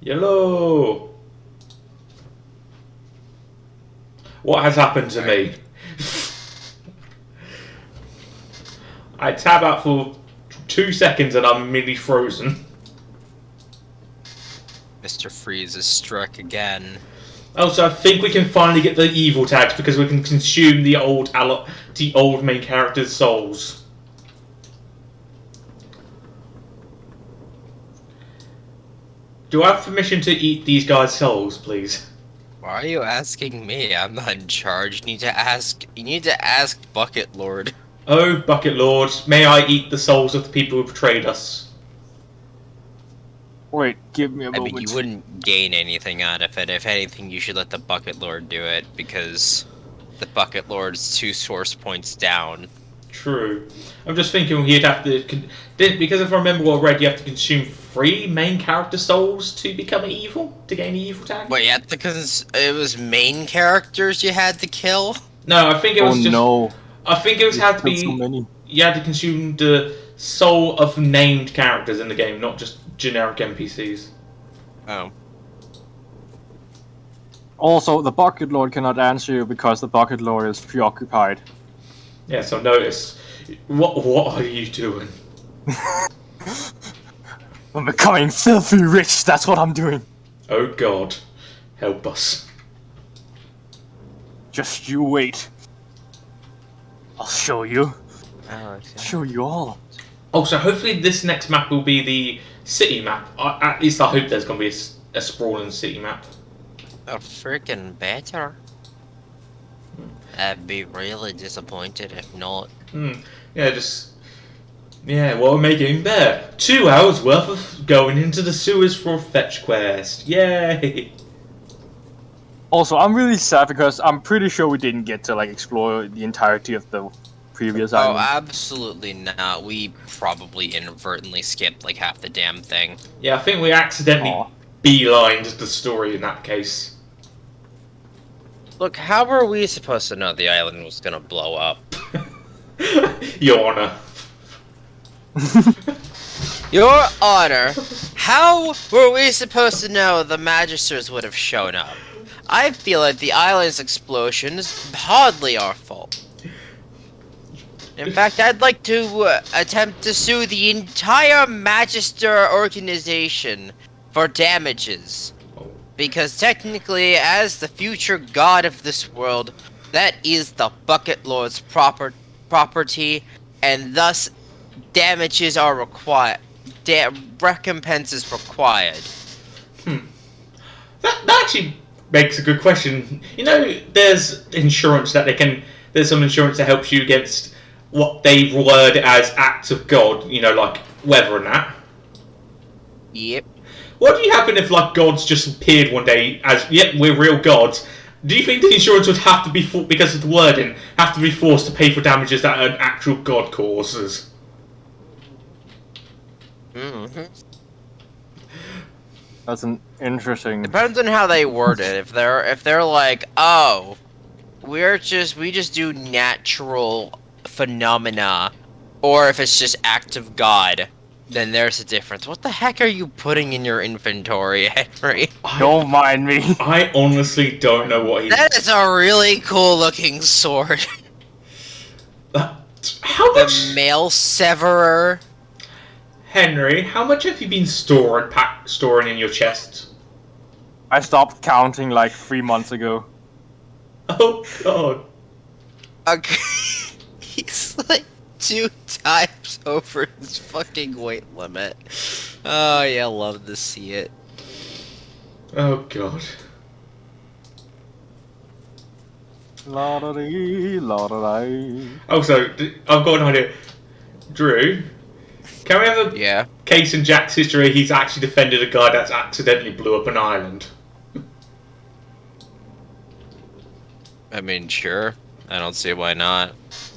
Yellow! What has happened to me? I tab out for 2 seconds and I'm immediately frozen. Mr. Freeze is struck again. Also, I think we can finally get the evil tags because we can consume the old main character's souls. Do I have permission to eat these guys' souls, please? Why are you asking me? I'm not in charge. You need to ask Bucket Lord. Oh, Bucket Lord, may I eat the souls of the people who betrayed us? Wait, give me a I moment. mean, you wouldn't gain anything out of it. If anything, you should let the Bucket Lord do it, because the Bucket Lord's 2 source points down. True. I'm just thinking he'd have to... Because if I remember what I read, you have to consume 3 main character souls to become evil? To gain the evil tag? Wait, yeah, because it was main characters you had to kill? No, I think it was just... no. I think it was had to Killed so be... many. You had to consume the soul of named characters in the game, not just generic NPCs. Oh. Also, the Bucket Lord cannot answer you because the Bucket Lord is preoccupied. Yeah, so notice. What are you doing? I'm becoming filthy rich, that's what I'm doing. Oh god. Help us. Just you wait. I'll show you. Oh, okay. Show you all. Oh, so hopefully this next map will be the city map. At least I hope there's going to be a sprawling city map. A freaking better. I'd be really disappointed if not. Yeah, just... Yeah, well, we're making better. 2 hours worth of going into the sewers for a fetch quest. Yay! Also, I'm really sad because I'm pretty sure we didn't get to like explore the entirety of the previous Oh, island. absolutely not. We probably inadvertently skipped like half the damn thing. Yeah, I think we accidentally Aw. beelined the story in that case. Look, how were we supposed to know the island was gonna blow up? Your Honor. Your Honor, how were we supposed to know the Magisters would have shown up? I feel like the island's explosion is hardly our fault. In fact, I'd like to attempt to sue the entire Magister organization for damages. Because technically, as the future god of this world, that is the Bucket Lord's property, and thus damages are required. Recompense is required. That actually makes a good question. You know, there's insurance that there's some insurance that helps you against what they word as acts of God, you know, like weather and that. Yep. What do you happen if, like, gods just appeared one day as, yep, we're real gods? Do you think the insurance would have to be, because of the wording, have to be forced to pay for damages that an actual god causes? Mm-hmm. That's an interesting. Depends on how they word it. If they're like, oh, we just do natural phenomena, or if it's just act of God, then there's a difference. What the heck are you putting in your inventory, Henry? Don't mind me. I honestly don't know what he's... That is a really cool looking sword. How The much... Mail Severer. Henry, how much have you been storing in your chest? I stopped counting like 3 months ago. Oh, God. Okay. He's like 2 times over his fucking weight limit. Oh, yeah, love to see it. Oh, God. La-da-dee, la-da-dee. Also, I've got an idea. Drew, can we have a Yeah. case in Jack's history he's actually defended a guy that's accidentally blew up an island? I mean, sure. I don't see why not.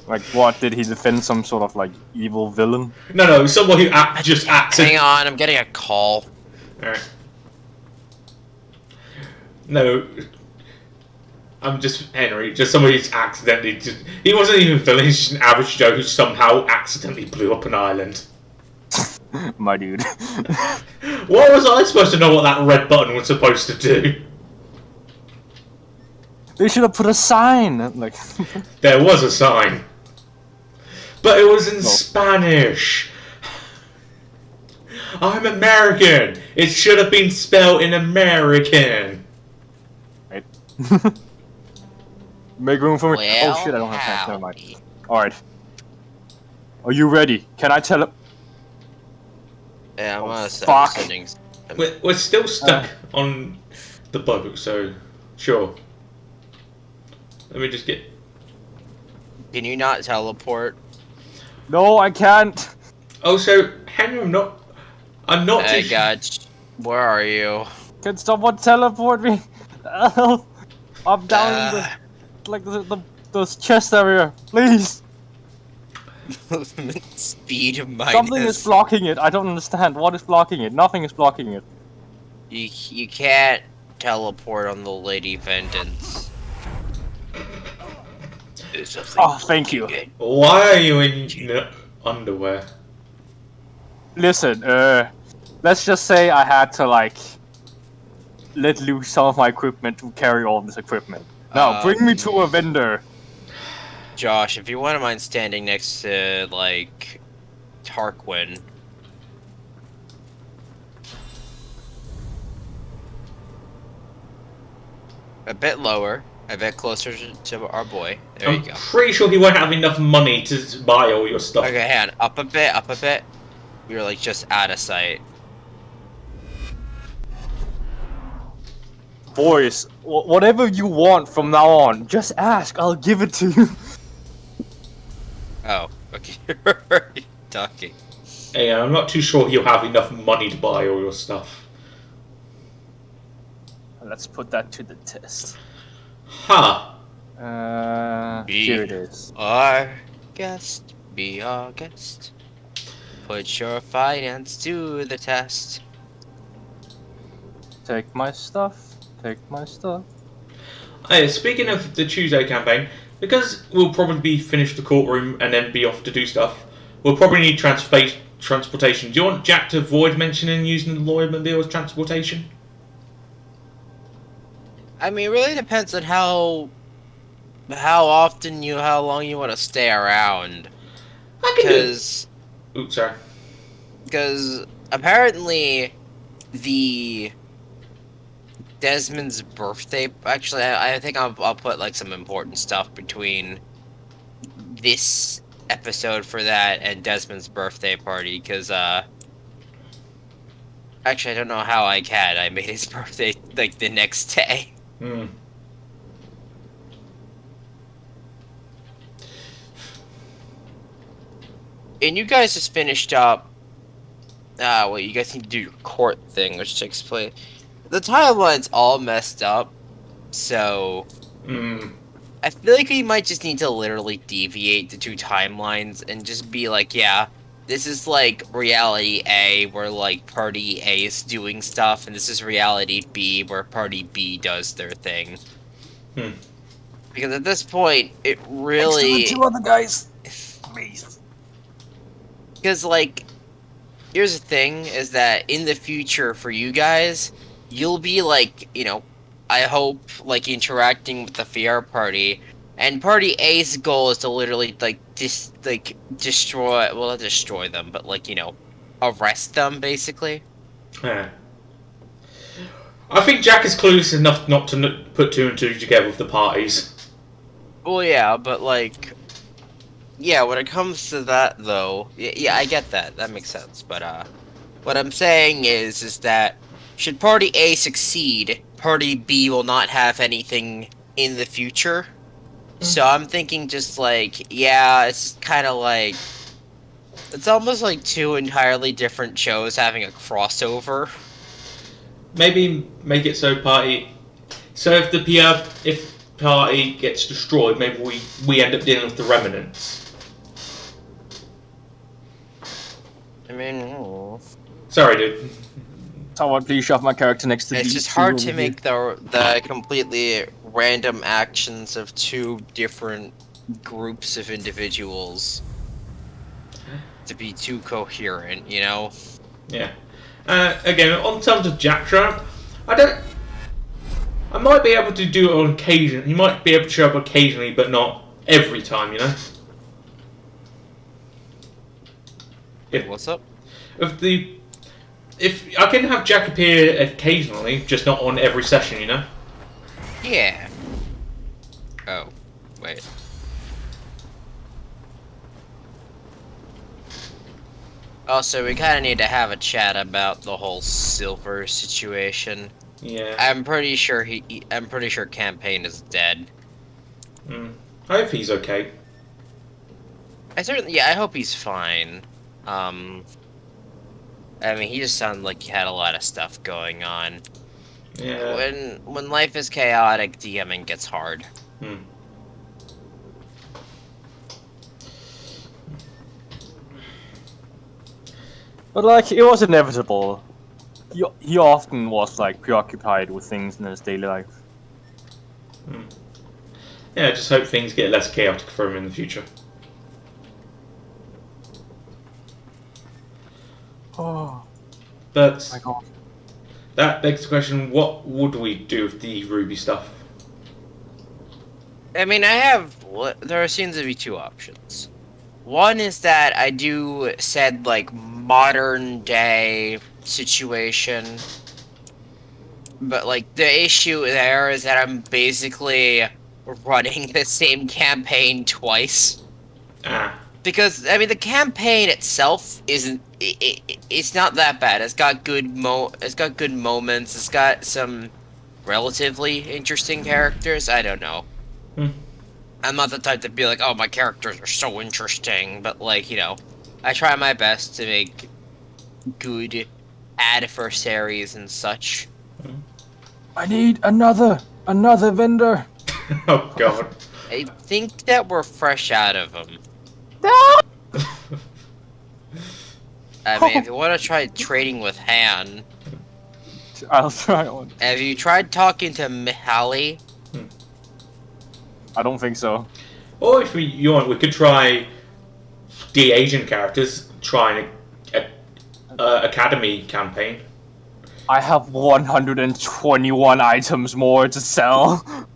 Like, what? Did he defend some sort of like evil villain? No, someone who just Hang accidentally... on, I'm getting a call. Alright. No, I'm just Henry, just somebody who's accidentally... he wasn't even a villain, he's just an average Joe who somehow accidentally blew up an island. My dude. What was I supposed to know what that red button was supposed to do? They should have put a sign. Like, There was a sign. But it was in No. Spanish. I'm American. It should have been spelled in American. right? Make room for me. Well, Oh shit! I don't have hands. Never mind. howdy. All right. Are you ready? Can I tell it? Yeah, Oh, I'm fuck. sending. We're still stuck on the boat, so sure. Let me just get. Can you not teleport? No, I can't. Oh, so hang on, I'm not I too. got you. Where are you? Can someone teleport me? I'm down in the chest area. Please. Speed minus. Something is blocking it. I don't understand. What is blocking it? Nothing is blocking it. You can't teleport on the Lady Vengeance. Oh, thank you. Why are you in underwear? Listen, let's just say I had to like let loose some of my equipment to carry all this equipment. Now, bring me to a vendor. Josh, if you wouldn't mind standing next to, like, Tarquin. A bit lower, a bit closer to our boy. There you I'm go. pretty sure he won't have enough money to buy all your stuff. Okay, hand up a bit, up a bit. You're, like, just out of sight. Boys, whatever you want from now on, just ask. I'll give it to you. Oh, okay. You're already talking. Hey, I'm not too sure he'll have enough money to buy all your stuff. Let's put that to the test. Ha! Here it is. Our guest, be our guest. Put your finance to the test. Take my stuff. Take my stuff. Hey, speaking of the Tuesday campaign, because we'll probably finish the courtroom and then be off to do stuff, we'll probably need transportation. Do you want Jack to avoid mentioning using the lawyer mobile as transportation? I mean, it really depends on how long you want to stay around. I can do. Because Oops, sorry. apparently the Desmond's birthday. Actually, I think I'll put like some important stuff between this episode for that and Desmond's birthday party. Because actually, I don't know how I can. I made his birthday like the next day. Hmm. And you guys just finished up. Well, you guys need to do your court thing, which takes place. The timeline's all messed up, so Hmm. I feel like we might just need to literally deviate the two timelines and just be like, yeah, this is like reality A, where like party A is doing stuff, and this is reality B, where party B does their thing. Hmm. Because at this point, it really. Two other guys. Please. Because, like, here's the thing, is that in the future for you guys, you'll be, like, you know, I hope, like, interacting with the VR party, and Party A's goal is to literally, like, destroy, well, not destroy them, but, like, you know, arrest them, basically. Yeah. I think Jack is clueless enough not to put two and two together with the parties. Well, yeah, but, like, yeah, when it comes to that, though, yeah, I get that. That makes sense. But, what I'm saying is that should Party A succeed, Party B will not have anything in the future. So I'm thinking just, like, yeah, it's kind of like... It's almost like two entirely different shows having a crossover. Maybe make it so party. So if party gets destroyed, maybe we end up dealing with the remnants. I mean... Sorry, dude. Someone please shove my character next to It's these just two hard over to here. make the completely random actions of two different groups of individuals. to be too coherent, you know? Yeah. Again, on terms of Jack Trump, I might be able to do it on occasion. He might be able to show up occasionally, but not every time. You know. What's up? If I can have Jack appear occasionally, just not on every session. You know. Yeah. Oh, wait. Also, we kind of need to have a chat about the whole Silver situation. Yeah. I'm pretty sure I'm pretty sure Campaign is dead. I hope he's okay. Yeah, I hope he's fine. I mean, he just sounded like he had a lot of stuff going on. Yeah. When life is chaotic, DMing gets hard. But like, it was inevitable. He often was like preoccupied with things in his daily life. Yeah, I just hope things get less chaotic for him in the future. Oh But my god. that begs the question: what would we do with the Ruby stuff? I mean, there seems to be two options. One is that I do said like modern day situation, but like the issue there is that I'm basically running the same campaign twice. Because I mean, the campaign itself isn't. It's not that bad. It's got good moments. It's got some relatively interesting characters. I don't know. I'm not the type to be like, oh, my characters are so interesting, but like, you know, I try my best to make good adversaries and such. I need another vendor. Oh god. I think that we're fresh out of them. I mean, if you want to try trading with Han, I'll try one. have you tried talking to Mihaly? I don't think so. Or if you want, we could try de-aging characters, try an academy campaign. I have 121 items more to sell.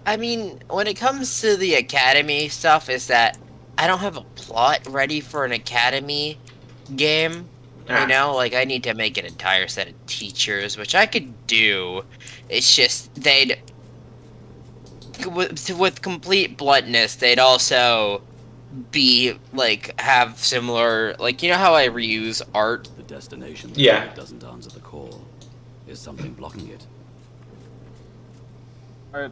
I mean, when it comes to the academy stuff, is that I don't have a plot ready for an academy game. You know, like I need to make an entire set of teachers, which I could do. It's just with complete bluntness, they'd also be like have similar, like, you know how I reuse art. The destination Yeah. doesn't answer the call. Is something blocking it? Alright,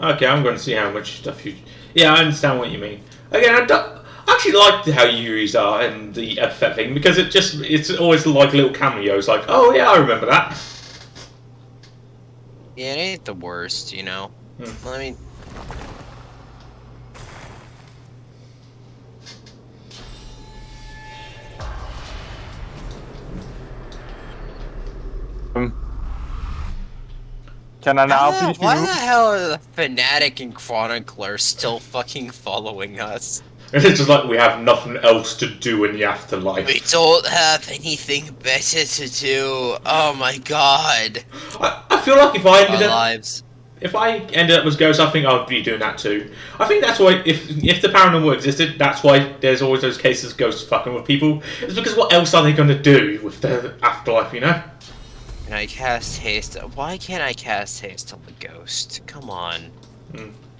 Okay, I'm going to see how much stuff you. Yeah, I understand what you mean. Again, I actually like how Yuri's are and the effect thing because it's always like little cameos. Like, oh yeah, I remember that. Yeah, it ain't the worst, you know. I mean, Can I now please why the move? hell are the Fanatic and Chronicler still fucking following us? It's just like we have nothing else to do in the afterlife. We don't have anything better to do. Oh my god. I feel like if I ended Our up. lives. If I ended up as Ghost, I think I'd be doing that too. I think that's why, if the paranormal existed, that's why there's always those cases of ghosts fucking with people. It's because what else are they going to do with the afterlife, you know? Can I cast haste? Why can't I cast haste on the ghost? Come on.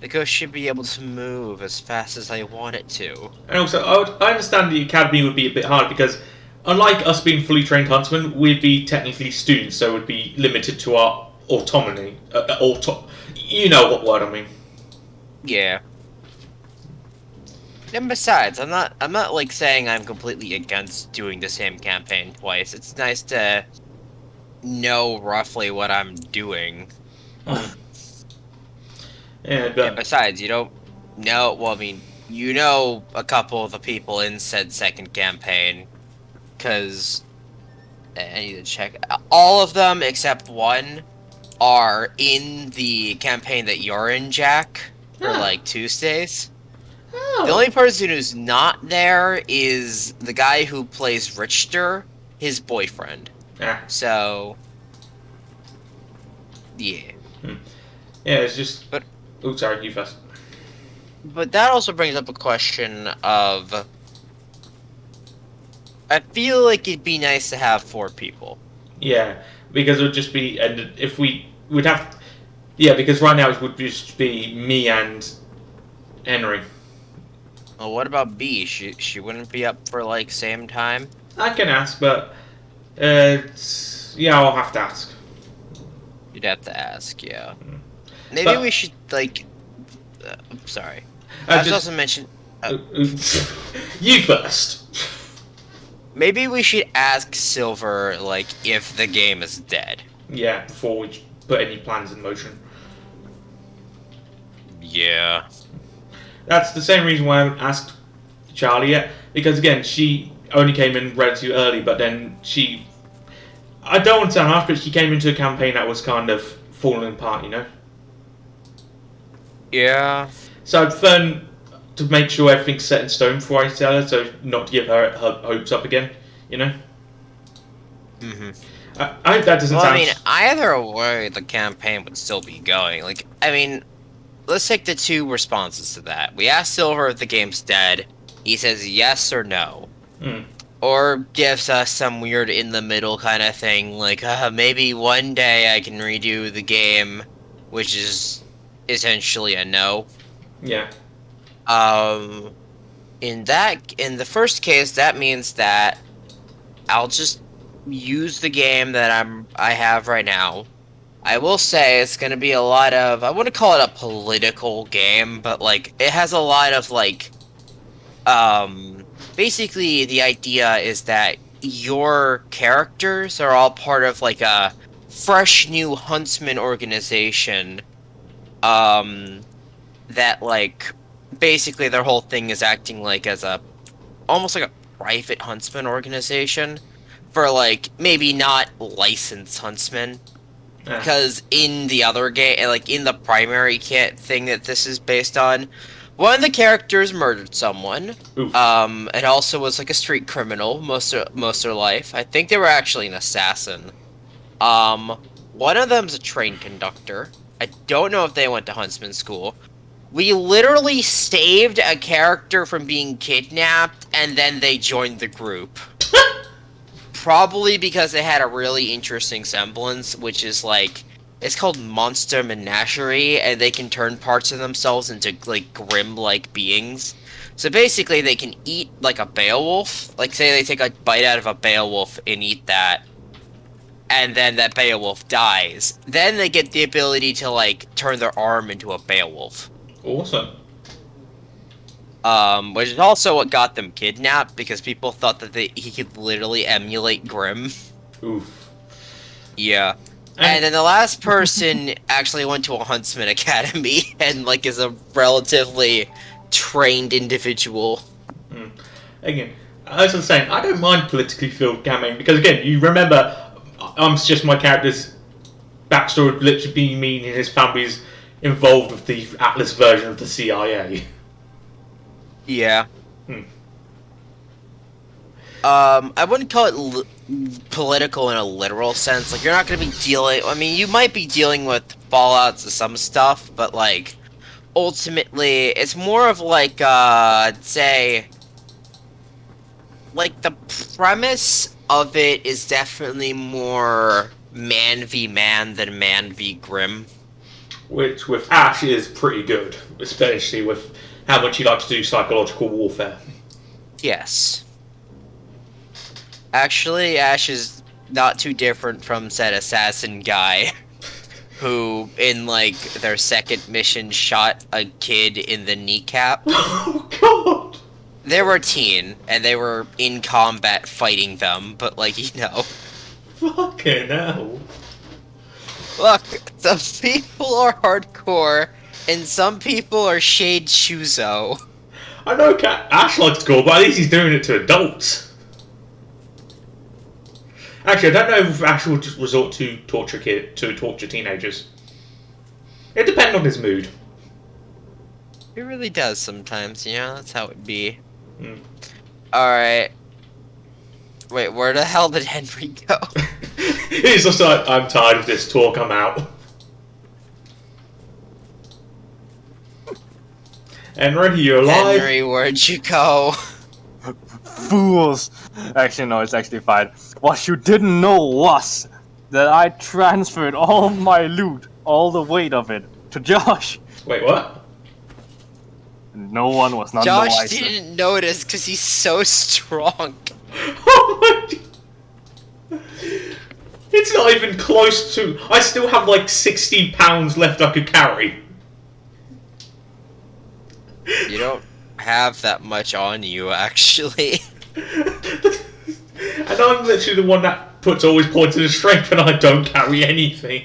The ghost should be able to move as fast as I want it to. And also, I understand the academy would be a bit hard because, unlike us being fully trained huntsmen, we'd be technically students, so we'd be limited to our autonomy. You know what word I mean? Yeah. And besides, I'm not like saying I'm completely against doing the same campaign twice. It's nice to know roughly what I'm doing. Yeah, but And besides, you don't know. Well, I mean, you know a couple of the people in said second campaign, because I need to check. All of them except one are in the campaign that you're in, Jack, for like Tuesdays. Oh. The only person who's not there is the guy who plays Richter, his boyfriend. Ah. So, yeah. Yeah, it's just. But- Oh, sorry, you first. But that also brings up a question of... I feel like it'd be nice to have 4 people. Yeah, because it would just be, and if we would have, yeah, because right now it would just be me and Henry. Well, what about B? She wouldn't be up for, like, same time? I can ask, but yeah, I'll have to ask. You'd have to ask, yeah. Maybe But- we should, like... sorry. I was also mentioned... You first. Maybe we should ask Silver, like, if the game is dead. Yeah, before we put any plans in motion. Yeah. That's the same reason why I haven't asked Charlie yet, because again, she only came in relatively early, but then she... I don't want to sound harsh, but she came into a campaign that was kind of falling apart, you know? Yeah. So I'd prefer to make sure everything's set in stone before I tell her, so not to give her hopes up again, you know? Mm-hmm. I hope that doesn't Well, sound... I mean, either way, the campaign would still be going. Like, I mean, let's take the 2 responses to that. We ask Silver if the game's dead. He says yes or no. Or gives us some weird in-the-middle kind of thing, like, maybe one day I can redo the game, which is essentially a no. Yeah. In the first case, that means that I'll just use the game that I have right now. I will say it's gonna be a lot of, I wouldn't call it a political game, but like it has a lot of like basically the idea is that your characters are all part of like a fresh new huntsman organization that like basically their whole thing is acting like as a almost like a private huntsman organization for like maybe not licensed huntsmen, because in the other game, like in the primary thing that this is based on, one of the characters murdered someone. Oof. And also was like a street criminal most of their life. I think they were actually an assassin. One of them's a train conductor. I don't know if they went to huntsman school. We literally saved a character from being kidnapped, and then they joined the group. Probably because they had a really interesting semblance, which is like, it's called Monster Menagerie, and they can turn parts of themselves into like grim-like beings. So basically, they can eat like a Beowulf. Like, say they take a bite out of a Beowulf and eat that, and then that Beowulf dies. Then they get the ability to like turn their arm into a Beowulf. Awesome. Which is also what got them kidnapped, because people thought that he could literally emulate Grimm. Oof. Yeah. And then the last person actually went to a Huntsman Academy, and, like, is a relatively trained individual. Again, as I was saying, I don't mind politically filled campaign, because again, you remember, just my character's backstory would literally be me and his family's involved with the Atlas version of the CIA. Yeah. I wouldn't call it political in a literal sense. Like, you're not going to be dealing... I mean, you might be dealing with fallouts of some stuff, but, like, ultimately, it's more of, like, I'd say... Like, the premise of it is definitely more man v man than man v Grimm. Which, with Ash, is pretty good. Especially with how much he likes to do psychological warfare. Yes. Actually, Ash is not too different from said assassin guy who, in, like, their second mission, shot a kid in the kneecap. Oh, God! They were a teen, and they were in combat fighting them, but, like, you know. Fucking hell. Look, some people are hardcore, and some people are Shade Shuzo. I know Ash likes gore, but at least he's doing it to adults. Actually, I don't know if Ash will just resort to torture teenagers. It depends on his mood. It really does sometimes, you know? That's how it be. Mm. Alright. Wait, where the hell did Henry go? He's just like, I'm tired of this talk, I'm out. Henry, you alive? Henry, where'd you go? Fools! Actually, no, it's actually fine. What you didn't know was that I transferred all my loot, all the weight of it, to Josh. Wait, what? No one was none the Josh wiser. didn't notice because he's so strong. Oh my god. It's not even close to... I still have like 60 pounds left I could carry. You don't have that much on you, actually. And I'm literally the one that puts always points in the strength and I don't carry anything.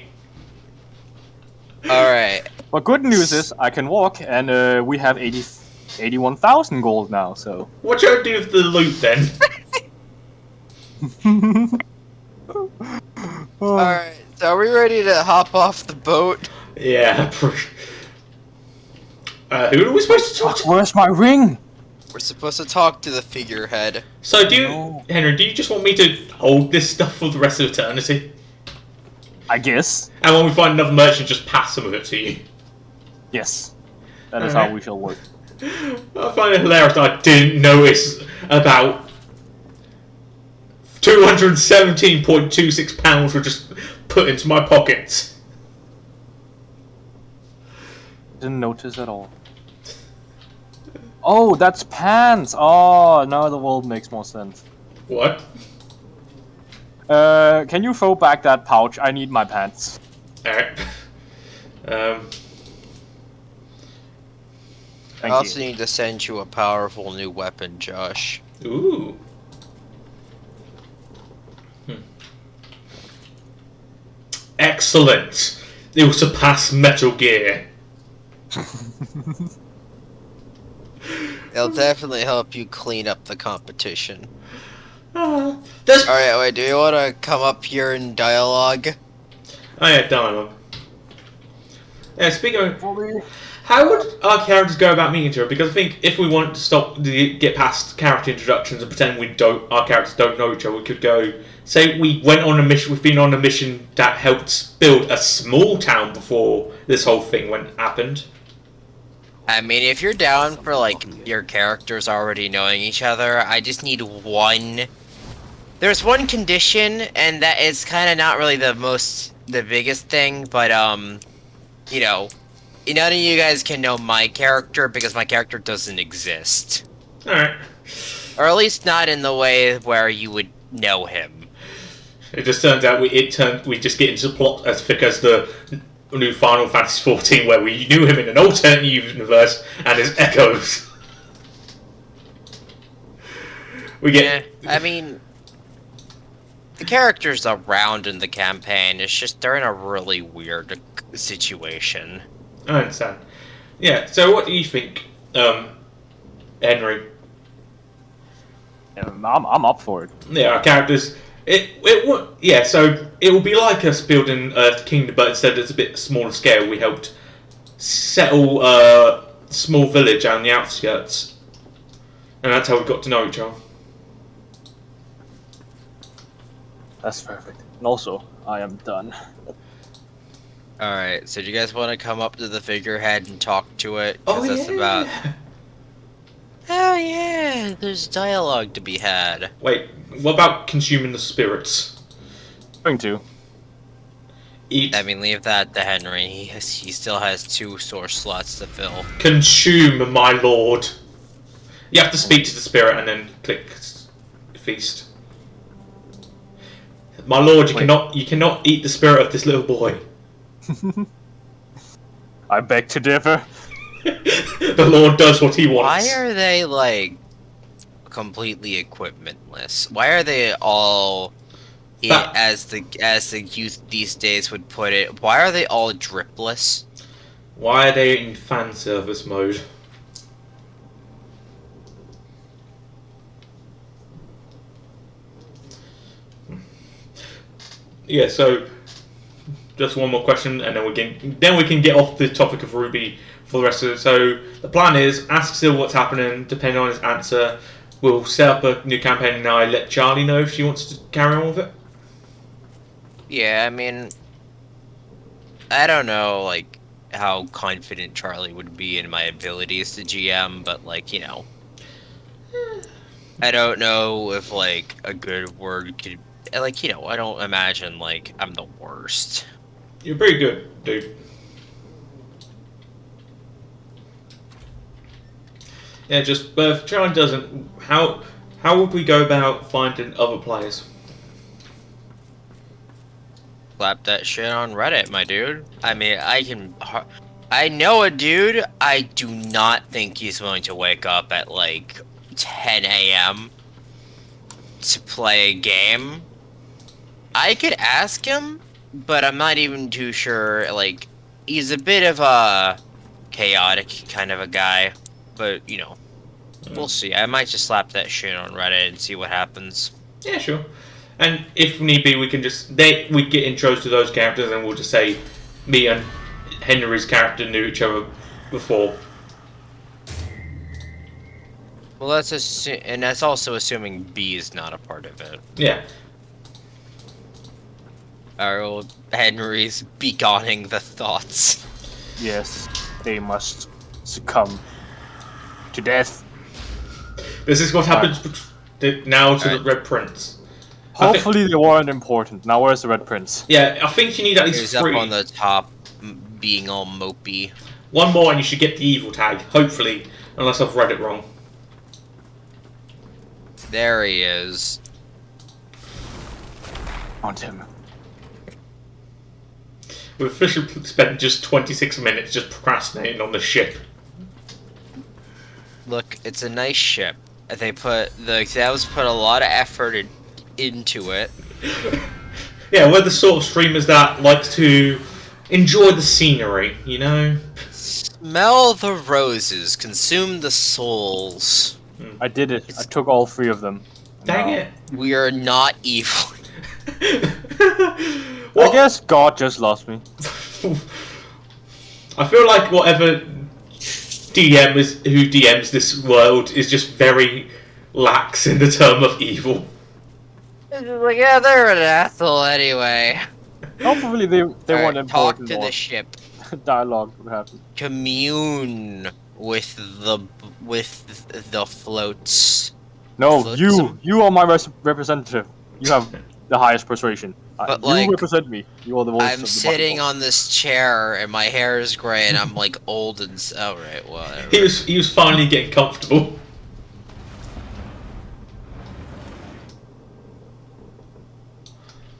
Alright. But good news is, I can walk, and we have 81,000 gold now, so... What should I do with the loot then? Alright, so are we ready to hop off the boat? Yeah. Who are we supposed to talk to? Where's my ring? We're supposed to talk to the figurehead. So do you, No. Henry, do you just want me to hold this stuff for the rest of eternity? I guess. And when we find another merchant, just pass some of it to you? Yes. That is Alright. how we shall work. I find it hilarious that I didn't notice about 217.26 pounds were just put into my pockets. Didn't notice at all. Oh, that's pants! Oh, now the world makes more sense. What? Can you throw back that pouch? I need my pants. Alright. I Thank also you. need to send you a powerful new weapon, Josh. Ooh. Excellent. It will surpass Metal Gear. It'll definitely help you clean up the competition. There's... Alright, wait, do you want to come up here in dialogue? Oh yeah, dialogue. Yeah, speaking of... How would our characters go about meeting each other? Because I think if we want to get past character introductions and pretend our characters don't know each other, we could go, say we went on a mission, we've been on a mission that helped build a small town before this whole thing happened. I mean, if you're down for, like, your characters already knowing each other, I just need one... There's one condition, and that is kind of not really the biggest thing, but, you know, none of you guys can know my character because my character doesn't exist. Alright. Or at least not in the way where you would know him. It just turns out we just get into the plot as thick as the new Final Fantasy XIV, where we knew him in an alternate universe and his echoes. We get. I mean, the characters around in the campaign, it's just they're in a really weird situation. I understand. Yeah. So, what do you think, Henry? I'm up for it. Yeah, our characters. It would, yeah. So it will be like us building a kingdom, but instead it's a bit smaller scale. We helped settle a small village on the outskirts, and that's how we got to know each other. That's perfect. And also, I am done. Alright, so do you guys want to come up to the figurehead and talk to it? Oh That's yeah. about... Oh yeah, there's dialogue to be had. Wait, what about consuming the spirits? Going to. Eat. I mean, leave that to Henry. He still has 2 source slots to fill. Consume, my lord. You have to speak to the spirit and then click feast. My lord, you cannot eat the spirit of this little boy. I beg to differ. The Lord does what he wants. Why are they, like, completely equipmentless? Why are they all, as the youth these days would put it, why are they all dripless? Why are they in fan service mode? Yeah, so just one more question, and then we can get off the topic of Ruby for the rest of it. So the plan is ask Sil what's happening. Depending on his answer, we'll set up a new campaign, and I let Charlie know if she wants to carry on with it. Yeah, I mean, I don't know, like, how confident Charlie would be in my abilities to GM, but, like, you know, I don't know if, like, a good word could, like, you know, I don't imagine, like, I'm the worst. You're pretty good, dude. Yeah, just but if Charlie doesn't, how would we go about finding other players? Slap that shit on Reddit, my dude. I mean, I know a dude, I do not think he's going to wake up at, like, 10 a.m. to play a game. I could ask him, but I'm not even too sure, like, he's a bit of a chaotic kind of a guy, but, you know, we'll see. I might just slap that shit on Reddit and see what happens. Yeah, sure. And if need be, we can just we get intros to those characters, and we'll just say me and Henry's character knew each other before. Well, and that's also assuming B is not a part of it. Yeah. Our old Henry's begonning the thoughts. Yes, they must succumb to death. This is what happens now to the Alright. Red Prince. Hopefully they weren't important. Now where's the Red Prince? Yeah, I think you need at least He's up 3. on the top, being all mopey. One more and you should get the evil tag, hopefully. Unless I've read it wrong. There he is. On him. We've officially spent just 26 minutes just procrastinating on the ship. Look, it's a nice ship. They put that was put a lot of effort into it. Yeah, we're the sort of streamers that likes to enjoy the scenery, you know? Smell the roses, consume the souls. I did it. I took all 3 of them. Dang No. it. We are not evil. I guess God just lost me. I feel like whatever who DMs this world is just very lax in the term of evil. Like, yeah, they're an asshole anyway. Hopefully they weren't Alright, talk important. to or the ship. dialogue would happen. Commune with the floats. No, Float you some- are my representative. You have the highest persuasion. But, you like, represent me. You are the voice of I'm the sitting Bible. on this chair and my hair is gray and I'm like old and alright, whatever. He was finally getting comfortable.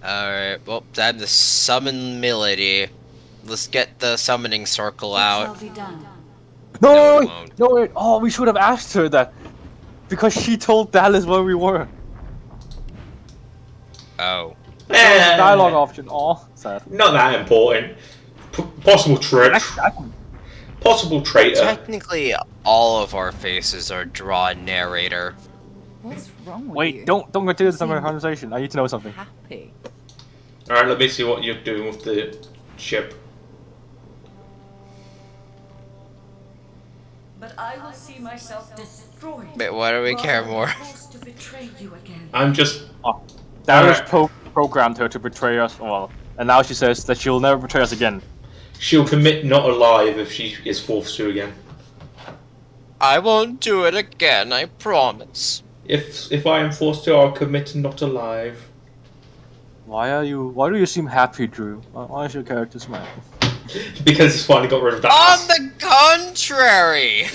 Alright, well, time to summon Milady. Let's get the summoning circle out. Shall be done. No, No, it wait, won't. no, wait. Oh, we should have asked her that. Because she told Dallas where we were. Oh. That was Eh, a dialogue option. Oh, sad. Not that important. Possible trick. Possible traitor. Technically, all of our faces are draw narrator. What's wrong with you? Wait, don't continue this Seem conversation. I need to know something. Happy. Alright, let me see what you're doing with the ship. But I will see myself destroyed. Wait, why do we care more? Forced to betray you again. I'm just... Dallas Alright. programmed her to betray us. Well, and now she says that she'll never betray us again. She'll commit not alive if she is forced to again. I won't do it again, I promise. If I am forced to, I'll commit not alive. Why do you seem happy, Drew? Why is your character smiling? Because he's finally got rid of that. On the contrary!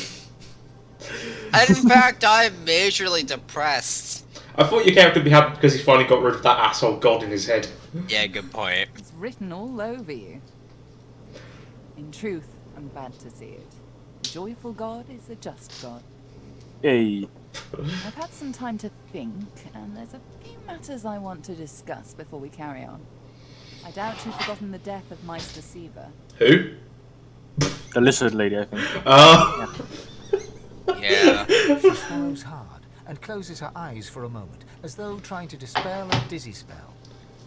And in fact, I'm majorly depressed. I thought your character would be happy because he's finally got rid of that asshole god in his head. Yeah, good point. It's written all over you. In truth, I'm glad to see it. A joyful God is a just God. Hey. I've had some time to think, and there's a few matters I want to discuss before we carry on. I doubt you've forgotten the death of Meister Siva. Who? The lizard lady, I think. Yeah. She swallows hard and closes her eyes for a moment, as though trying to dispel a dizzy spell.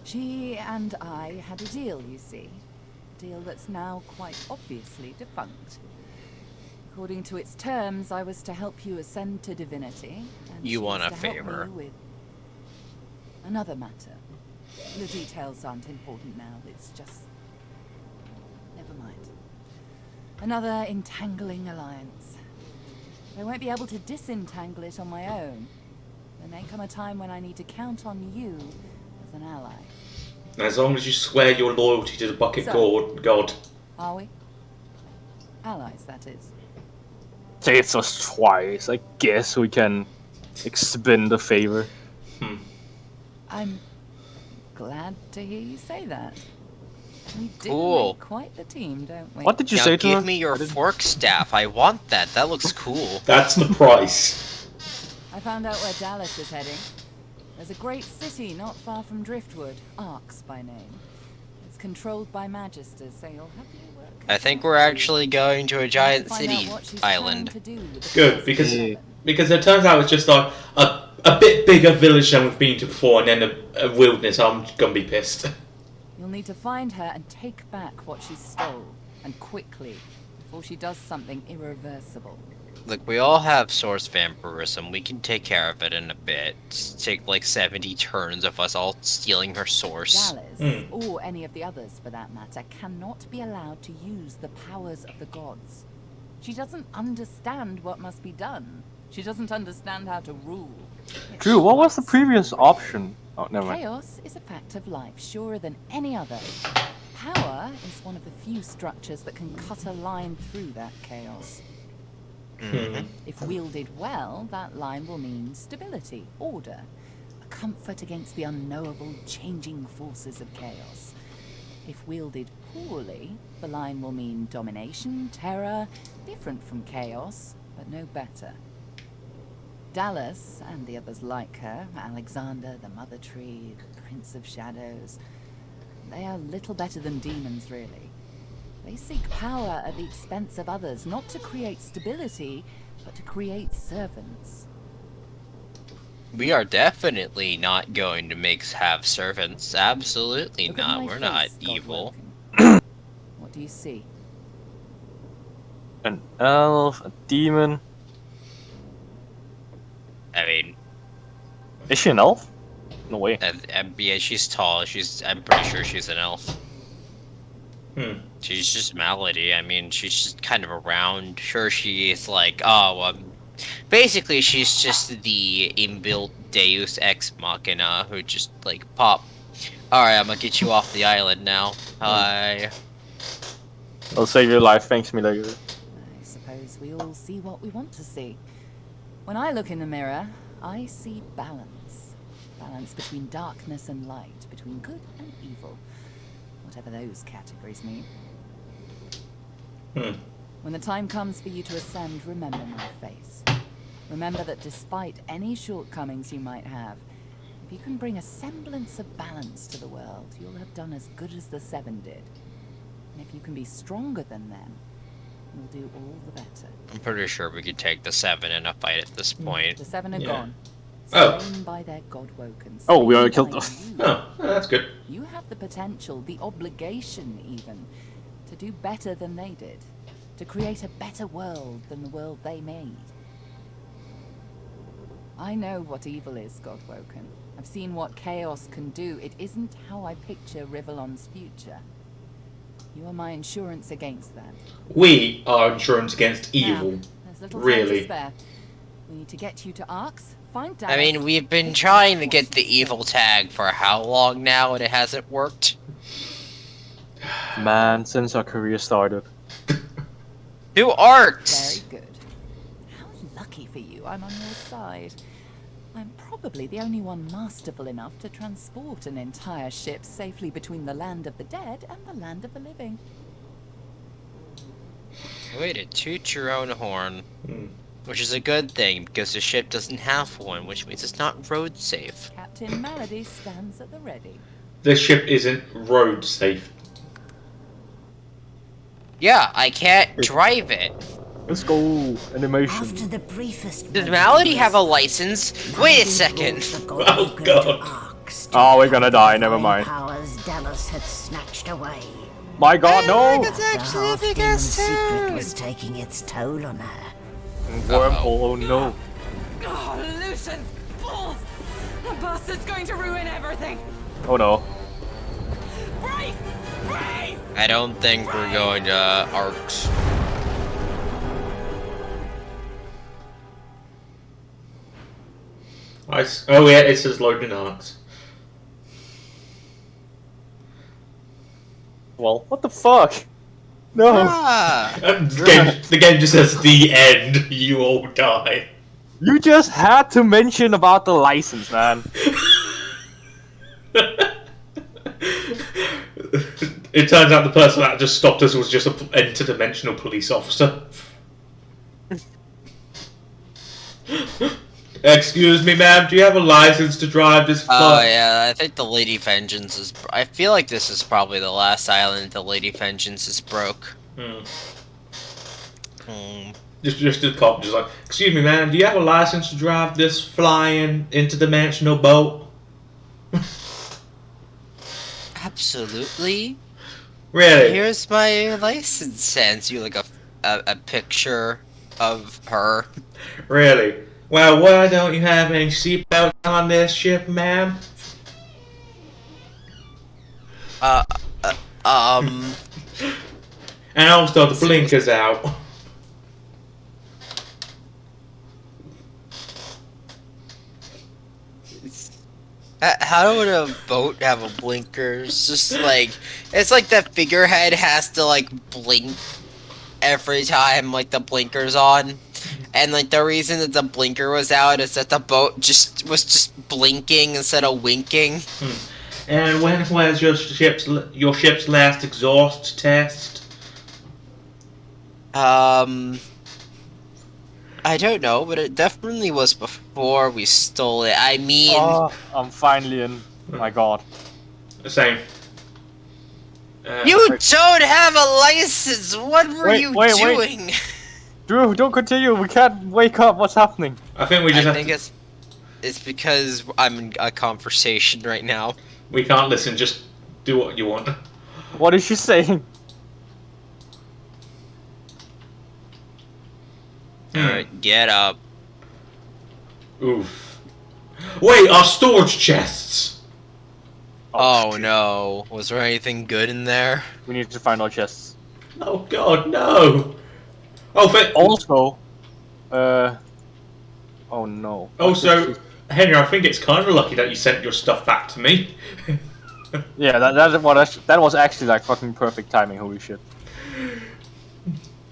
She and I had a deal, you see. A deal that's now quite obviously defunct. According to its terms, I was to help you ascend to divinity. And You she want was a to help favor. me with another matter. The details aren't important now. It's just... Never mind. Another entangling alliance. I won't be able to disentangle it on my own. There may come a time when I need to count on you as an ally. As long as you swear your loyalty to the bucket So- god. Are we? Allies, that is. Saved us twice. I guess we can expend the favor. I'm glad to hear you say that. We do Cool. make quite the team, don't we? What did you Now say to her? give me your I didn't- fork staff. I want that. That looks cool. That's the price. I found out where Dallas is heading. There's a great city not far from Driftwood, Arx by name. It's controlled by Magisters, so you'll have your work. I think we're actually going to a giant Find out city what she's island. trying to do with the Good, Thousand because Seven. because it turns out it's just like a bit bigger village than we've been to before, and then a wilderness. I'm gonna be pissed. You'll need to find her and take back what she stole, and quickly, before she does something irreversible. Look, we all have source vampirism. We can take care of it in a bit. Just take like 70 turns of us all stealing her source. Dallas, or any of the others for that matter, cannot be allowed to use the powers of the gods. She doesn't understand what must be done. She doesn't understand how to rule. Yet Drew, she what was the must. previous option? Oh, never mind. Chaos is a fact of life, surer than any other. Power is one of the few structures that can cut a line through that chaos. If wielded well, that line will mean stability, order, a comfort against the unknowable, changing forces of chaos. If wielded poorly, the line will mean domination, terror, different from chaos, but no better. Dallas, and the others like her, Alexander, the Mother Tree, the Prince of Shadows, they are little better than demons, really. They seek power at the expense of others, not to create stability, but to create servants. We are definitely not going to have servants. Absolutely Look at not. my We're not face, evil. Godwoken. What do you see? An elf, a demon. I mean, Is she an elf? No way. yeah, she's tall. I'm pretty sure she's an elf. She's just Melody. I mean, she's just kind of around. Sure, she is like, basically, she's just the inbuilt Deus Ex Machina who just like pop. All right, I'm gonna get you off the island now. Hi. I'll save your life, thanks me later. I suppose we all see what we want to see. When I look in the mirror, I see balance. Balance between darkness and light, between good and evil. Whatever those categories mean. When the time comes for you to ascend, remember my face. Remember that despite any shortcomings you might have, if you can bring a semblance of balance to the world, you'll have done as good as the Seven did. And if you can be stronger than them, you'll do all the better. I'm pretty sure we could take the 7 in a fight at this point. The Seven are Yeah. gone. Oh. Slain by their Godwoken. Oh, we slain already killed by them. you. Oh, that's good. You have the potential, the obligation even, to do better than they did. To create a better world than the world they made. I know what evil is, Godwoken. I've seen what chaos can do. It isn't how I picture Rivellon's future. You are my insurance against that. We are insurance against evil. Now, there's little time Really? to spare. We need to get you to Arx, find Dallas. I mean, we've been trying to get the evil tag for how long now, and it hasn't worked. Man, since our career started. Do arts. Very good. How lucky for you, I'm on your side. I'm probably the only one masterful enough to transport an entire ship safely between the land of the dead and the land of the living. Way to toot your own horn. Which is a good thing, because the ship doesn't have one, which means it's not road safe. Captain Malady stands at the ready. The ship isn't road safe. Yeah, I can't drive it. Let's go. Animation. After the briefest Does Malady have a license? Wait a second. Oh, God. Oh, we're gonna die, never mind. Powers Dallas had snatched away. My God, no! It's actually a big Gasping ass secret town. was taking its toll on her. Wormhole, oh no. Oh, Lucian's balls! The bastard's going to ruin everything! Oh no. Brace! Brace! I don't think we're going to Arcs. Oh yeah, it says loading arcs. Well, what the fuck? No. Ah, The game just says the end. You all die. You just had to mention about the license, man. It turns out the person that just stopped us was just an interdimensional police officer. Excuse me, ma'am, do you have a license to drive this oh far? yeah, I think the Lady Vengeance is. I feel like this is probably the last island the Lady Vengeance is broke. Just the cop, just like, excuse me, ma'am, do you have a license to drive this flying interdimensional boat? Absolutely. Really? Here's my license. Sends you like a picture of her. Really? Well, why don't you have any seatbelts on this ship, ma'am? And also the blinkers out. How would a boat have a blinker? It's like the figurehead has to like blink every time like the blinker's on. And like the reason that the blinker was out is that the boat was just blinking instead of winking. And when was your ship's last exhaust test? I don't know, but it definitely was before we stole it. I mean, Oh, I'm finally in. My God. Same. you don't have a license. What were you wait. doing? Drew, don't continue. We can't wake up. What's happening? I think we just I have think to, it's because I'm in a conversation right now. we can't listen, just do what you want. What is she saying? Alright, get up. Oof. Wait, our storage chests! Oh no. Was there anything good in there? We need to find our chests. Oh god, no! Oh, Also, oh no. also, Henry, I think it's kind of lucky that you sent your stuff back to me. Yeah, that was actually like fucking perfect timing. Holy shit.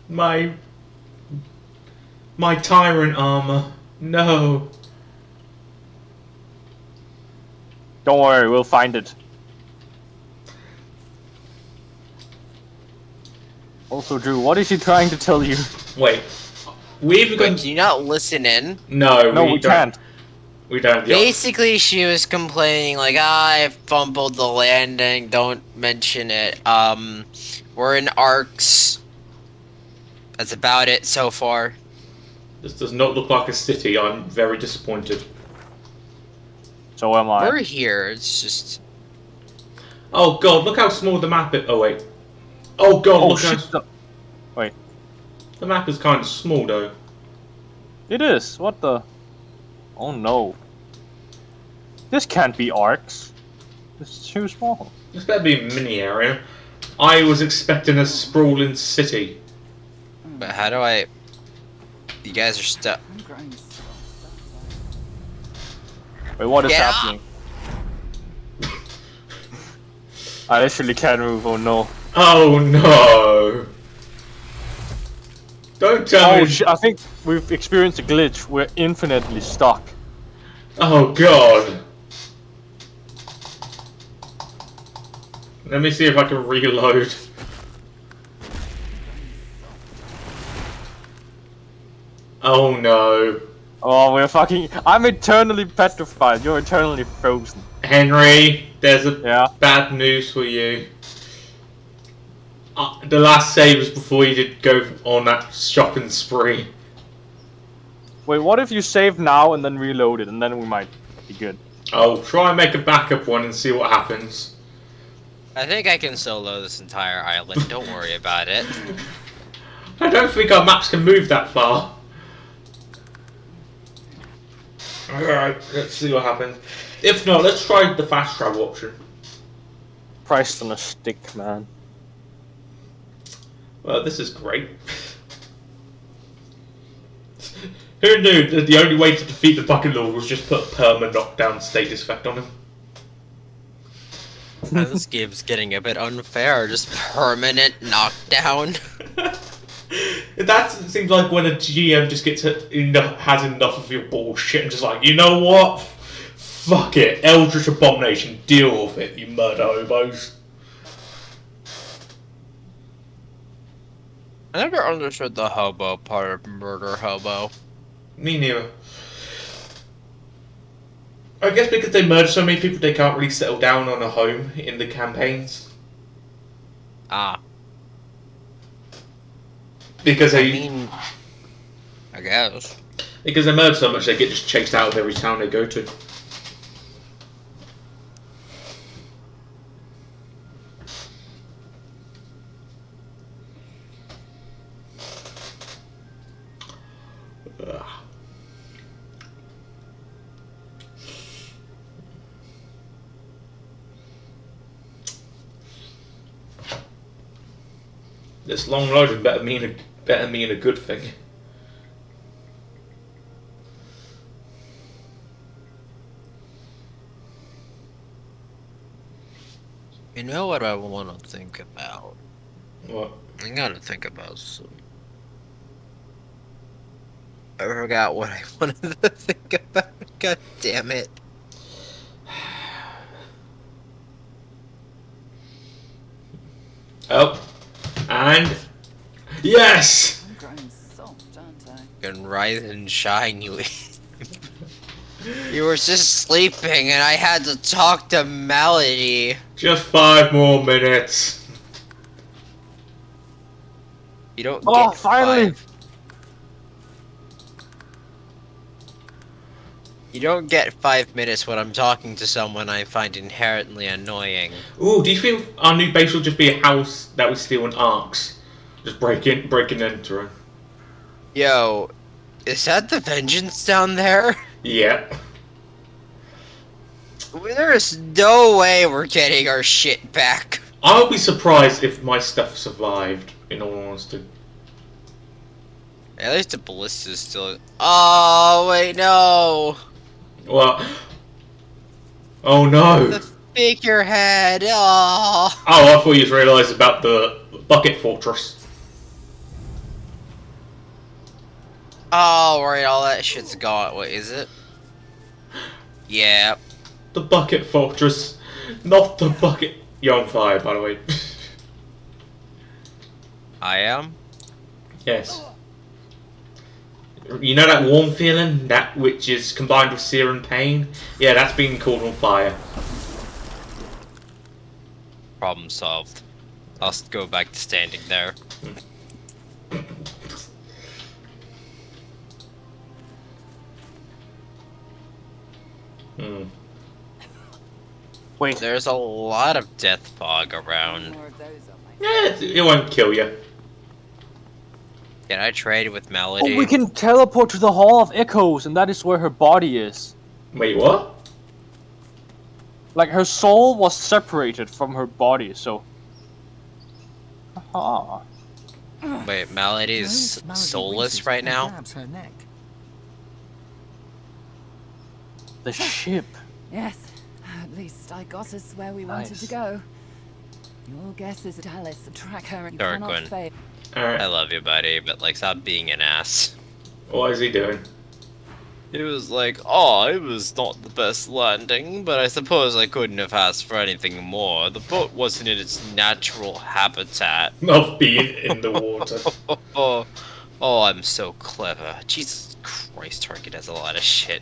My tyrant armor. No. Don't worry, we'll find it. Also, Drew, what is she trying to tell you? Wait. We've Wait, got. can you not listen in? No, No, we don't. can't. We don't. have the Basically, she was complaining, like, I fumbled the landing, don't mention it. We're in Arcs. That's about it so far. This does not look like a city. I'm very disappointed. So am I. We're here, it's just... Oh god, look how small the map is. Oh wait. Oh god, Oh look shit. how... Wait. The map is kind of small though. It is. What the? Oh no. This can't be Arcs. This is too small. This better be a mini area. I was expecting a sprawling city. But how do I... You guys are stuck. I'm growing slow. Wait, what is Get up. happening? I actually can't move. Oh no. Oh no! Don't tell Oh me. shit! I think we've experienced a glitch. We're infinitely stuck. Oh god. Let me see if I can reload. Oh no. Oh, we're fucking. I'm eternally petrified. You're eternally frozen. Henry, there's a Yeah. bad news for you. The last save was before you did go on that shopping spree. Wait, what if you save now and then reload it, and then we might be good. I'll try and make a backup one and see what happens. I think I can solo this entire island. Don't worry about it. I don't think our maps can move that far. Alright, let's see what happens. If not, let's try the fast travel option. Priced on a stick, man. Well, this is great. Who knew that the only way to defeat the Bucket Lord was just put perma knockdown status effect on him? This game's getting a bit unfair. Just permanent knockdown. That seems like when a GM just has enough of your bullshit and just like, you know what? Fuck it. Eldritch Abomination, deal with it, you murder hobos. I never understood the hobo part of murder hobo. Me neither. I guess because they murder so many people, they can't really settle down on a home in the campaigns. Ah. Because I they... mean... I guess. Because they murder so much, they get just chased out of every town they go to. Ugh. This long loading better mean a good thing. You know what I want to think about? What? I gotta think about some... I forgot what I wanted to think about. God damn it. Oh. And... Yes! I'm growing soft, aren't I? Can rise and shine, you. You were just sleeping and I had to talk to Melody. Just 5 more minutes. You don't Oh, get finally! 5. You don't get 5 minutes when I'm talking to someone I find inherently annoying. Ooh, do you think our new base will just be a house that we steal in arcs? Just break and enter. Yo, is that the Vengeance down there? Yeah. There's no way we're getting our shit back. I'll be surprised if my stuff survived, in all honesty. At least the ballista's still... Oh, wait, no! Well... Oh no! The figurehead, oh! Oh, I thought you'd realised about the bucket fortress. Oh, right, all that shit's gone. What is it? Yeah. The bucket fortress, not the bucket... You're on fire, by the way. I am? Yes. You know that warm feeling? That which is combined with searing pain? Yeah, that's being called on fire. Problem solved. I'll go back to standing there. Hmm. Wait, There's a lot of death fog around. More of those on my Yeah, it won't kill you. Can I trade with Melody? oh, we can teleport to the Hall of Echoes, and that is where her body is. Wait, what? Like, her soul was separated from her body, so... Ah. Wait, Melody's Melody soulless winces right and now? grabs her neck. The ship. Yes, at least I got us where we wanted Nice. to go. Your guess is Alice. Track her and you Darkwing. cannot fail. Alright, I love you, buddy, but like, stop being an ass. what is he doing? It was like, oh, it was not the best landing, but I suppose I couldn't have asked for anything more. The boat wasn't in its natural habitat. Of being in the water. Oh, I'm so clever. Jesus Christ, Target has a lot of shit.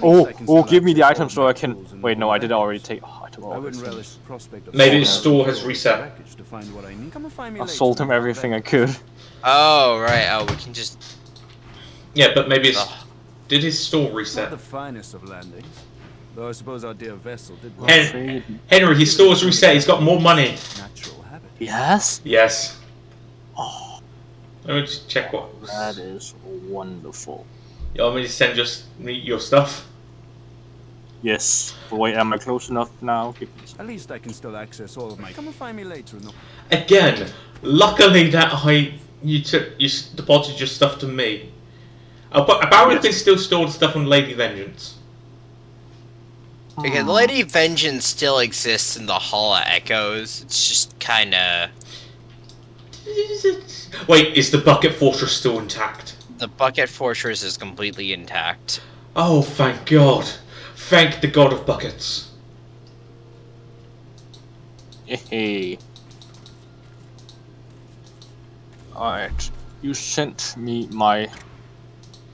Oh, give me the item so I can... Wait, no, I did already take... Oh, I took all I of wouldn't it. relish the prospect of Maybe his store has reset. wreckage to find what I need. Come and find me I later. sold him everything I could. Oh, right. Oh, we can just... Yeah, but maybe it's... Ugh. Did his store Not reset? the finest of landings. Though I suppose our dear vessel did Henry, his store's reset. He's got more money. natural habit. Yes? Yes. Oh, Let me just check what. that is wonderful. You want me to send me your stuff? Yes. But wait, am I close enough now? At least I can still access all of my. Come and find me later in the. Again, luckily that you deposited your stuff to me. Apparently, they still stored stuff on Lady Vengeance. Okay, the Lady Vengeance still exists in the Hall of Echoes. It's just kinda... Wait, is the Bucket Fortress still intact? The Bucket Fortress is completely intact. Oh, thank God. Thank the God of Buckets. Hey. Alright. You sent me my...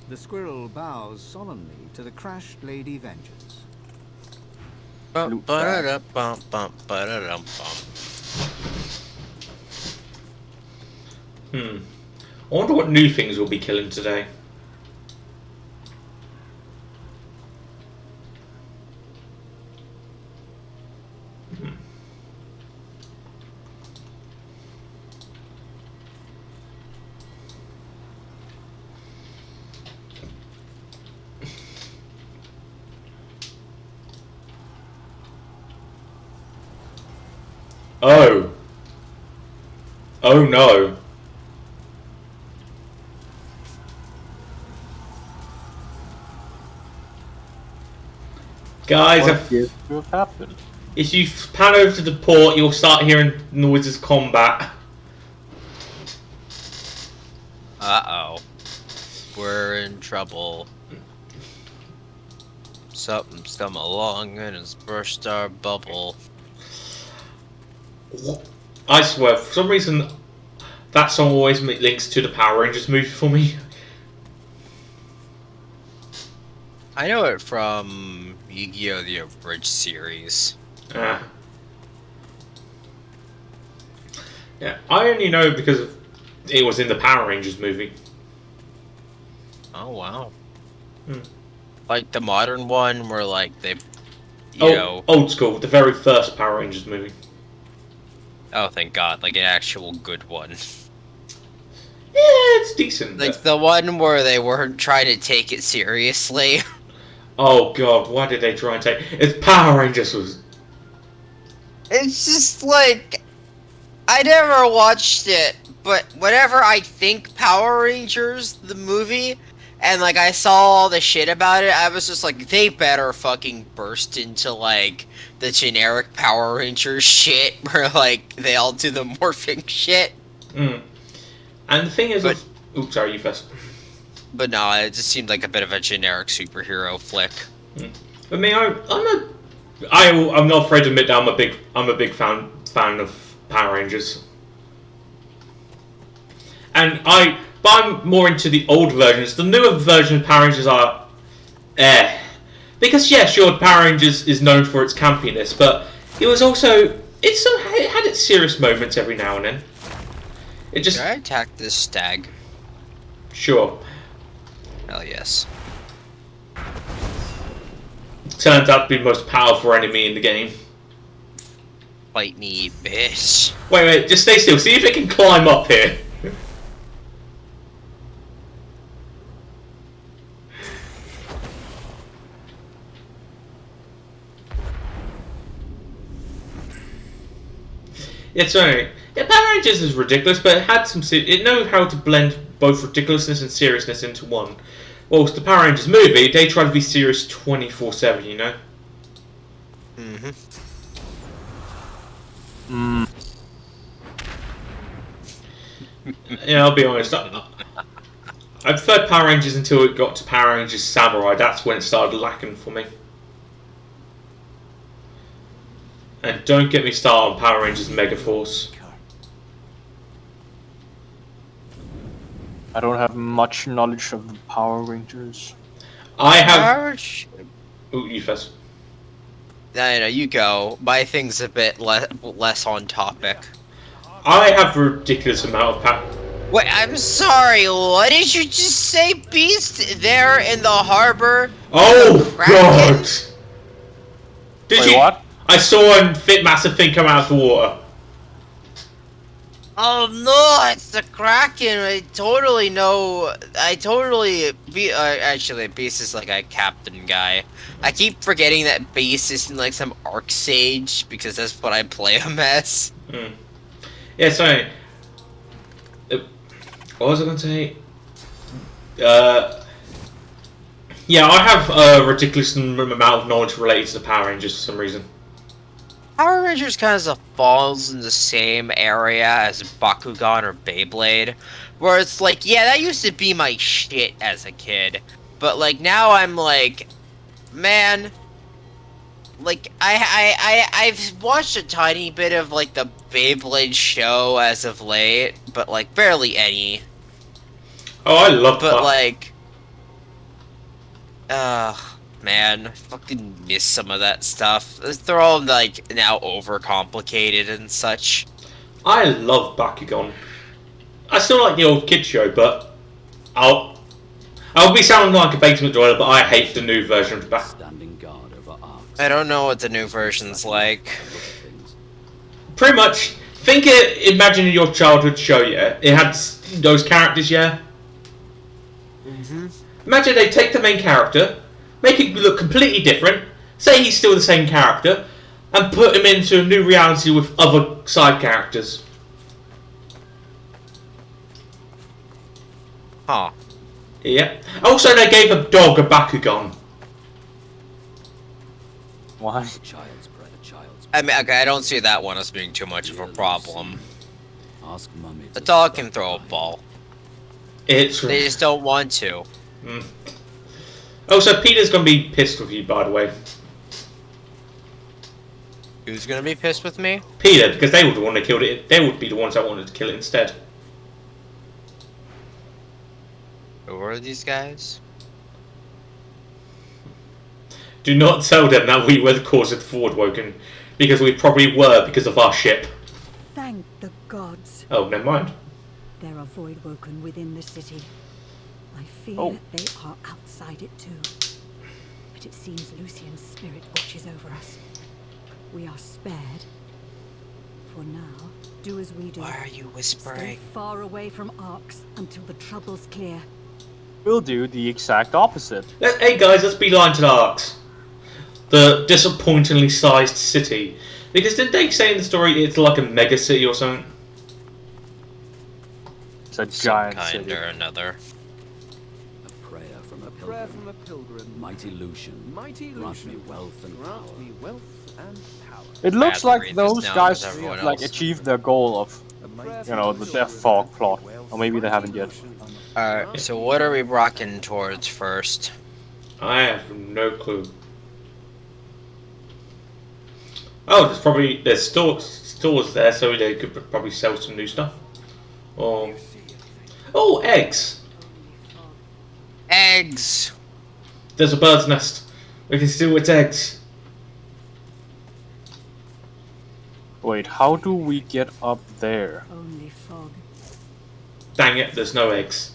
The squirrel bows solemnly to the crashed Lady Vengeance. Bum, ba-da-da, bum, bum, ba-da-dum, bum. I wonder what new things we'll be killing today. Oh. Oh no. Guys, What appears to have happened? if you pan over to the port, you'll start hearing noises of combat. Uh-oh. We're in trouble. Something's come along and has burst our bubble. I swear, for some reason, that song always links to the Power Rangers movie for me. I know it from Yu-Gi-Oh! The Abridged series. Yeah, I only know because it was in the Power Rangers movie. Oh, wow. Hmm. Like the modern one where, like, they, you know... Old school, the very first Power Rangers movie. Oh, thank God. Like, an actual good one. Yeah, it's decent. Like, the one where they weren't trying to take it seriously. Oh God, why did they try and take... It's Power Rangers was... It's just, like... I never watched it, but whenever I think Power Rangers, the movie, and, like, I saw all the shit about it, I was just like, they better fucking burst into, like, the generic Power Rangers shit, where, like, they all do the morphing shit. And the thing is... Oops, sorry, you first. But no, it just seemed like a bit of a generic superhero flick. I mean, I'm not afraid to admit that I'm a big fan of Power Rangers. And but I'm more into the old versions. The newer versions of Power Rangers are, because yeah, sure, Power Rangers is known for its campiness, but it was also it had its serious moments every now and then. It just... Did I attack this stag? Sure. Hell yes. Turns out to be the most powerful enemy in the game. Fight me, bitch. Wait, just stay still. See if it can climb up here. Yeah, sorry. Yeah, Power Rangers is ridiculous, but it had some... It knew how to blend both ridiculousness and seriousness into one. Whilst the Power Rangers movie, they try to be serious 24/7, you know? Yeah, I'll be honest. I preferred Power Rangers until it got to Power Rangers Samurai. That's when it started lacking for me. And don't get me started on Power Rangers Megaforce. I don't have much knowledge of the Power Rangers. I have... Ooh, you first. No, you go. My thing's a bit less on topic. I have a ridiculous amount of power. Wait, I'm sorry, what did you just say, Beast? There in the harbor? Oh, God! Did Wait, you? what? I saw a massive thing come out of the water. Oh no, it's the Kraken! I totally know. Actually, Beast is like a captain guy. I keep forgetting that Beast is in like some Arc Sage because that's what I play him as. Yeah, sorry. What was I going to say? Yeah, I have a ridiculous amount of knowledge related to the Power Rangers for some reason. Power Rangers kind of falls in the same area as Bakugan or Beyblade, where it's like, yeah, that used to be my shit as a kid, but like now I'm like, man, like I've watched a tiny bit of like the Beyblade show as of late, but like barely any. Oh, I love But that. like, man, I fucking miss some of that stuff. They're all like now overcomplicated and such. I love Bakugan. I still like the old kid show, but I'll be sounding like a basement dweller, but I hate the new version of Bakugan. Standing guard over arcs. I don't know what the new version's like. Pretty much, imagine your childhood show, yeah? It had those characters, yeah? Imagine they take the main character, make it look completely different, say he's still the same character, and put him into a new reality with other side characters. Huh. Yeah. Also, they gave a dog a Bakugan. Why? Child's play. Child's I mean, okay, I don't see that one as being too much of a problem. Ask mummy. The dog can throw a ball. It's... They just don't want to. Also, Peter's gonna be pissed with you, by the way. Who's gonna be pissed with me? Peter, because they were the one that killed it. They would be the ones that wanted to kill it instead. Who are these guys? Do not tell them that we were the cause of the Ford Woken, because we probably were because of our ship. Thank the gods. Oh, never mind. There are void woken within the city. I fear they are outside it too. But it seems Lucian's spirit watches over us. We are spared. For now, do as we do. Why are you Stay whispering? far away from arcs until the trouble's clear. We'll do the exact opposite. Hey guys, let's be lying to the Arks. The disappointingly sized city. Because didn't they say in the story it's like a mega city or something? It's a Some giant kind city. or another. A prayer from a Prayer pilgrim. from a pilgrim. Mighty Lucian. Mighty Grant me Lucian. wealth and power. Grant me wealth and power. It looks to like read this those down guys as everyone like else. achieved their goal of, you know, the Death Fog plot. Or maybe they haven't yet. Alright, so what are we rocking towards first? I have no clue. Oh, there's stores there, so they could probably sell some new stuff. Or eggs. Eggs! There's a bird's nest. We can steal its eggs. Wait, how do we get up there? Only fog. Dang it, there's no eggs.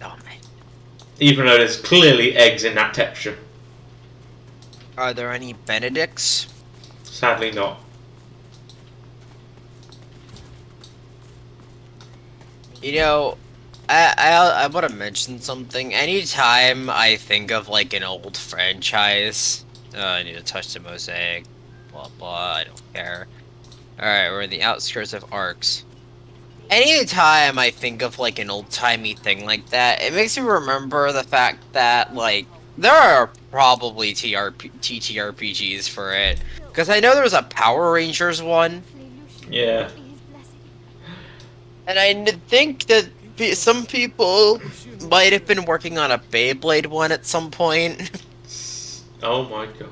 Oh man. Even though there's clearly eggs in that texture. Are there any Benedicts? Sadly not. You know, I want to mention something. Anytime I think of like an old franchise, I need to touch the mosaic, blah blah, I don't care. Alright, we're in the outskirts of Arcs. Anytime I think of like an old-timey thing like that, it makes me remember the fact that like there are probably TTRPGs for it. Because I know there was a Power Rangers one. Yeah. And I think that some people might have been working on a Beyblade one at some point. Oh my god.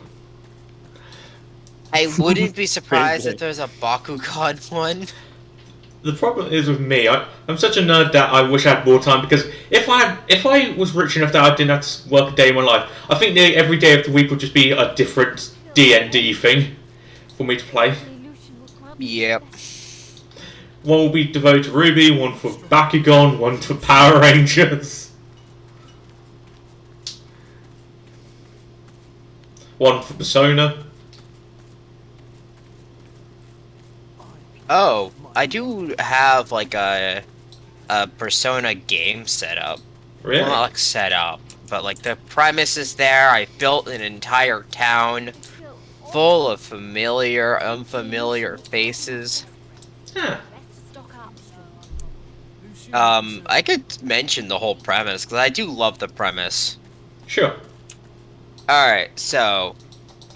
I wouldn't be surprised Beyblade. if there's a Bakugan one. The problem is with me, I'm such a nerd that I wish I had more time, because if I was rich enough that I didn't have to work a day in my life, I think nearly every day of the week would just be a different D&D thing for me to play. Yep. One will be devoted to Ruby, one for Bakugan, one for Power Rangers. one for Persona. Oh, I do have like a Persona game set up. Really? Well, not like set up, but like the premise is there. I built an entire town full of familiar, unfamiliar faces. Huh. I could mention the whole premise because I do love the premise. Sure. Alright, so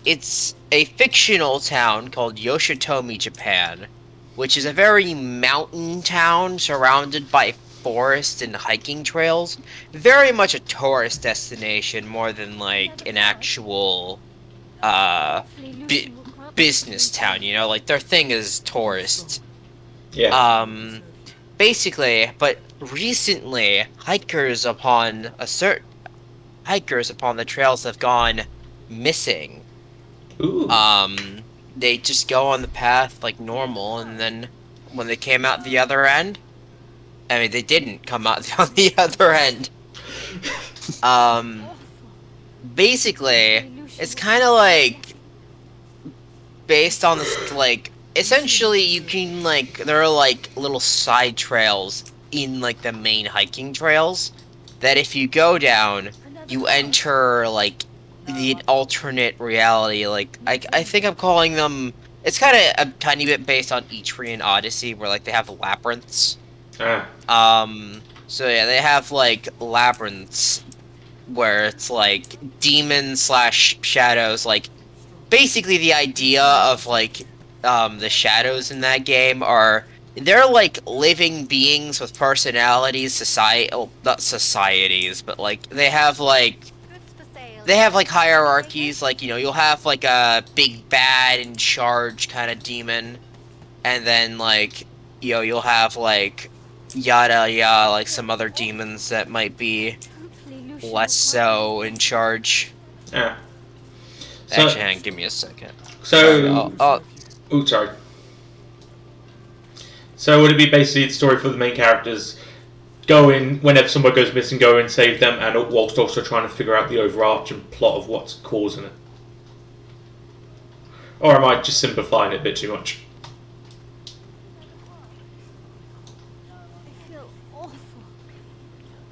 it's a fictional town called Yoshitomi, Japan, which is a very mountain town surrounded by forest and hiking trails. Very much a tourist destination more than like an actual bu business town, you know? Like their thing is tourist. Yeah. Basically, but recently hikers upon the trails have gone missing. Ooh. They just go on the path like normal, and then when they came out the other end, I mean, they didn't come out on the other end. Basically, it's kind of like based on this, like, essentially you can, like, there are, like, little side trails in, like, the main hiking trails that if you go down, you enter, like, the alternate reality, like, I think I'm calling them, it's kind of a tiny bit based on Etrian Odyssey, where, like, they have labyrinths. So yeah, they have, like, labyrinths, where it's, like, demons slash shadows, like, basically the idea of, like, the shadows in that game are, they're, like, living beings with personalities, not societies, but, like, they have, like, hierarchies, like, you know, you'll have, like, a big bad in charge kind of demon, and then, like, you know, you'll have, like, yada yada, like, some other demons that might be less so in charge. Yeah. Actually, hang on, give me a second. So, Sorry, sorry. So would it be basically the story for the main characters going, whenever someone goes missing, go and save them, and whilst also trying to figure out the overarching plot of what's causing it? Or am I just simplifying it a bit too much? I feel awful.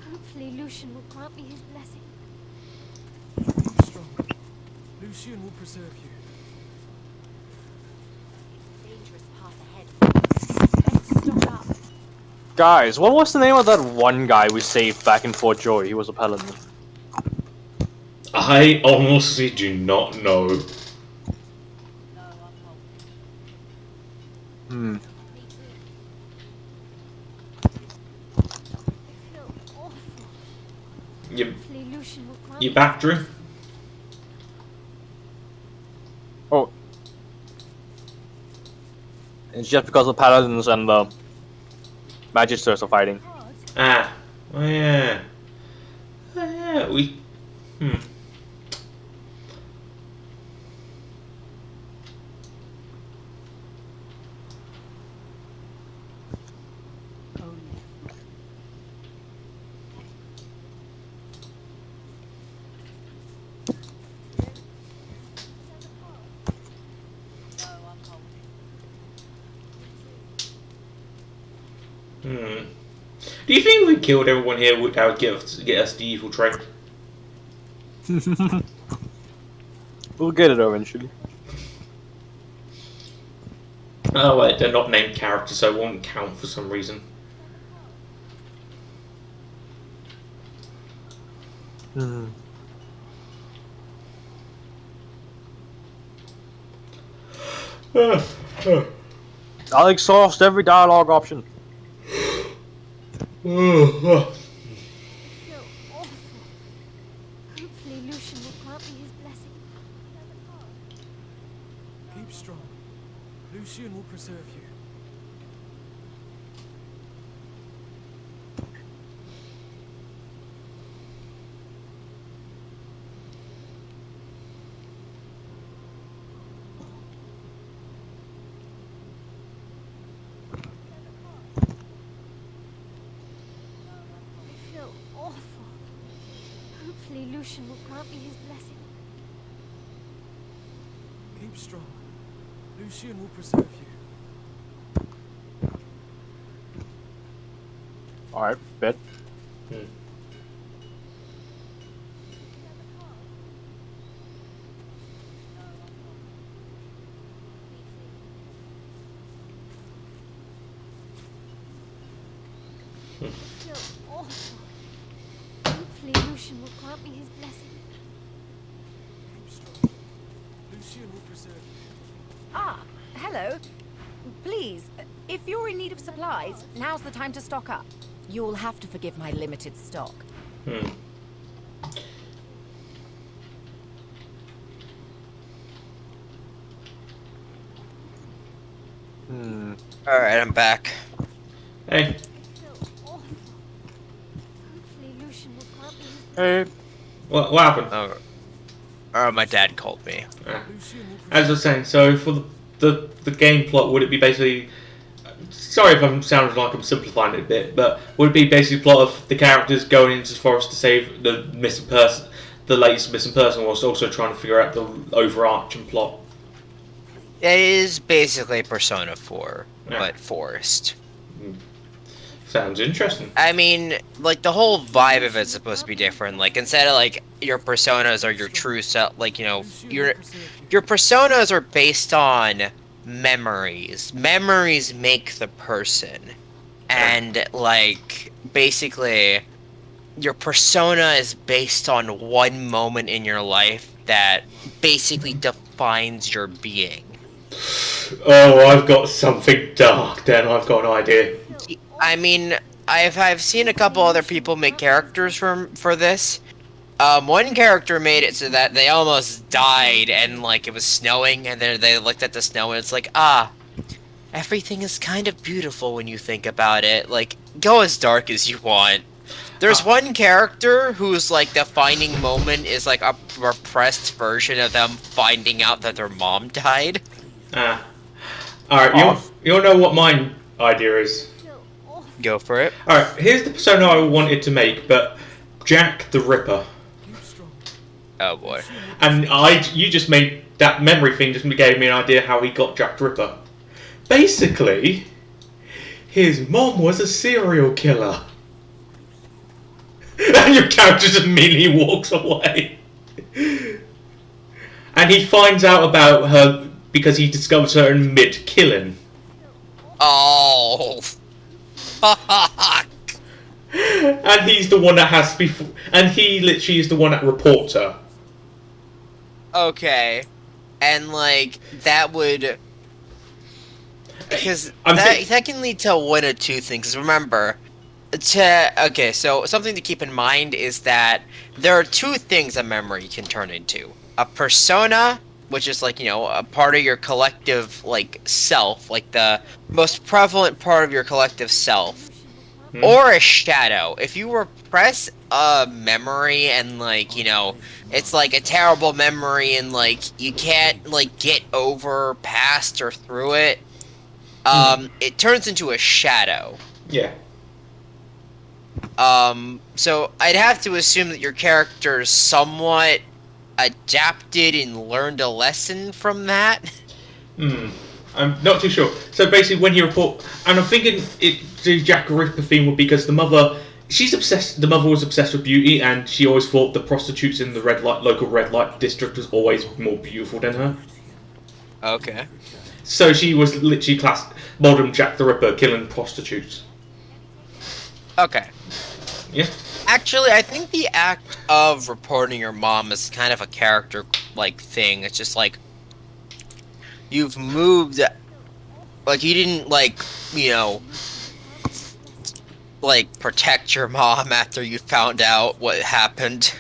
Hopefully Lucian will grant me his blessing. Be strong. Lucian will preserve you. Dangerous path ahead. Best to stock up. Guys, what was the name of that one guy we saved back in Fort Joy? He was a paladin. I honestly do not know. Hmm. You back, Drew? Oh. It's just because the paladins and the magisters are fighting. Ah. Oh yeah. Oh yeah, we... Do you think if we killed everyone here, that would get us the evil trait? We'll get it eventually. Oh wait, they're not named characters, so it won't count for some reason. I'll exhaust every dialogue option. Hopefully Lucian will grant me his blessing. Keep strong. Lucian will preserve you. I feel awful. Hopefully Lucian will grant me his blessing. Keep strong. Lucian will preserve you. Alright, bet. Feel awful. Hopefully Lucian will grant me his blessing. Keep strong. Lucian will preserve you. Ah, hello. Please, if you're in need of supplies, now's the time to stock up. You'll have to forgive my limited stock. Alright, I'm back. Hey. Hopefully Lucian will grant me his Hey. What happened? My dad called me. As I was saying, so for the game plot, would it be basically... Sorry if I'm sounding like I'm simplifying it a bit, but would it be basically plot of the characters going into the forest to save the missing person, the latest missing person, whilst also trying to figure out the overarching plot? It is basically Persona 4, but forest. Sounds interesting. I mean, like, the whole vibe of it's supposed to be different. Like, instead of, like, your personas are your true self, like, you know, your personas are based on memories. Memories make the person. And, like, basically, your persona is based on one moment in your life that basically defines your being. Oh, I've got something dark then, I've got an idea. I mean, I've seen a couple other people make characters for this. One character made it so that they almost died and, like, it was snowing, and then they looked at the snow and it's like, everything is kind of beautiful when you think about it. Like, go as dark as you want. There's one character whose, like, defining moment is, like, a repressed version of them finding out that their mom died. Alright, you'll know what my idea is. Go for it. Alright, here's the persona I wanted to make, but Jack the Ripper. Oh boy. And you just made that memory thing, just gave me an idea how he got Jack the Ripper. Basically, his mom was a serial killer. And your character just immediately walks away. And he finds out about her because he discovers her in mid-killing. Oh. Fuck. And he's the one that has to be... And he literally is the one that reports her. Okay. And, like, that would... Because that can lead to one of two things. Remember, okay, so something to keep in mind is that there are two things a memory can turn into. A persona, which is, like, you know, a part of your collective, like, self, like the most prevalent part of your collective self. Or a shadow. If you repress a memory and, like, you know, it's like a terrible memory and, like, you can't, like, get over, past, or through it, it turns into a shadow. Yeah. So I'd have to assume that your character somewhat adapted and learned a lesson from that. I'm not too sure. So basically, when he report, and I'm thinking the Jack the Ripper theme would be because the mother, she's obsessed. The mother was obsessed with beauty, and she always thought the prostitutes in the local red light district was always more beautiful than her. Okay. So she was literally classed modern Jack the Ripper killing prostitutes. Okay. Yeah. Actually, I think the act of reporting your mom is kind of a character like thing. It's just like you've moved, like you didn't, like, you know, like protect your mom after you found out what happened.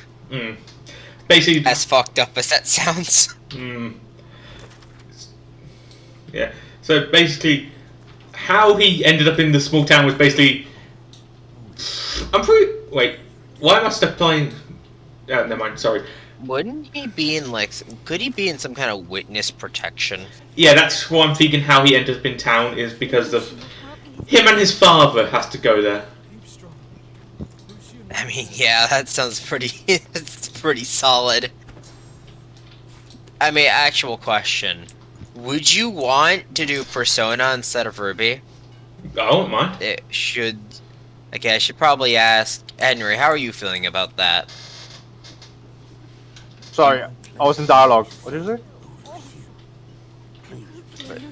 Basically, as fucked up as that sounds. Yeah. So basically, how he ended up in the small town was basically. Wait, why am I still playing? Never mind. Sorry. Wouldn't he be in, like, could he be in some kind of witness protection? Yeah, that's why I'm thinking how he ended up in town is because of him and his father has to go there. I mean, yeah, that sounds pretty, it's pretty solid. I mean, actual question. Would you want to do Persona instead of Ruby? I won't mind. It should... Okay, I should probably ask Henry, how are you feeling about that? Sorry, I was in dialogue. What did you say?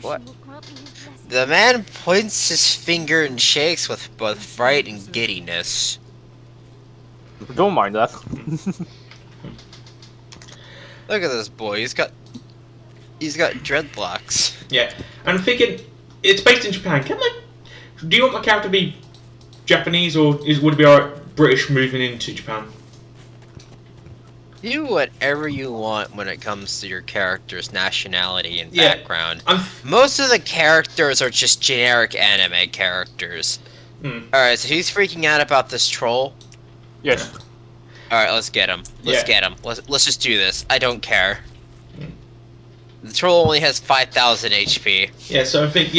What? The man points his finger and shakes with both fright and giddiness. Don't mind that. Look at this boy. He's got dreadlocks. Yeah, and I'm thinking it's based in Japan. Do you want my character to be Japanese, or would it be alright British moving into Japan? Do whatever you want when it comes to your character's nationality and background. Most of the characters are just generic anime characters. Alright, so he's freaking out about this troll? Yes. Alright, let's get him. Let's get him. Let's just do this. I don't care. The troll only has 5,000 HP. Yeah, so I think,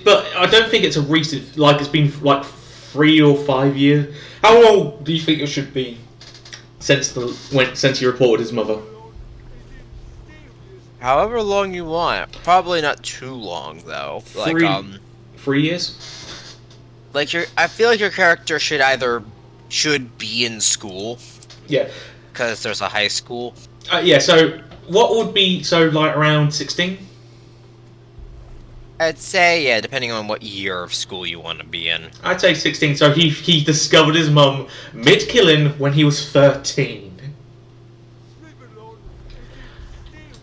but I don't think it's a recent, like it's been like 3 or 5 years. How long do you think it should be since he reported his mother? However long you want. Probably not too long though. Like 3 years? Like I feel like your character should be in school. Yeah. Because there's a high school. Yeah, so what would be, like around 16? I'd say, yeah, depending on what year of school you want to be in. I'd say 16, so he discovered his mum mid-killing when he was 13.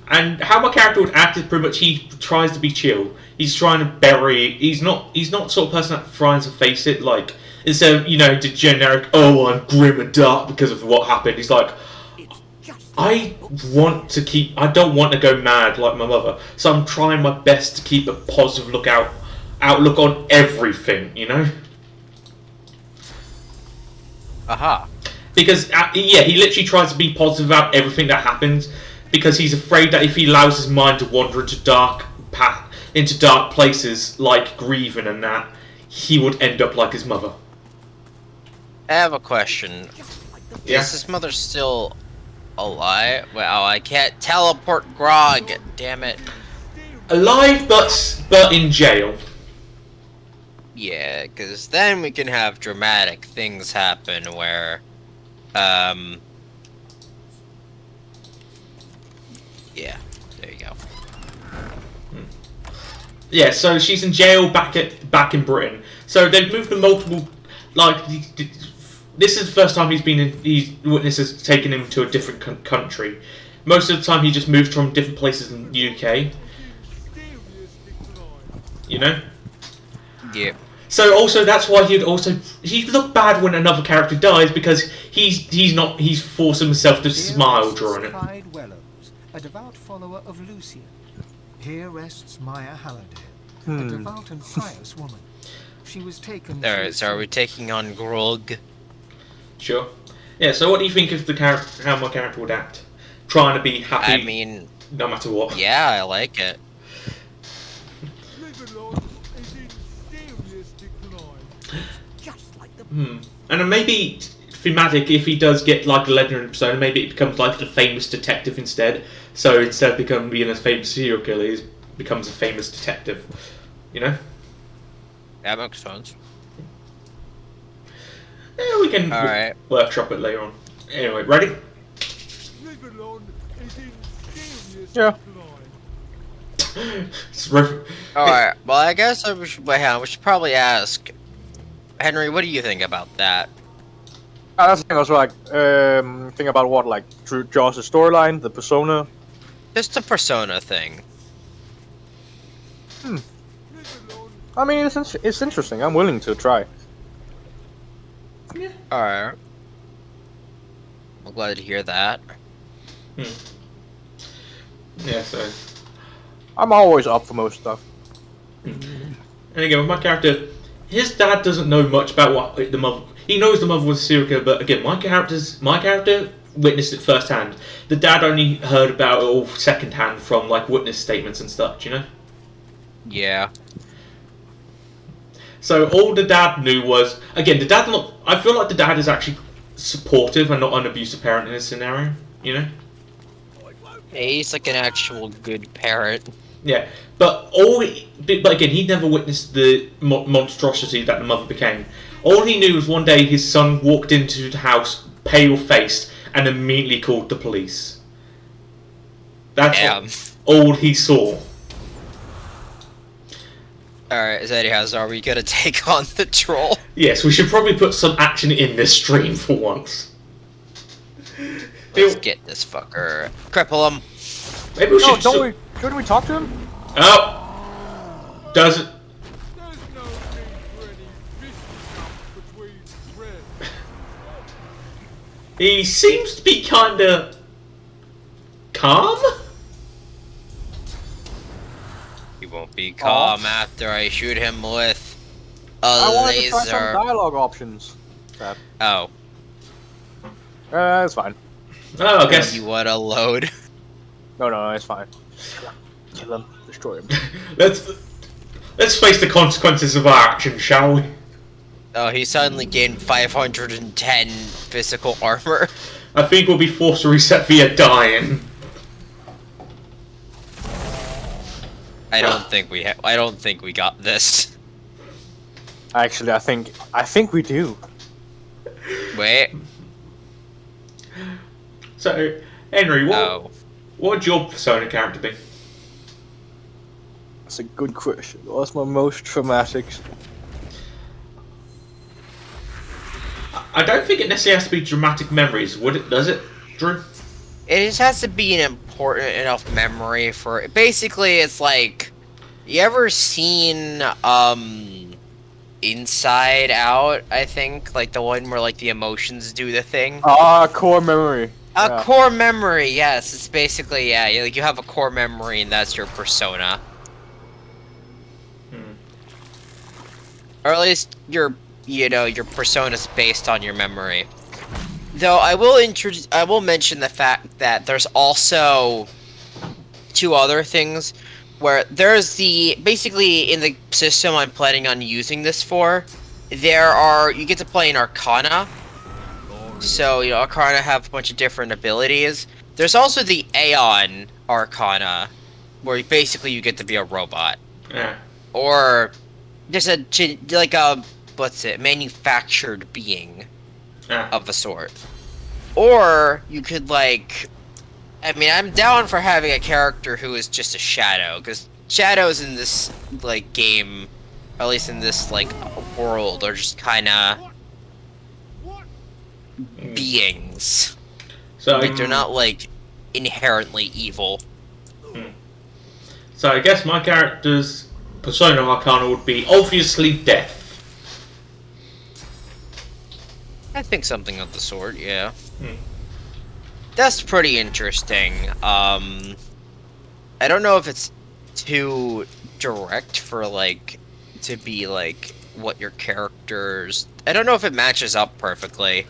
And how my character would act is pretty much he tries to be chill. He's trying to bury, he's not the sort of person that tries to face it, like, instead of, the generic, oh, I'm grim and dark because of what happened. He's like, I don't want to go mad like my mother, so I'm trying my best to keep a positive outlook on everything, Aha. Because, he literally tries to be positive about everything that happens, because he's afraid that if he allows his mind to wander into dark places, like grieving and that, he would end up like his mother. I have a question. Yeah? Is his mother still alive? Well, I can't teleport Grog. Damn it. Alive, but in jail. Yeah, because then we can have dramatic things happen where, yeah, there you go. Yeah, so she's in jail back in Britain. So they've moved to multiple, this is the first time witnesses taken him to a different country. Most of the time he just moved from different places in the UK. Yeah. So also that's why he'd look bad when another character dies, because he's forcing himself to smile during it. Clyde Wellows, a devout follower of Lucian. Here rests Maya Halliday, a devout and pious woman. She was taken. Alright, so are we taking on Grog? Sure. Yeah, so what do you think of how my character would act? Trying to be happy, I mean, no matter what. Yeah, I like it. And then maybe thematic, if he does get like a legendary persona, maybe it becomes like a famous detective instead. So instead of being a famous serial killer, he becomes a famous detective. That makes sense. Yeah, we can workshop it later on. Anyway, ready? Yeah. Alright, well I guess we should probably ask Henry, what do you think about that? I was thinking also think about what, like through Josh's storyline, the persona. Just a persona thing. I mean, it's interesting. I'm willing to try. Yeah. Alright. I'm glad to hear that. Yeah, so I'm always up for most stuff. And again, with my character, his dad doesn't know much about what the mother. He knows the mother was a serial killer, but again, my character witnessed it firsthand. The dad only heard about it all secondhand from like witness statements and stuff. Yeah. So all the dad knew was, again, I feel like the dad is actually supportive and not an abusive parent in this scenario. Yeah, he's like an actual good parent. Yeah, but again, he'd never witnessed the monstrosity that the mother became. All he knew was one day his son walked into the house, pale-faced, and immediately called the police. That's all he saw. Alright, Zeddy, are we gonna take on the troll? Yes, we should probably put some action in this stream for once. Let's get this fucker. Cripple him. Maybe we should. Shouldn't we talk to him? Oh! Does it? He seems to be kinda calm? He won't be calm after I shoot him with a I wanted laser. to try some dialogue options. Oh. It's fine. Oh, I guess. You want to load? No, it's fine. Kill him. Destroy him. Let's face the consequences of our actions, shall we? Oh, he suddenly gained 510 physical armor. I think we'll be forced to reset via dying. I don't think we got this. Actually, I think we do. Wait. So, Henry, what would your Persona character be? That's a good question. What's my most traumatic? I don't think it necessarily has to be dramatic memories, would it? Does it, Drew? It just has to be an important enough memory for. Basically, it's like, you ever seen Inside Out? I think like the one where like the emotions do the thing. Core memory. Core memory, yes. It's basically like you have a core memory and that's your persona. Or at least your persona's based on your memory. Though I will mention the fact that there's also two other things where there's basically in the system I'm planning on using this for, you get to play an Arcana. So, Arcana have a bunch of different abilities. There's also the Aeon Arcana, where basically you get to be a robot. Yeah. Or just manufactured being of a sort. Or you could I'm down for having a character who is just a shadow, because shadows in this game, or at least in this world, are just kinda beings. So they're not inherently evil. So I guess my character's Persona Arcana would be obviously death. I think something of the sort, yeah. That's pretty interesting. I don't know if it's too direct for to be what your characters. I don't know if it matches up perfectly.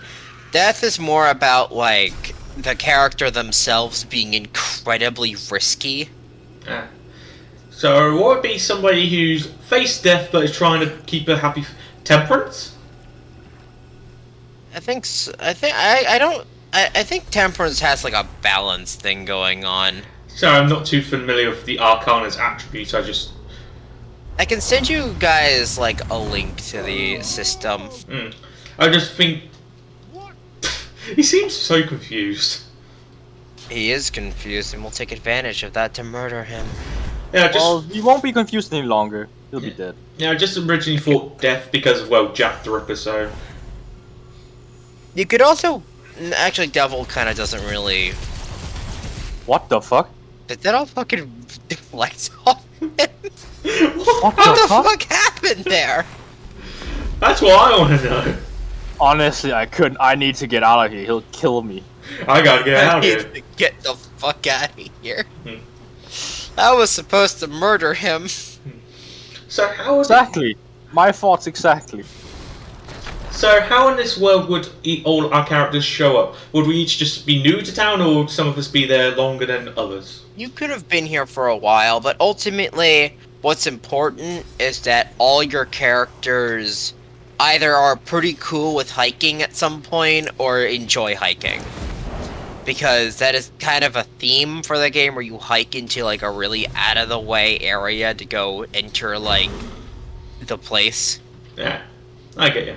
Death is more about the character themselves being incredibly risky. So what would be somebody who's faced death but is trying to keep a happy temperance? I think Temperance has a balance thing going on. So I'm not too familiar with the Arcana's attributes. I can send you guys a link to the system. I just think he seems so confused. He is confused, and we'll take advantage of that to murder him. Yeah, well, he won't be confused any longer. He'll be dead. Yeah, I just originally thought death because of Jack the Ripper. So you could also actually Devil kind of doesn't really. What the fuck? Did that all fucking deflect off him? What the fuck happened there? That's what I want to know. Honestly, I couldn't. I need to get out of here. He'll kill me. I gotta get out of here. Get the fuck out of here. I was supposed to murder him. So how exactly? My thoughts exactly. So how in this world would all our characters show up? Would we each just be new to town, or would some of us be there longer than others? You could have been here for a while, but ultimately, what's important is that all your characters either are pretty cool with hiking at some point, or enjoy hiking. because that is kind of a theme for the game where you hike into like a really out of the way area to go enter like the place. Yeah, I get you.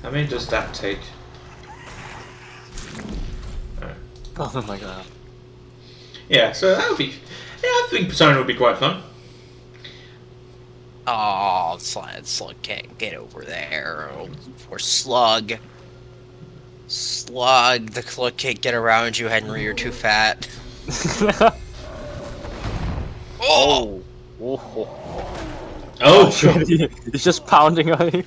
How many does that take? Oh my god. Yeah, so that would be. Yeah, I think Persona would be quite fun. Oh, Slug can't get over there. Oh, poor Slug. Slug, the Slug can't get around you, Henry. You're too fat. Oh! Oh, sure. He's just pounding on you.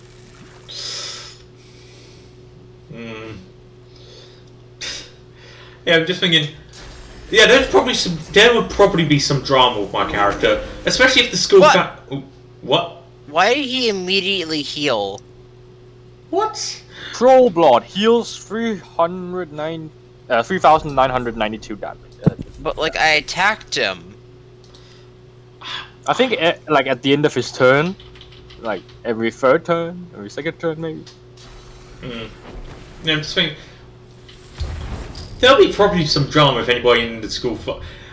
Yeah, I'm just thinking. Yeah, there would probably be some drama with my character, especially if the school. What? Why did he immediately heal? What? Troll blood heals 3,992 damage. But like I attacked him. I think like at the end of his turn, like every third turn, every second turn maybe. Yeah, I'm just thinking. There'll be probably some drama if anybody in the school.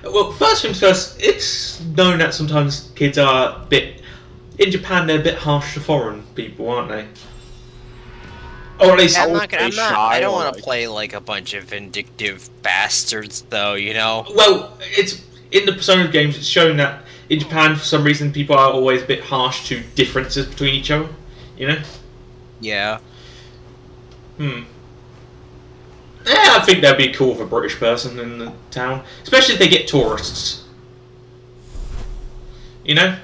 Well, first things first, it's known that sometimes kids are a bit. In Japan, they're a bit harsh to foreign people, aren't they? Or at least I don't want to play like a bunch of vindictive bastards, though. You know. Well, it's in the Persona games. It's shown that in Japan, for some reason, people are always a bit harsh to differences between each other. You know. Yeah. Yeah, I think that'd be cool for a British person in the town, especially if they get tourists. You know?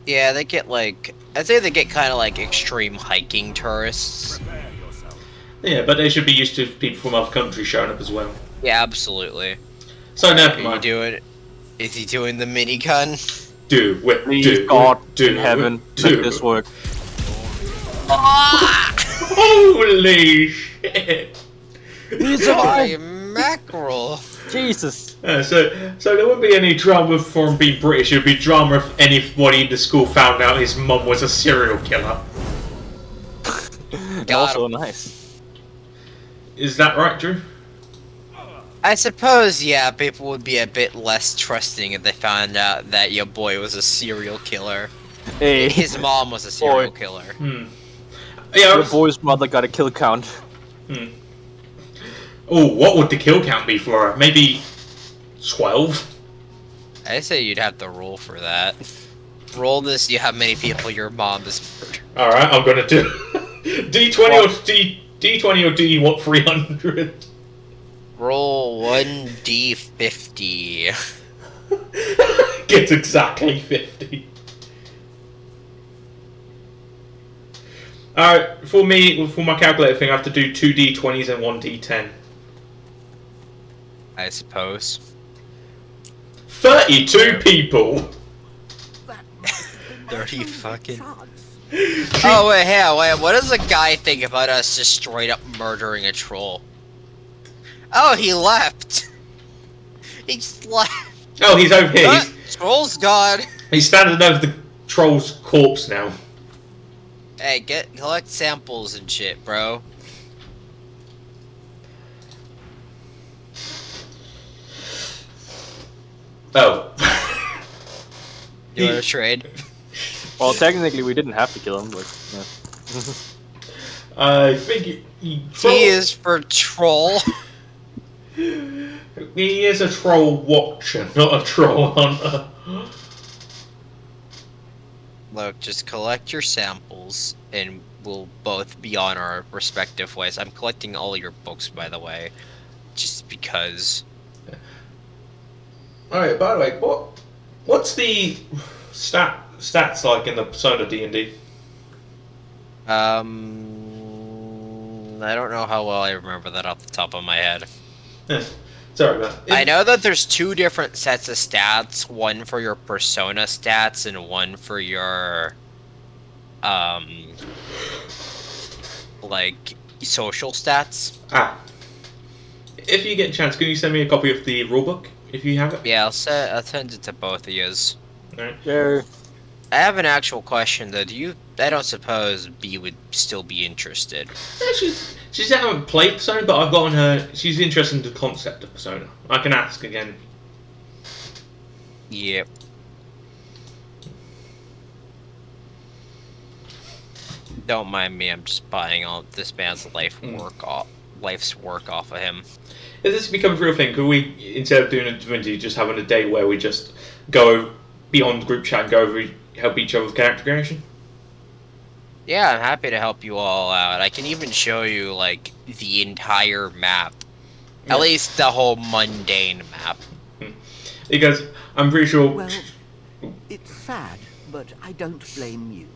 Yeah, they get like I'd say they get kind of like extreme hiking tourists. Yeah, but they should be used to people from other countries showing up as well. Yeah, absolutely. So never Can mind. you do it? Is he doing the minigun? Do it. Please, Do God it. Do in heaven, it. make Do this it. work. Holy shit! Holy mackerel! Jesus. So there wouldn't be any drama for him being British. It would be drama if anybody in the school found out his mum was a serial killer. Also nice. Is that right, Drew? I suppose, yeah, people would be a bit less trusting if they found out that your boy was a serial killer. Hey, his mom was a serial killer. Yeah, your boy's mother got a kill count. Oh, what would the kill count be for her? Maybe 12? I say you'd have to roll for that. Roll this, you how many people your mom has murdered. Alright, I'm gonna do D20 or D20 or do you want 300? Roll 1d50. Gets exactly 50. Alright, for my calculator thing, I have to do 2 D20s and 1 D10. I suppose. 32 people! 30 fucking... Oh, wait, what does a guy think about us just straight up murdering a troll? Oh, he left! He just left! Oh, he's over here. Troll's gone! He's standing over the troll's corpse now. Hey, collect samples and shit, bro. Oh. You want to trade? Well, technically we didn't have to kill him, but yeah. I think he is for troll. He is a troll watcher, not a troll hunter. Look, just collect your samples, and we'll both be on our respective ways. I'm collecting all your books, by the way, just because. Alright, by the way, what's the stats like in the Persona D&D? I don't know how well I remember that off the top of my head. Sorry about it. I know that there's two different sets of stats, one for your Persona stats and one for your, like, social stats. If you get a chance, can you send me a copy of the rulebook, if you have it? Yeah, I'll send it to both of yous. Alright. Yeah. I have an actual question though. I don't suppose B would still be interested. Yeah, she's haven't played Persona, but I've gotten her. She's interested in the concept of Persona. I can ask again. Yep. Don't mind me. I'm just buying all this man's life's work off of him. If this becomes a real thing, could we, instead of doing a Divinity, just having a day where we just go beyond group chat and go over, help each other with character creation? Yeah, I'm happy to help you all out. I can even show you, like, the entire map. Yeah. At least the whole mundane map. Because I'm pretty sure... Well, it's sad, but I don't blame you.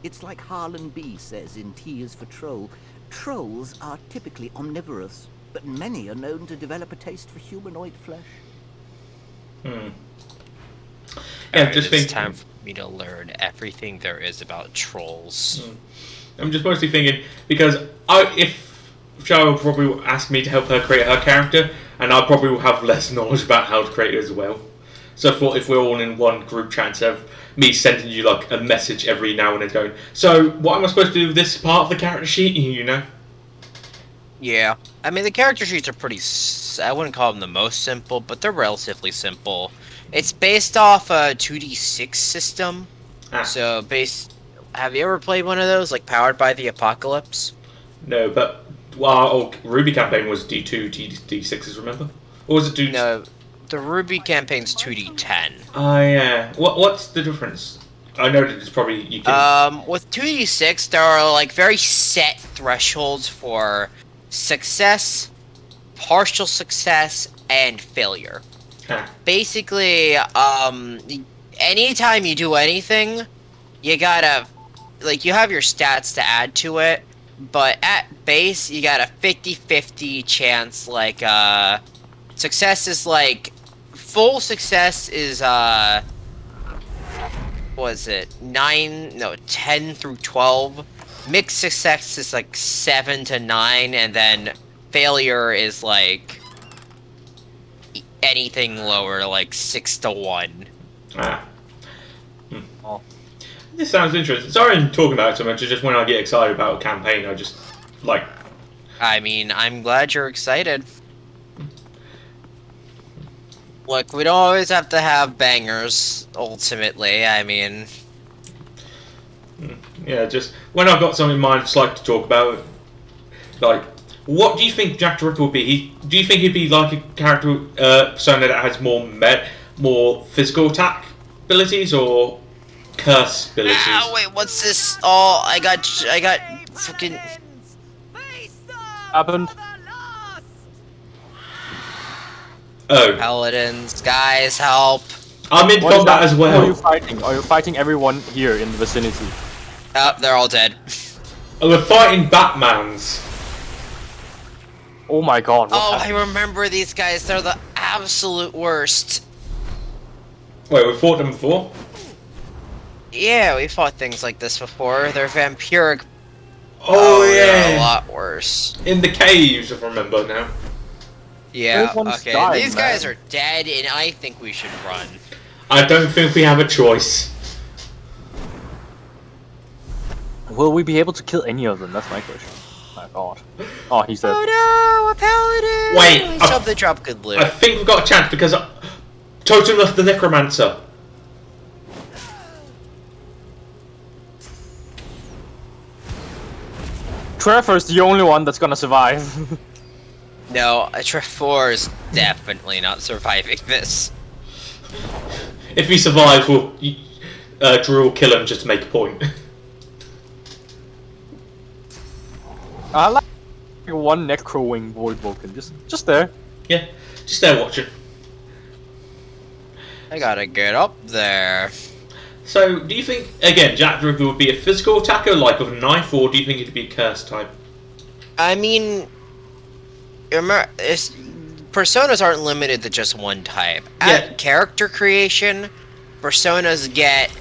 It's like Harlan B says in T is for Troll. Trolls are typically omnivorous, but many are known to develop a taste for humanoid flesh. Yeah, just it's time for me to learn everything there is about trolls. I'm just mostly thinking, because if Shara will probably ask me to help her create her character, and I probably will have less knowledge about how to create it as well. So I thought if we're all in one group chat, instead of me sending you like a message every now and then going, so what am I supposed to do with this part of the character sheet, you know? Yeah. I mean, the character sheets are pretty... I wouldn't call them the most simple, but they're relatively simple. It's based off a 2D6 system. So, have you ever played one of those, like Powered by the Apocalypse? No, but Ruby campaign was D2, D6s, remember? Or was it D2? No, the Ruby campaign's 2D10. Oh, yeah. What's the difference? I know that it's probably... you can... With 2D6, there are, like, very set thresholds for success, partial success, and failure. Basically, anytime you do anything, you gotta, like, you have your stats to add to it, but at base, you got a 50-50 chance, like, success is, like, full success is, what is it, 10 through 12, mixed success is, like, 7 to 9, and then failure is, like, anything lower, like 6 to 1. Oh. This sounds interesting. Sorry I'm talking about it so much, it's just when I get excited about a campaign, I just, like... I mean, I'm glad you're excited. Look, we don't always have to have bangers, ultimately, I mean... Yeah, just, when I've got something in mind, I just like to talk about it. Like, what do you think Jack the Ripper would be? Do you think he'd be like a character persona that has more physical attack abilities or curse abilities? Ah, wait, what's this? Oh, I got fucking... Happened? Oh. Paladins, guys, help. I'm in combat as well. Who are you fighting? Are you fighting everyone here in the vicinity? Oh, they're all dead. Oh, we're fighting Batmans. Oh my god. I remember these guys. They're the absolute worst. Wait, we fought them before? Yeah, we fought things like this before. They're vampiric. Oh, yeah. They're a lot worse. In the caves, if I remember now. Yeah, Everyone's okay. dying, These man. guys are dead, and I think we should run. I don't think we have a choice. Will we be able to kill any of them? That's my question. My god. Oh, he's dead. Oh no, a paladin! Wait, I hope they drop good loot. I think we've got a chance because Totem left the Necromancer. Trevor's the only one that's gonna survive. No, Trefor is definitely not surviving this. If he survives, Drew will kill him just to make a point. I like one Necro Wing Void Vulcan, just there. Yeah, just there watching. I gotta get up there. So, do you think, again, Jack the Ripper would be a physical attacker, like with a knife, or do you think it'd be a curse type? I mean, remember, personas aren't limited to just one type. At character creation, personas get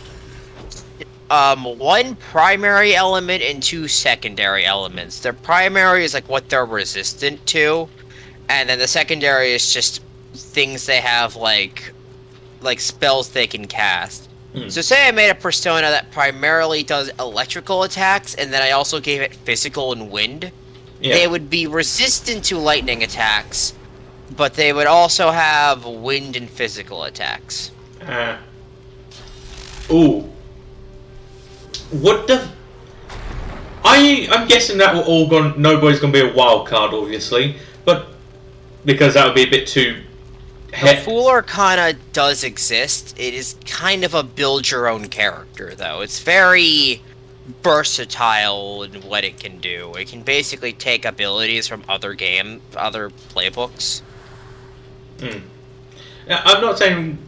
one primary element and two secondary elements. Their primary is like what they're resistant to, and then the secondary is just things they have like spells they can cast. So say I made a persona that primarily does electrical attacks, and then I also gave it physical and wind. Yeah. They would be resistant to lightning attacks, but they would also have wind and physical attacks. Ooh. What the... I'm guessing that will all gone. Nobody's gonna be a wild card, obviously, but because that would be a bit too. The Fool Arcana does exist. It is kind of a build your own character, though. It's very versatile in what it can do. It can basically take abilities from other playbooks. I'm not saying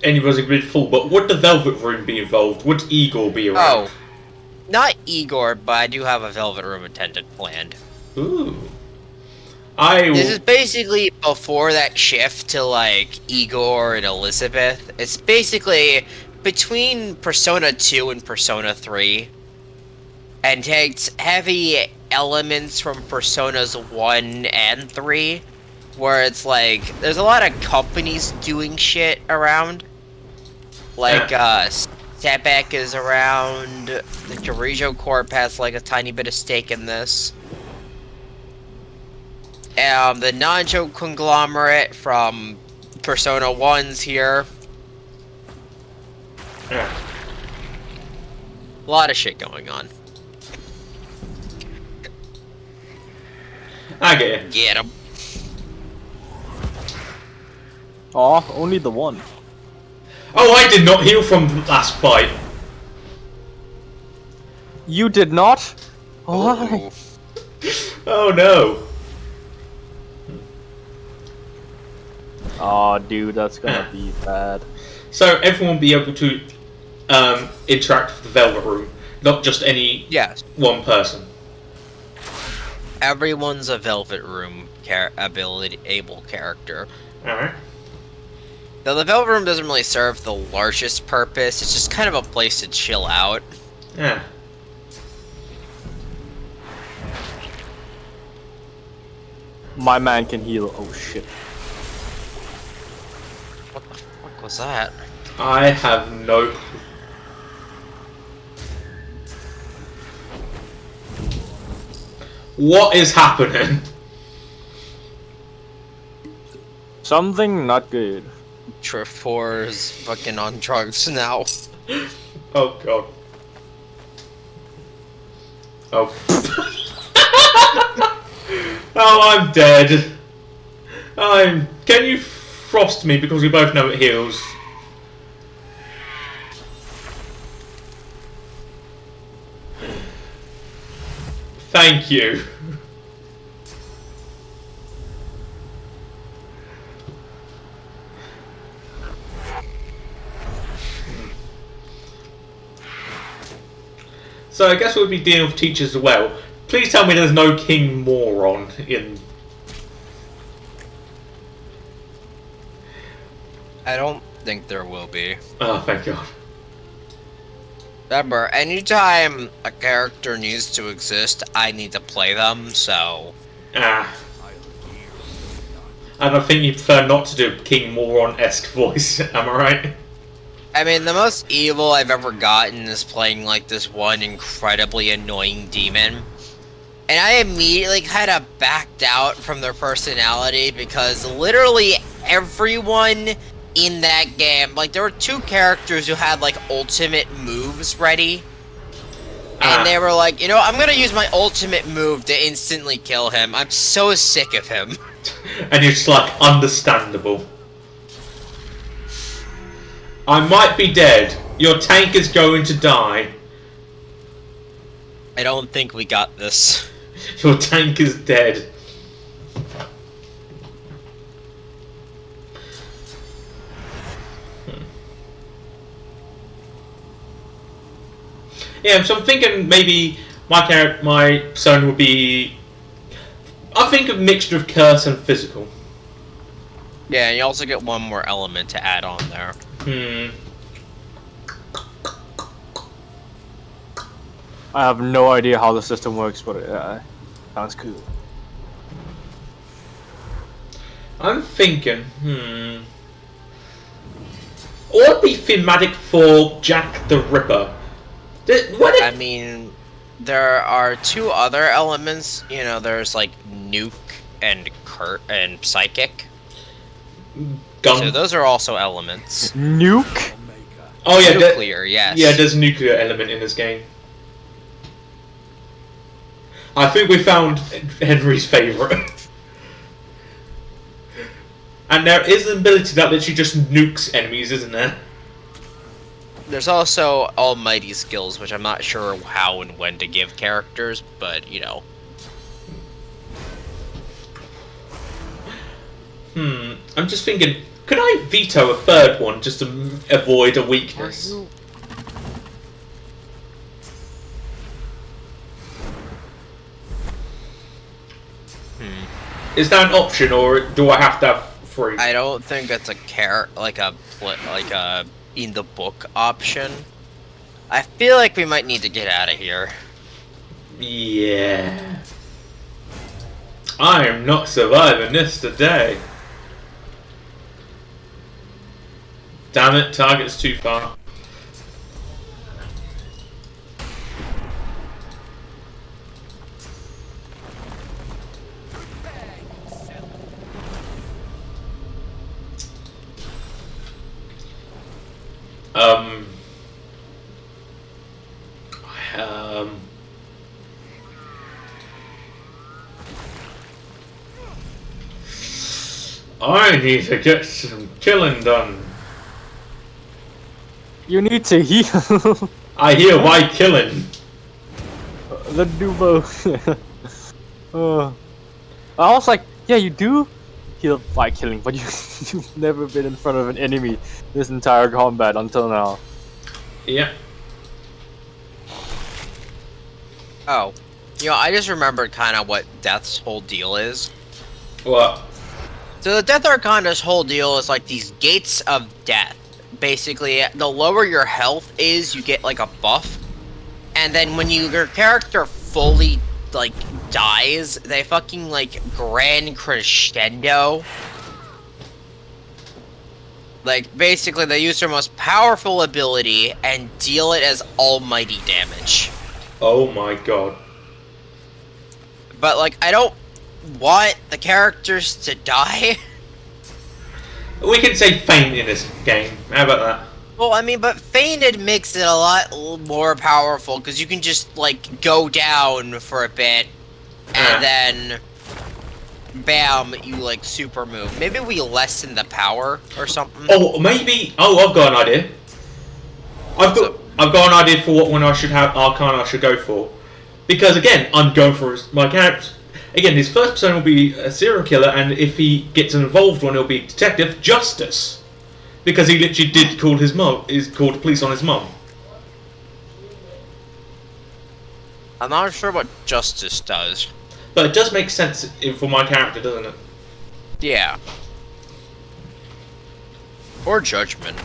anybody's a good fool, but would the Velvet Room be involved? Would Igor be around? Oh, not Igor, but I do have a Velvet Room attendant planned. Ooh. This is basically before that shift to, like, Igor and Elizabeth. It's basically between Persona 2 and Persona 3. And takes heavy elements from Personas 1 and 3. Where it's like, there's a lot of companies doing shit around. Like, Sebek is around. The Kirijo Corp has, like, a tiny bit of stake in this. The Nanjo conglomerate from Persona 1's here. A lot of shit going on. I get it. Get him. Aw, only the one. Oh, I did not heal from the last fight. You did not? Why? Oh no. Oh, dude, that's gonna be bad. So everyone will be able to interact with the Velvet Room, not just any one person. Everyone's a Velvet Room able character. Alright. Though the Velvet Room doesn't really serve the largest purpose, it's just kind of a place to chill out. Yeah. My man can heal. Oh shit. What the fuck was that? I have no clue. What is happening? Something not good. Trefor's fucking on drugs now. Oh god. Oh. Oh, I'm dead. Can you frost me because we both know it heals? Thank you. So I guess we'll be dealing with teachers as well. Please tell me there's no King Moron in... I don't think there will be. Oh, thank God. Remember, anytime a character needs to exist, I need to play them, so... Ah. And I think you prefer not to do a King Moron-esque voice, am I right? I mean, the most evil I've ever gotten is playing, like, this one incredibly annoying demon. And I immediately kind of backed out from their personality because literally everyone in that game, like, there were two characters who had, like, ultimate moves ready. And they were like, you know, I'm gonna use my ultimate move to instantly kill him. I'm so sick of him. And you're just like, understandable. I might be dead. Your tank is going to die. I don't think we got this. Your tank is dead. Yeah, so I'm thinking maybe my persona would be... I think a mixture of curse and physical. Yeah, and you also get one more element to add on there. I have no idea how the system works, but sounds cool. I'm thinking, Or be thematic for Jack the Ripper. I mean, there are two other elements. You know, there's like nuke and psychic. Gun. So those are also elements. Nuke? Oh yeah, nuclear. Yes. Yeah, there's a nuclear element in this game. I think we found Henry's favourite. And there is an ability that literally just nukes enemies, isn't there? There's also almighty skills, which I'm not sure how and when to give characters, but you know. I'm just thinking, could I veto a third one just to avoid a weakness? Is that an option, or do I have to have three? I don't think it's a like a in the book option. I feel like we might need to get out of here. Yeah. I am not surviving this today. Damn it, target's too far. I need to get some killing done. You need to heal. I heal by killing. Let's do both. I was like, yeah, you do heal by killing, but you've never been in front of an enemy this entire combat until now. Yeah. Oh. You know, I just remembered kind of what Death's whole deal is. What? So the Death Arcana's whole deal is like these gates of death. Basically, the lower your health is, you get like a buff. And then when your character fully, like, dies, they fucking, like, grand crescendo. Like, basically, they use their most powerful ability and deal it as almighty damage. Oh my god. But, like, I don't want the characters to die. We can say faint in this game. How about that? Well, I mean, but Fainted makes it a lot more powerful, because you can just, like, go down for a bit, and then, bam, you, like, super move. Maybe we lessen the power, or something. Oh, maybe... Oh, I've got an idea. I've got an idea for what one I should have, Arcana I should go for. Because, again, I'm going for my character. Again, his first persona will be a serial killer, and if he gets an involved one, he'll be Detective Justice. Because he literally did call his mum, called the police on his mum. I'm not sure what Justice does. But it does make sense for my character, doesn't it? Yeah. Or Judgment.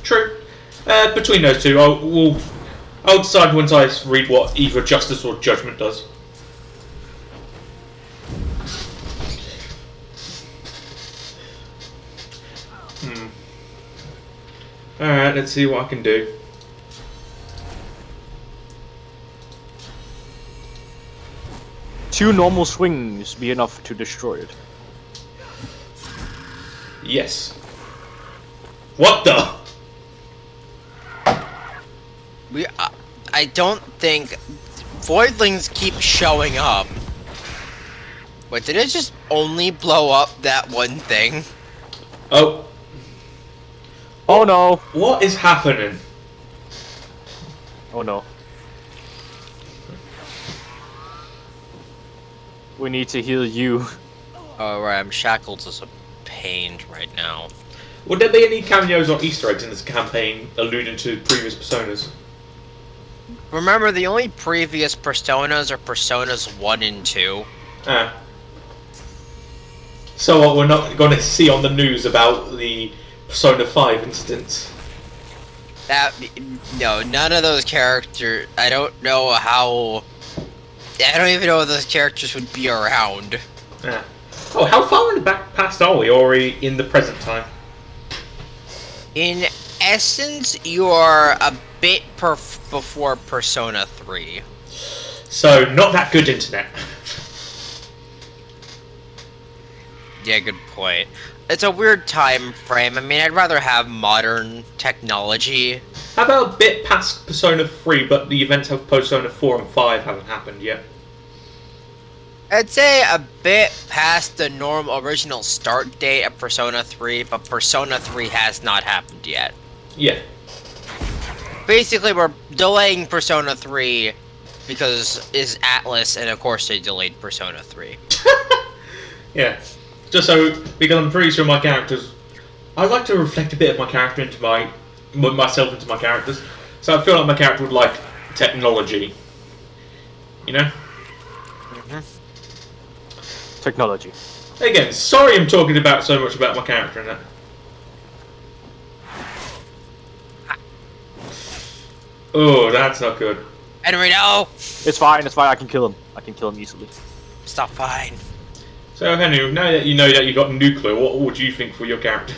True. Between those two, I'll decide once I read what either Justice or Judgment does. Alright, let's see what I can do. Two normal swings be enough to destroy it. Yes. What the? I don't think... Voidlings keep showing up. Wait, did it just only blow up that one thing? Oh. Oh no! What is happening? Oh no. We need to heal you. Oh right, I'm shackled as a pain right now. Would there be any cameos or Easter eggs in this campaign alluding to previous personas? Remember, the only previous personas are Personas 1 and 2. Ah. So what we're not going to see on the news about the Persona 5 incidents? No, none of those characters... I don't know how... I don't even know if those characters would be around. Ah. Oh, how far in the back past are we? Or are we in the present time? In essence, you're a bit before Persona 3. So, not that good internet. Yeah, good point. It's a weird time frame. I mean, I'd rather have modern technology. How about a bit past Persona 3, but the events of Persona 4 and 5 haven't happened yet? I'd say a bit past the original start date of Persona 3, but Persona 3 has not happened yet. Yeah. Basically, we're delaying Persona 3 because is Atlas, and of course they delayed Persona 3. Yeah. Just so, because I'm pretty sure my characters... I like to reflect a bit of my character into myself into my characters. So I feel like my character would like technology. You know? Technology. Again, sorry I'm talking about so much about my character in that. Oh, that's not good. Henry, no! It's fine, I can kill him. I can kill him easily. Stop fine. So, Henry, now that you know that you got nuclear, what would you think for your character?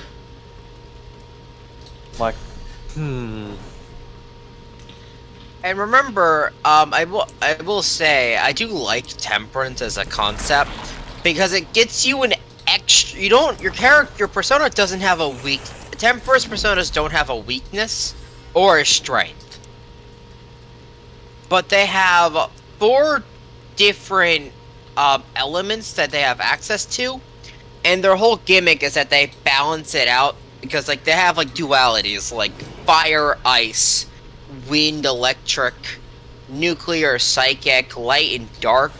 Like, And remember, I will say, I do like temperance as a concept, because it gets you an extra, your persona doesn't have a temperance personas don't have a weakness, or a strength. But they have 4 different elements that they have access to, and their whole gimmick is that they balance it out, because like they have like dualities, like fire, ice, wind, electric, nuclear, psychic, light and dark,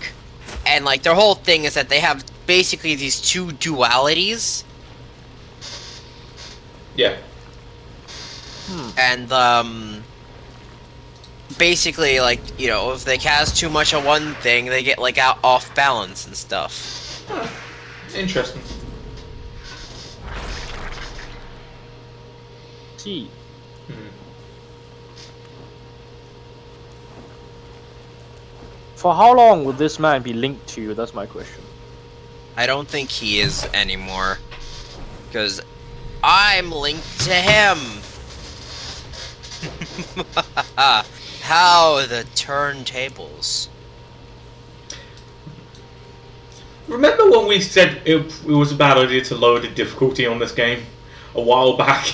and like their whole thing is that they have basically these 2 dualities. Yeah. And basically, like, you know, if they cast too much of one thing, they get like off balance and stuff. Huh. Interesting. see. For how long will this man be linked to you? That's my question. I don't think he is anymore. Because I'm linked to him! How the turntables. Remember when we said it was a bad idea to lower the difficulty on this game a while back?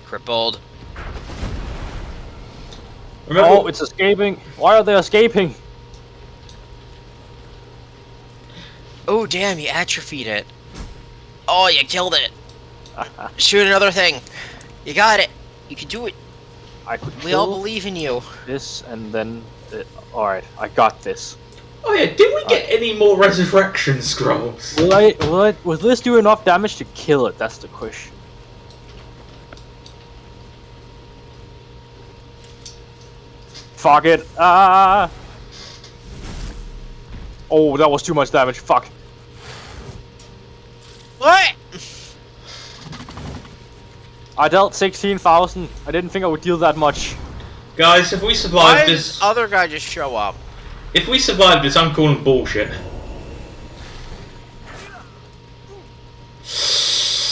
Crippled. Remember? Oh, it's escaping. Why are they escaping? Oh, damn, you atrophied it. Oh, you killed it. Shoot another thing. You got it. You can do it. I could We all believe in you. This and then... Alright, I got this. Oh yeah, did we get any more resurrection scrolls? Will this do enough damage to kill it? That's the question. Fuck it. Ah! Oh, that was too much damage. Fuck. What? I dealt 16,000. I didn't think I would deal that much. Guys, if we survive Why this... does other guy just show up? If we survive this, I'm calling bullshit.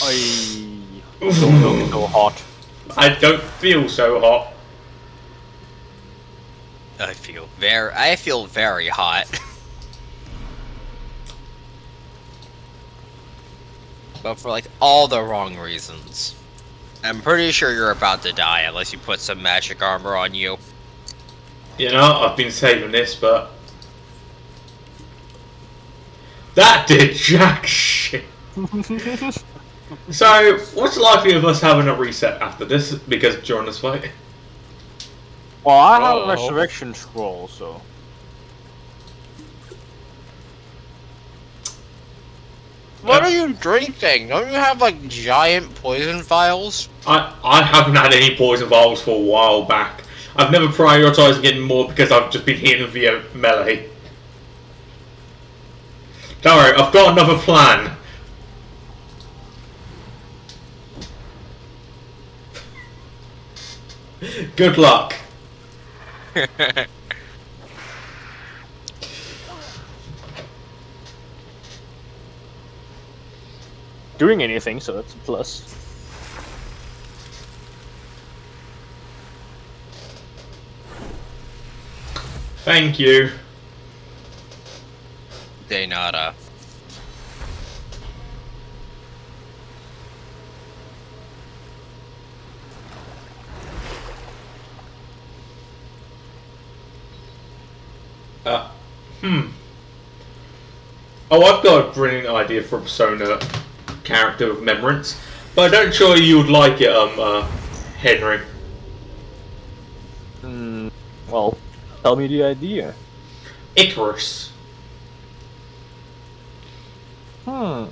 I don't look so hot. I don't feel so hot. I feel very hot. But for like all the wrong reasons. I'm pretty sure you're about to die unless you put some magic armor on you. You know, I've been saving this, but... That did jack shit. So, what's likely of us having a reset after this, because during this fight? Well, I have a resurrection scroll, so... What are you drinking? Don't you have like giant poison vials? I haven't had any poison vials for a while back. I've never prioritized getting more because I've just been hitting them via melee. Don't worry, I've got another plan. Good luck. doing anything, so it's a plus. Thank you. De nada. Oh, I've got a brilliant idea for a Persona character of Remembrance, but I don't sure you would like it, Henry. Well, tell me the idea. Icarus. But,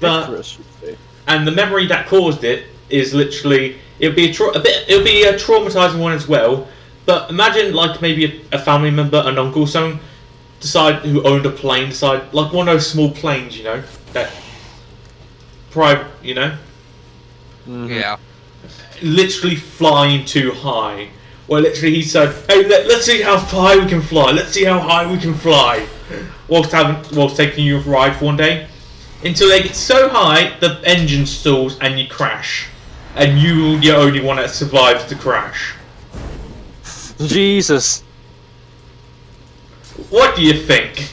Icarus, you say. And the memory that caused it is literally it'll be a traumatizing one as well. But imagine like maybe a family member, an uncle, someone who owned a plane, like one of those small planes, you know, that private, you know. Yeah. Literally flying too high. Well, literally, he said, "Hey, let's see how high we can fly. Let's see how high we can fly." Whilst taking you a ride for one day, until they get so high, the engine stalls and you crash, and you're the only one that survives the crash. Jesus. What do you think?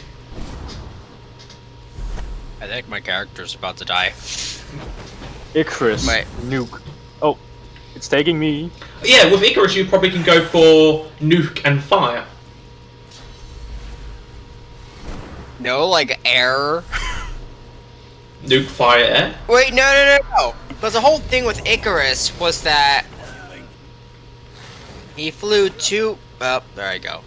I think my character's about to die. Icarus. Nuke. Oh, it's taking me. Yeah, with Icarus you probably can go for nuke and fire. No, like air. Nuke, fire, air? Wait, no. Because the whole thing with Icarus was that he flew too. Oh, there I go.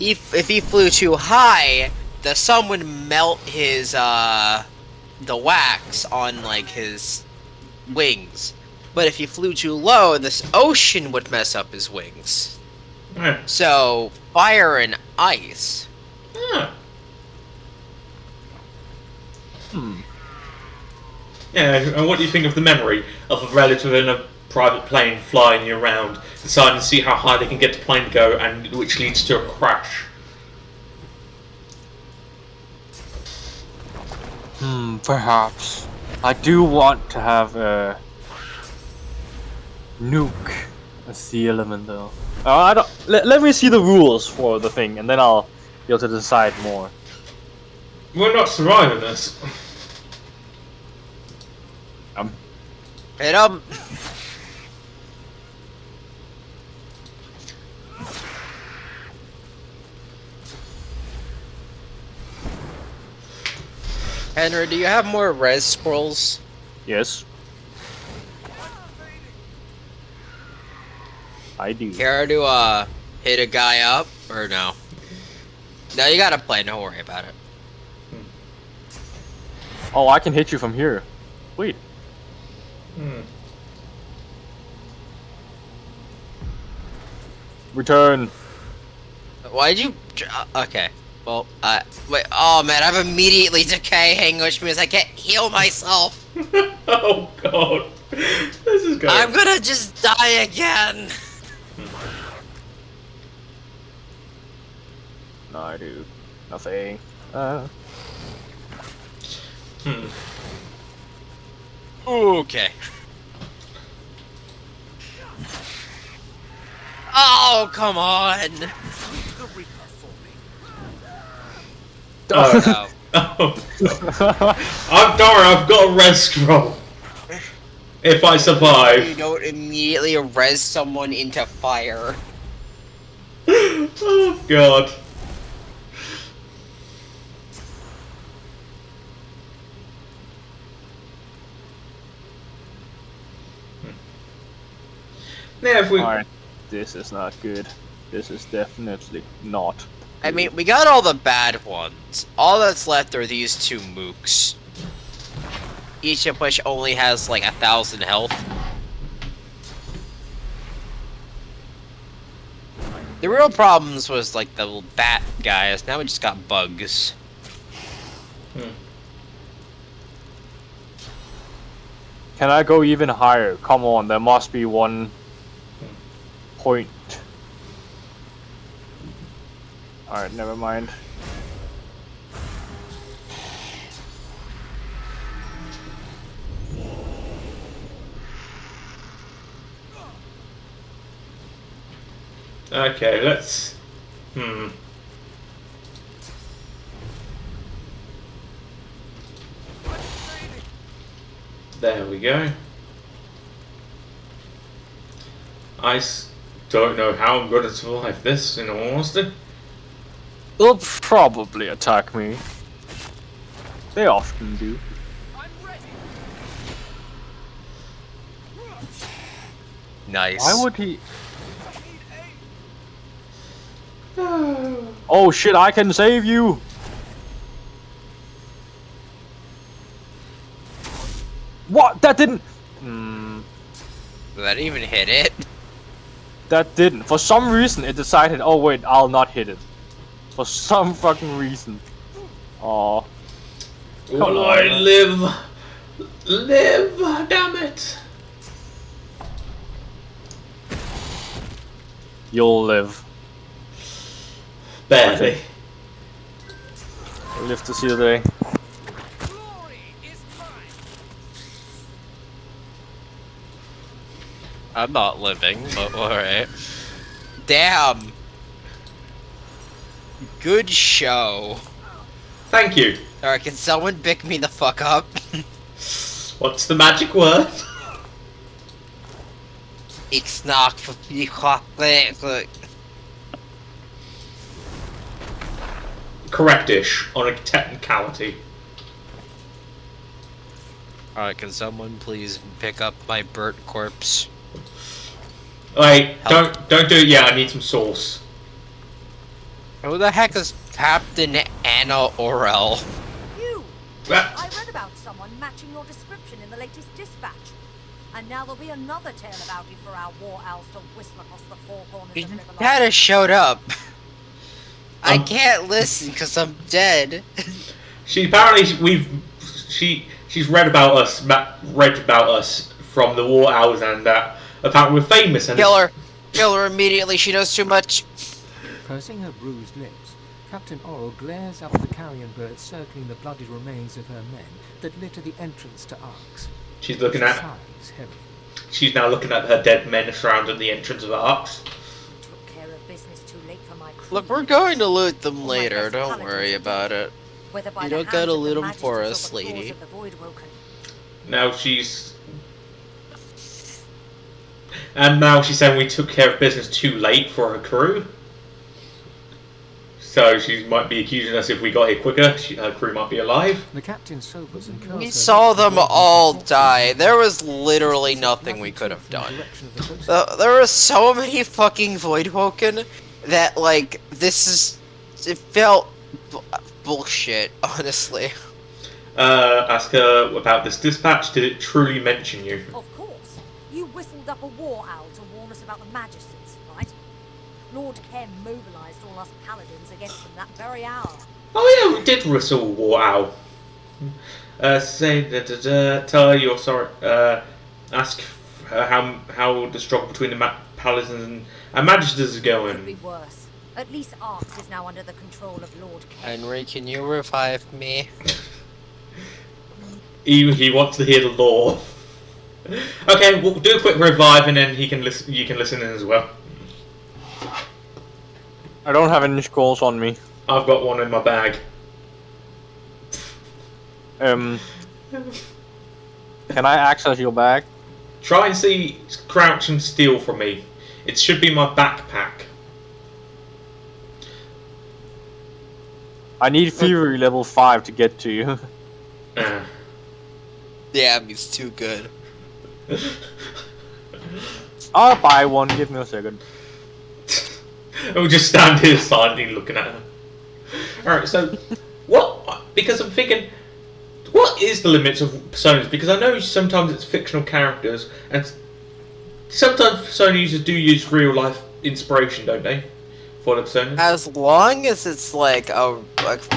If he flew too high, the sun would melt his the wax on like his wings. But if he flew too low, this ocean would mess up his wings. Yeah. So fire and ice. Yeah. Yeah, and what do you think of the memory of a relative in a private plane flying you around, deciding to see how high they can get the plane to go, and which leads to a crash? Perhaps. I do want to have a nuke as the element, though. I don't. Let me see the rules for the thing, and then I'll be able to decide more. We're not surviving this. Hit Henry, do you have more res scrolls? Yes. I do. Care to hit a guy up or no? No, you gotta play. Don't worry about it. Oh, I can hit you from here. Wait. Return. Why'd you? Okay. Well, wait. Oh man, I'm immediately decaying, which means I can't heal myself. Oh god, this is going. I'm gonna just die again. No, I do nothing. Okay. Oh, come on. Oh. Don't worry, I've got a res scroll. If I survive. You don't immediately res someone into fire. Oh god. Yeah, if we... Alright, this is not good. This is definitely not good. I mean, we got all the bad ones. All that's left are these two mooks. Each of which only has like 1,000 health. The real problems was like the little bat guys. Now we just got bugs. Can I go even higher? Come on, there must be one point. Alright, never mind. Okay, let's... There we go. Don't know how I'm going to survive this, in all honesty. They'll probably attack me. They often do. Nice. Why would he? Oh shit! I can save you. What? That didn't. That even hit it. That didn't. For some reason, it decided. Oh wait, I'll not hit it. For some fucking reason. Oh. Will I live? Live! Damn it! You'll live. Barely. Live to see the day. I'm not living, but alright. Damn! Good show. Thank you. Alright, can someone pick me the fuck up? What's the magic word? It's not for me. Correctish on a technicality. Alright, can someone please pick up my burnt corpse? Wait, don't do it yet. I need some sauce. Who the heck is Captain Anna Orel? You! I read about someone matching your description in the latest dispatch. And now there'll be another tale about you for our war owls to whistle across the four corners of River Line. Kinda showed up. I can't listen because I'm dead. She apparently she's read about us from the War Owls, and that apparently we're famous. And Kill her immediately. She knows too much. Pursing her bruised lips, Captain Oral glares up at the carrion birds circling the bloody remains of her men that litter the entrance to Arx. She's looking at. Sighs heavily. She's now looking at her dead men surrounding the entrance of Arx. Took care of business too late for my crew. Look, we're going to loot them later. Don't worry about it. Whether by You the don't gotta hands of loot the them for magisters us, or the claws lady. of the Voidwoken. Now she's. And now she's saying we took care of business too late for her crew. So she might be accusing us if we got here quicker. Her crew might be alive. The captain sobers and curls We her saw lip them with a all thoughtful die. smile. There was literally nothing we could have done. There were so many fucking Voidwoken that, like, it felt bullshit, honestly. Ask her about this dispatch. Did it truly mention you? Of course. You whistled up a war owl to warn us about the magisters, right? Lord Ken mobilized all us paladins against them that very hour. Oh yeah, we did whistle War Owl. Say tell her you're sorry. Ask her how the struggle between the paladins and magisters is Could going. be worse. At least Arx is now under the control of Lord Ken. Henry, can you revive me? He wants to hear the lore. Okay, we'll do a quick revive and then he can listen. You can listen in as well. I don't have any scrolls on me. I've got one in my bag. Can I access your bag? Try and see crouch and steal from me. It should be my backpack. I need Thievery level 5 to get to you. Damn, he's too good. I'll buy one, give me a second. We'll just stand here silently looking at her. Alright, so what? Because I'm thinking, what is the limits of personas? Because I know sometimes it's fictional characters, and sometimes persona users do use real life inspiration, don't they? For the personas. As long as it's like a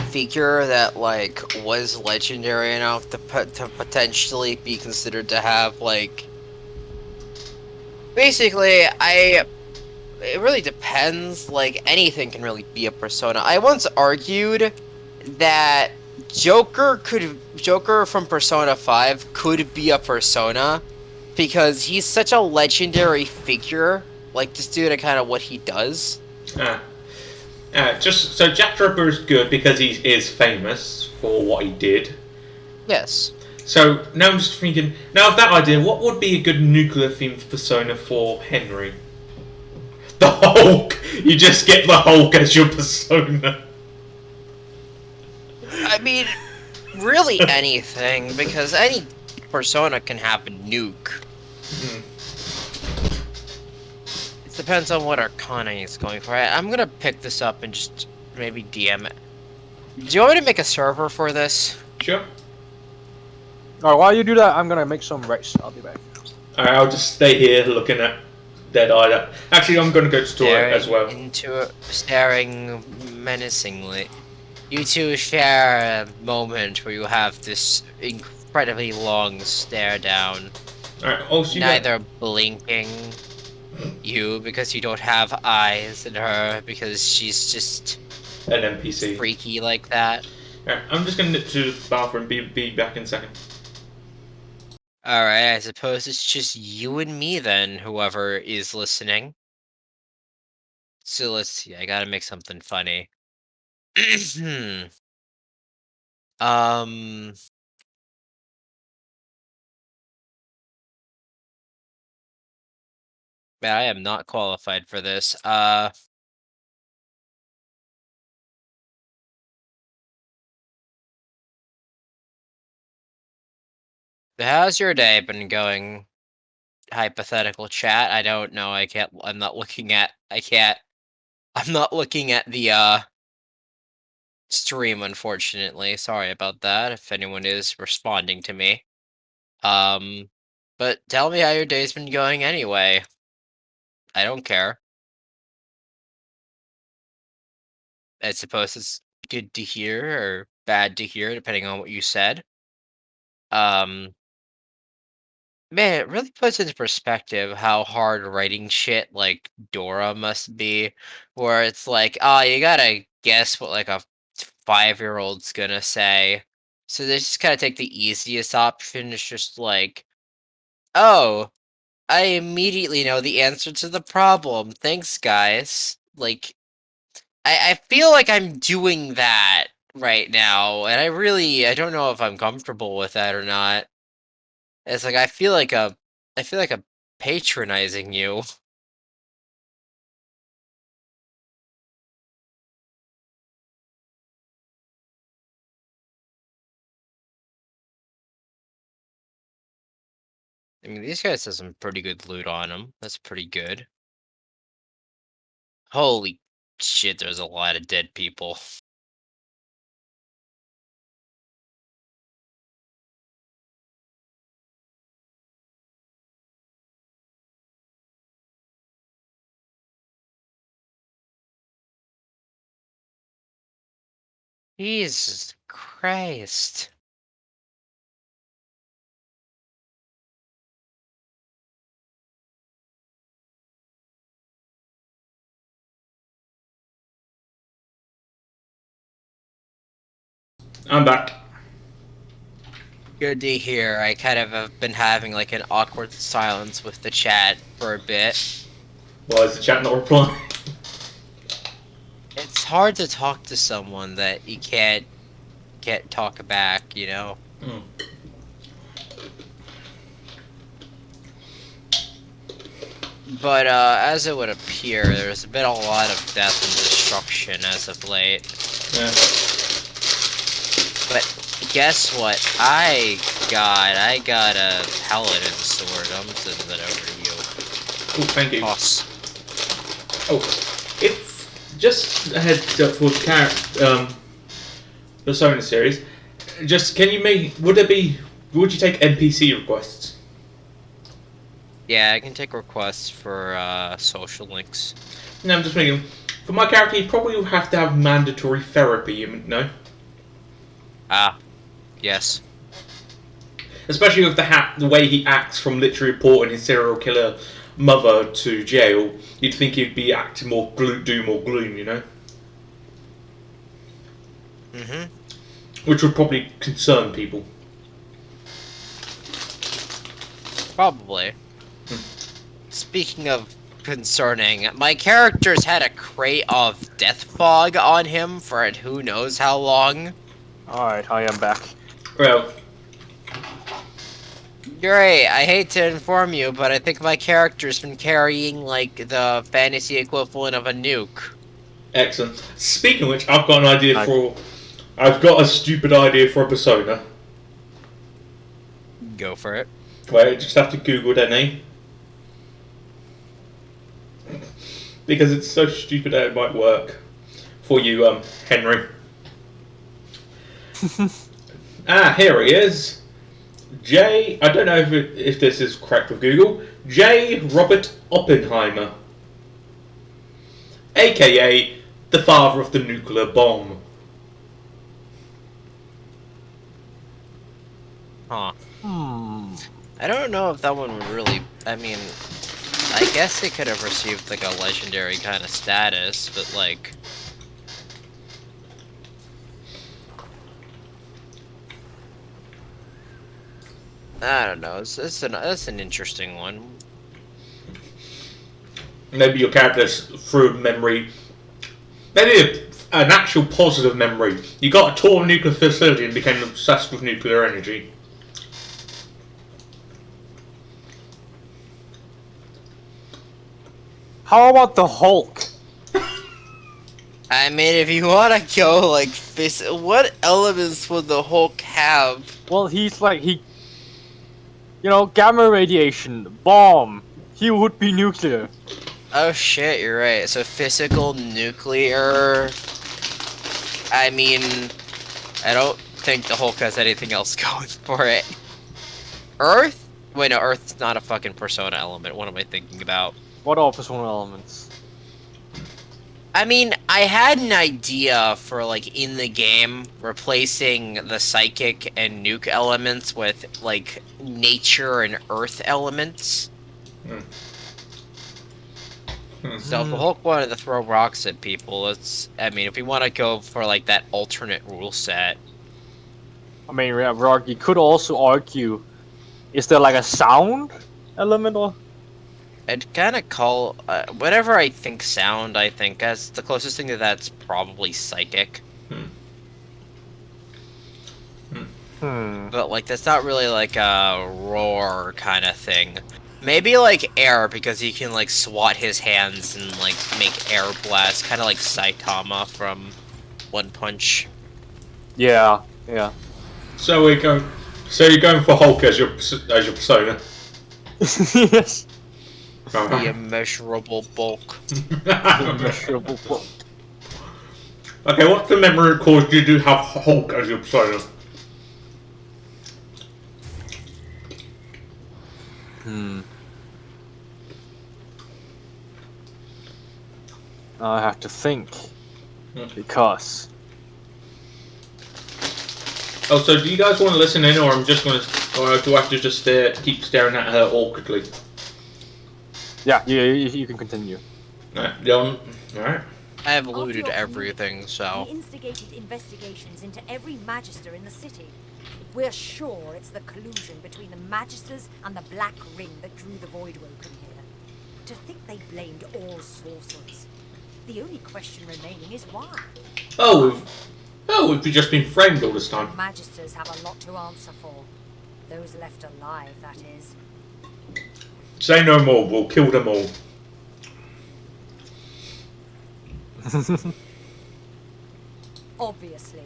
figure that like was legendary enough to potentially be considered to have like. Basically, it really depends. Like anything can really be a persona. I once argued that Joker from Persona 5 could be a persona because he's such a legendary figure like, just due to kind of what he does. Just so Jack the Ripper is good because he is famous for what he did. Yes. So now I'm just thinking. Now, of that idea, what would be a good nuclear-themed persona for Henry? The Hulk. You just get the Hulk as your persona. I mean, really anything, because any persona can have a nuke. It depends on what Arcana is going for. I'm gonna pick this up and just maybe DM it. Do you want me to make a server for this? Sure. Alright, while you do that, I'm gonna make some rice. I'll be back. Alright, I'll just stay here looking at Dead-Eye. Actually, I'm gonna go to toilet as well. Staring menacingly. You two share a moment where you have this incredibly long stare down. Alright, neither blinking you because you don't have eyes, and her because she's just an NPC. Freaky like that. Alright, I'm just gonna nip to the bathroom, be back in a second. Alright, I suppose it's just you and me then, whoever is listening. So let's see, I gotta make something funny. Man, I am not qualified for this. How's your day been going? Hypothetical chat. I don't know. I'm not looking at the stream, unfortunately. Sorry about that if anyone is responding to me. But tell me how your day's been going anyway. I don't care. I suppose it's good to hear or bad to hear, depending on what you said. Man, it really puts into perspective how hard writing shit like Dora must be, where it's like, oh, you gotta guess what like a 5-year-old's gonna say. So they just gotta take the easiest option. It's just like, oh, I immediately know the answer to the problem. Thanks, guys. Like, I feel like I'm doing that right now, and I don't know if I'm comfortable with that or not. It's like I feel like I'm patronizing you. I mean, these guys have some pretty good loot on them. That's pretty good. Holy shit, there's a lot of dead people. Jesus Christ. I'm back. Good to hear. I kind of have been having like an awkward silence with the chat for a bit. Why is the chat not replying? It's hard to talk to someone that you can't talk back, you know? But as it would appear, there's been a lot of death and destruction as of late. Yeah. But guess what? I got a paladin sword. I'm sending that over to you. Oh, thank you. Boss. Oh, if just a heads up for the Persona series, just can you make? Would you take NPC requests? Yeah, I can take requests for social links. No, I'm just thinking. For my character, he probably would have to have mandatory therapy. No. Ah, yes. Especially with the way he acts from literally reporting his serial killer mother to jail, you'd think he'd be acting more doom or gloom, you know? Which would probably concern people. Probably. Speaking of concerning. My character's had a crate of death fog on him for who knows how long. Alright, I am back. Well, Great, I hate to inform you, but I think my character's been carrying, like, the fantasy equivalent of a nuke. excellent. Speaking of which, I've got an idea for... I've got a stupid idea for a persona. Go for it. Wait, just have to Google their name. Because it's so stupid that it might work. For you, Henry. Here he is. I don't know if this is correct with Google. J. Robert Oppenheimer. AKA the father of the nuclear bomb. Huh. I don't know if that one would really... I mean, I guess it could have received, like, a legendary kind of status, but, like... I don't know. That's an interesting one. Maybe your character's through memory. Maybe an actual positive memory. You got a tour of a nuclear facility and became obsessed with nuclear energy. How about the Hulk? I mean, if you want to go, like, what elements would the Hulk have? Well, he's like, you know, gamma radiation, bomb. He would be nuclear. Oh shit, you're right. So physical, nuclear... I mean, I don't think the Hulk has anything else going for it. Earth? Wait, no, Earth's not a fucking persona element. What am I thinking about? What are persona elements? I mean, I had an idea for, like, in the game, replacing the psychic and nuke elements with, like, nature and earth elements. So if the Hulk wanted to throw rocks at people, I mean, if we want to go for, like, that alternate rule set. I mean, Rock, you could also argue, is there, like, a sound element or... I'd kind of call, whenever I think sound, I think as the closest thing to that's probably psychic. But, like, that's not really, like, a roar kind of thing. Maybe, like, air, because he can, like, swat his hands and, like, make air blasts, kind of like Saitama from One Punch. Yeah. So you're going for Hulk as your persona? Yes. The immeasurable bulk. Immeasurable bulk. Okay, what's the memory cause you do have Hulk as your persona? I have to think. Because... Oh, so do you guys want to listen in, or or do I have to just keep staring at her awkwardly? Yeah, you can continue. Alright. I have looted everything, so... We instigated investigations into every Magister in the city. We're sure it's the collusion between the Magisters and the Black Ring that drew the Voidwoken here. To think they blamed all sorcerers. The only question remaining is why. We've just been framed all this time. Magisters have a lot to answer for. Those left alive, that is. Say no more, we'll kill them all. Obviously.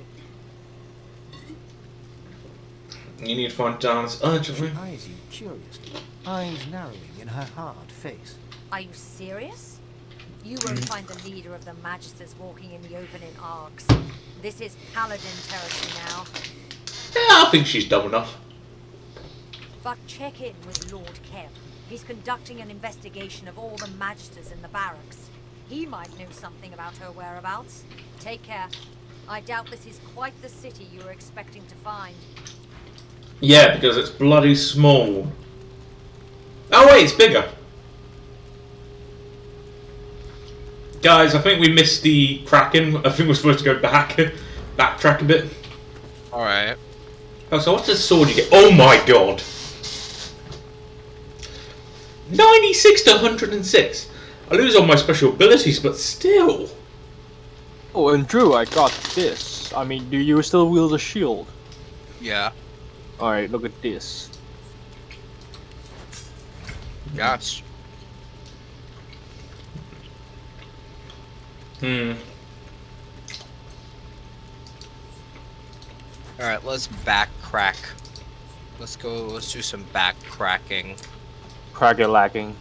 You need to find Dance urgently. She eyes you curiously, eyes narrowing in her hard face. Are you serious? You won't find the leader of the Magisters walking in the open in arcs. This is Paladin territory now. Yeah, I think she's dumb enough. But check in with Lord Kemp. He's conducting an investigation of all the Magisters in the barracks. He might know something about her whereabouts. Take care. I doubt this is quite the city you were expecting to find. Yeah, because it's bloody small. Oh wait, it's bigger. Guys, I think we missed the Kraken. I think we're supposed to go backtrack a bit. Alright. Oh, so what's this sword you get? Oh my god! 96 to 106. I lose all my special abilities, but still. Oh, and Drew, I got this. I mean, do you still wield a shield? Yeah. Alright, look at this. Yes. Alright, let's backcrack. Let's do some backcracking. Cracker lacking.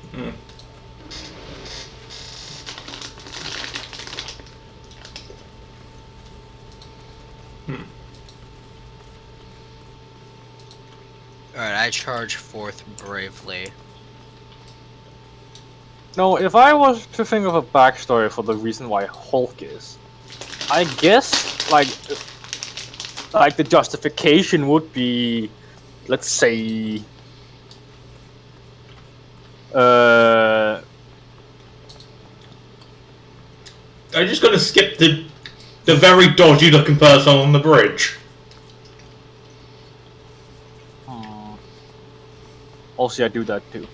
Alright, I charge forth bravely. No, if I was to think of a backstory for the reason why Hulk is, I guess, like the justification would be, let's say, I'm just gonna skip the very dodgy looking person on the bridge. Also, I do that too.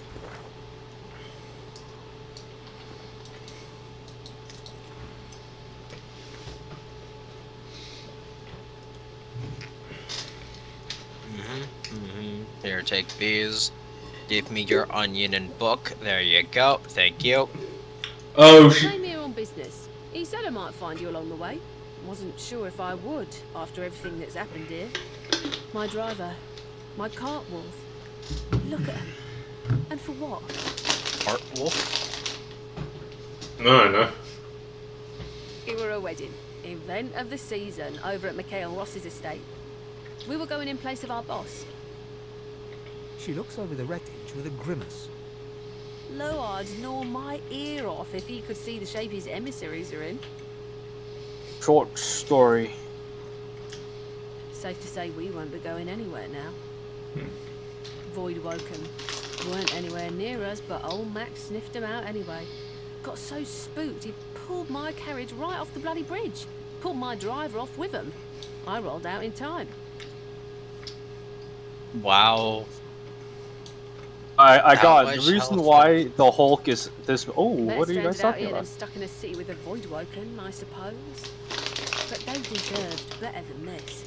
Here, take these. Give me your onion and book. There you go. Thank you. Oh, I came here on business. He said I might find you along the way. Wasn't sure if I would after everything that's happened here. My driver, my cart wolf. Look at him. And for what? Cart wolf? No. We were a wedding. Event of the season over at Mikhail Ross's estate. We were going in place of our boss. She looks over the wreckage with a grimace. Lo'ard gnaw my ear off if he could see the shape his emissaries are in. Short story. Safe to say we won't be going anywhere now. Void Woken weren't anywhere near us, but old Max sniffed him out anyway. Got so spooked he pulled my carriage right off the bloody bridge. Pulled my driver off with him. I rolled out in time. Wow. I How got much the reason health why the Hulk is this. Oh, what are you guys Better talking out here than about? stuck in a city with a Void Woken, I suppose. But they deserved better than this.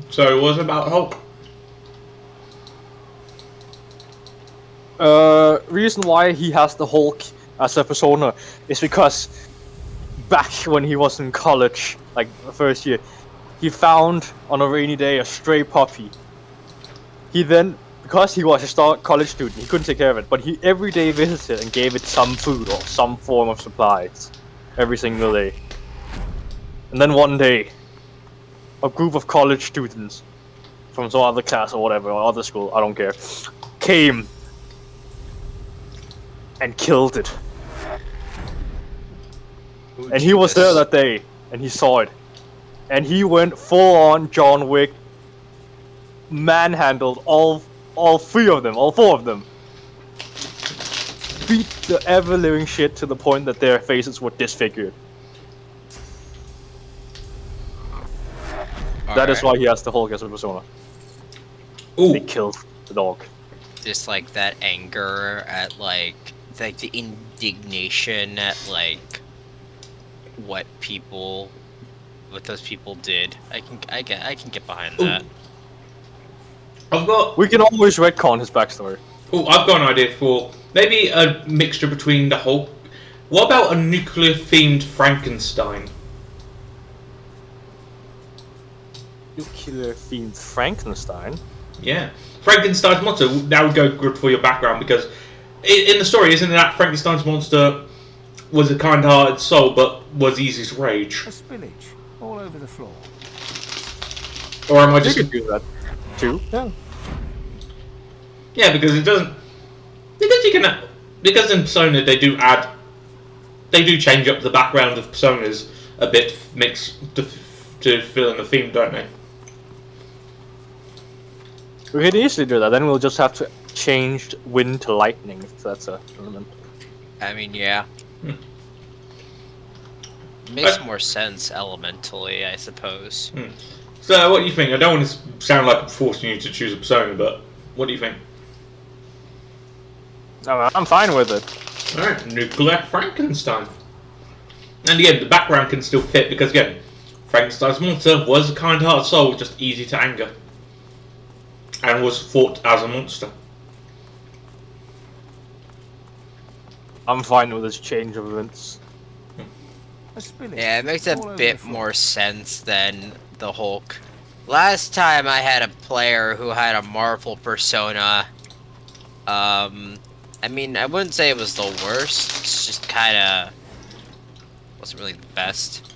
So it wasn't about Hulk. Reason why he has the Hulk as a persona is because back when he was in college, like the first year, he found on a rainy day a stray puppy. He then, because he was a college student, he couldn't take care of it, but he every day visited and gave it some food or some form of supplies every single day. And then one day, a group of college students from some other class or whatever, or other school, I don't care, came and killed it. And he was there that day, and he saw it. And he went full on John Wick, manhandled all three of them, all four of them. Beat the ever living shit to the point that their faces were disfigured. That is why he has the Hulk as a persona. Ooh. They killed the dog. Just like that anger at like the indignation at like what those people did. I can get behind that. We can always retcon his backstory. Oh, I've got an idea for maybe a mixture between the Hulk. What about a nuclear-themed Frankenstein? Nuclear-themed Frankenstein? Yeah. Frankenstein's monster, that would go good for your background because in the story, isn't it that Frankenstein's monster was a kind-hearted soul but was easy to rage? A spillage all over the floor. Or am I just... You could do that too, yeah. Yeah, because it doesn't... Because in Persona they do change up the background of Personas a bit mixed to fill in the theme, don't they? We could easily do that, then we'll just have to change wind to lightning if that's a element. I mean, yeah. Makes more sense elementally, I suppose. So, what do you think? I don't want to sound like I'm forcing you to choose a Persona, but what do you think? I'm fine with it. Alright, Nuclear Frankenstein. And again, the background can still fit because again, Frankenstein's monster was a kind-hearted soul, just easy to anger. And was fought as a monster. I'm fine with this change of events. Yeah, it makes a bit more sense than the Hulk. Last time I had a player who had a Marvel persona, I mean, I wouldn't say it was the worst, it's just kinda wasn't really the best.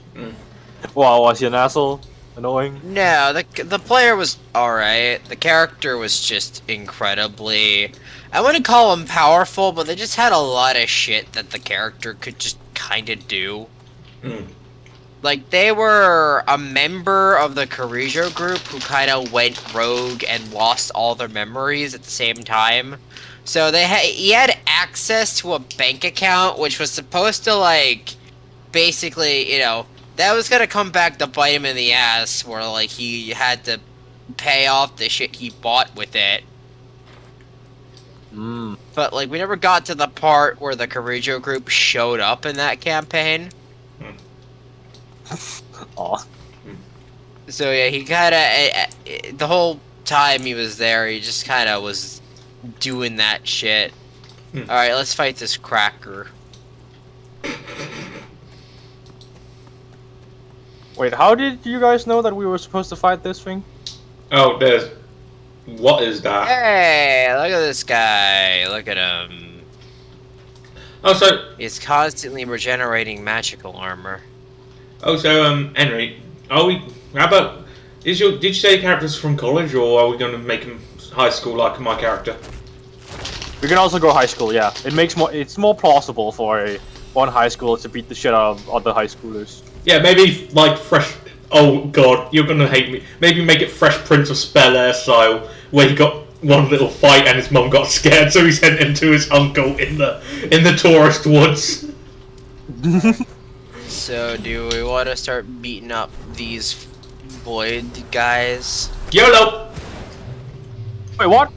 Well, was he an asshole? Annoying? No, the player was alright. The character was just incredibly... I wouldn't call him powerful, but they just had a lot of shit that the character could just kinda do. Like, they were a member of the Carijo group who kinda went rogue and lost all their memories at the same time. So he had access to a bank account, which was supposed to, like, basically, you know, that was gonna come back to bite him in the ass, where, like, he had to pay off the shit he bought with it. But, like, we never got to the part where the Carijo group showed up in that campaign. Aw. So, yeah, he kinda, the whole time he was there, he just kinda was doing that shit. Alright, let's fight this cracker. Wait, how did you guys know that we were supposed to fight this thing? Oh, there's... What is that? Hey, look at this guy. Look at him. Oh, so... He's constantly regenerating magical armor. Oh, so, Henry, are we... How about... Did you say your character's from college, or are we going to make him high school like my character? We can also go high school, yeah. It's more plausible for one high schooler to beat the shit out of other high schoolers. Yeah, maybe, like, fresh... Oh, God, you're gonna hate me. Maybe make it Fresh Prince of Bel-Air style, where he got one little fight and his mum got scared, so he sent him to his uncle in the tourist woods. So, do we want to start beating up these void guys? YOLO! Wait, what?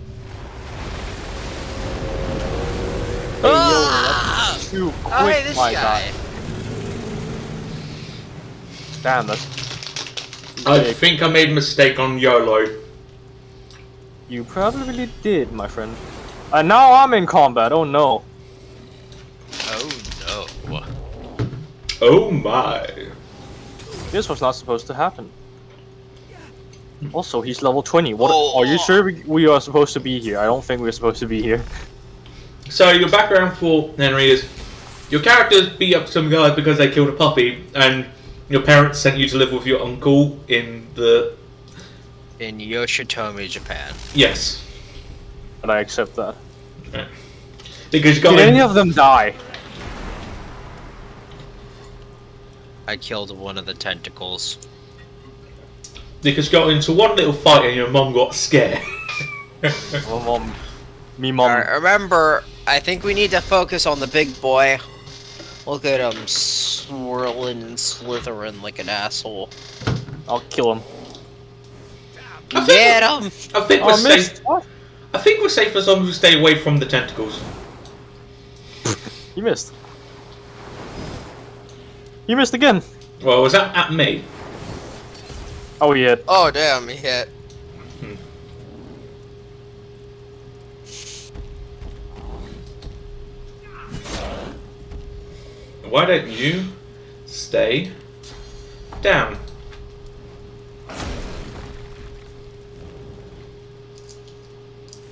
Ah! Hey, yo, that's too quick, Oh, hey, this my guy. God. Damn, that's... I think I made a mistake on YOLO. You probably did, my friend. And now I'm in combat, oh no. Oh no. Oh my. This was not supposed to happen. Also, he's level 20. What? Are you sure we are supposed to be here? I don't think we're supposed to be here. So your background for Henry is your characters beat up some guy because they killed a puppy, and your parents sent you to live with your uncle in Yoshitomi, Japan. Yes. But I accept that. Yeah. Because you got Did any of them die? I killed one of the tentacles. Because you got into one little fight and your mum got scared. Mom. Alright, remember, I think we need to focus on the big boy. Look at him swirling and slithering like an asshole. I'll kill him. Get him! I think we're safe. I think we're safe as long as we stay away from the tentacles. You missed. You missed again. Well, was that at me? Oh, he hit. Oh, damn, he hit. Why don't you stay down?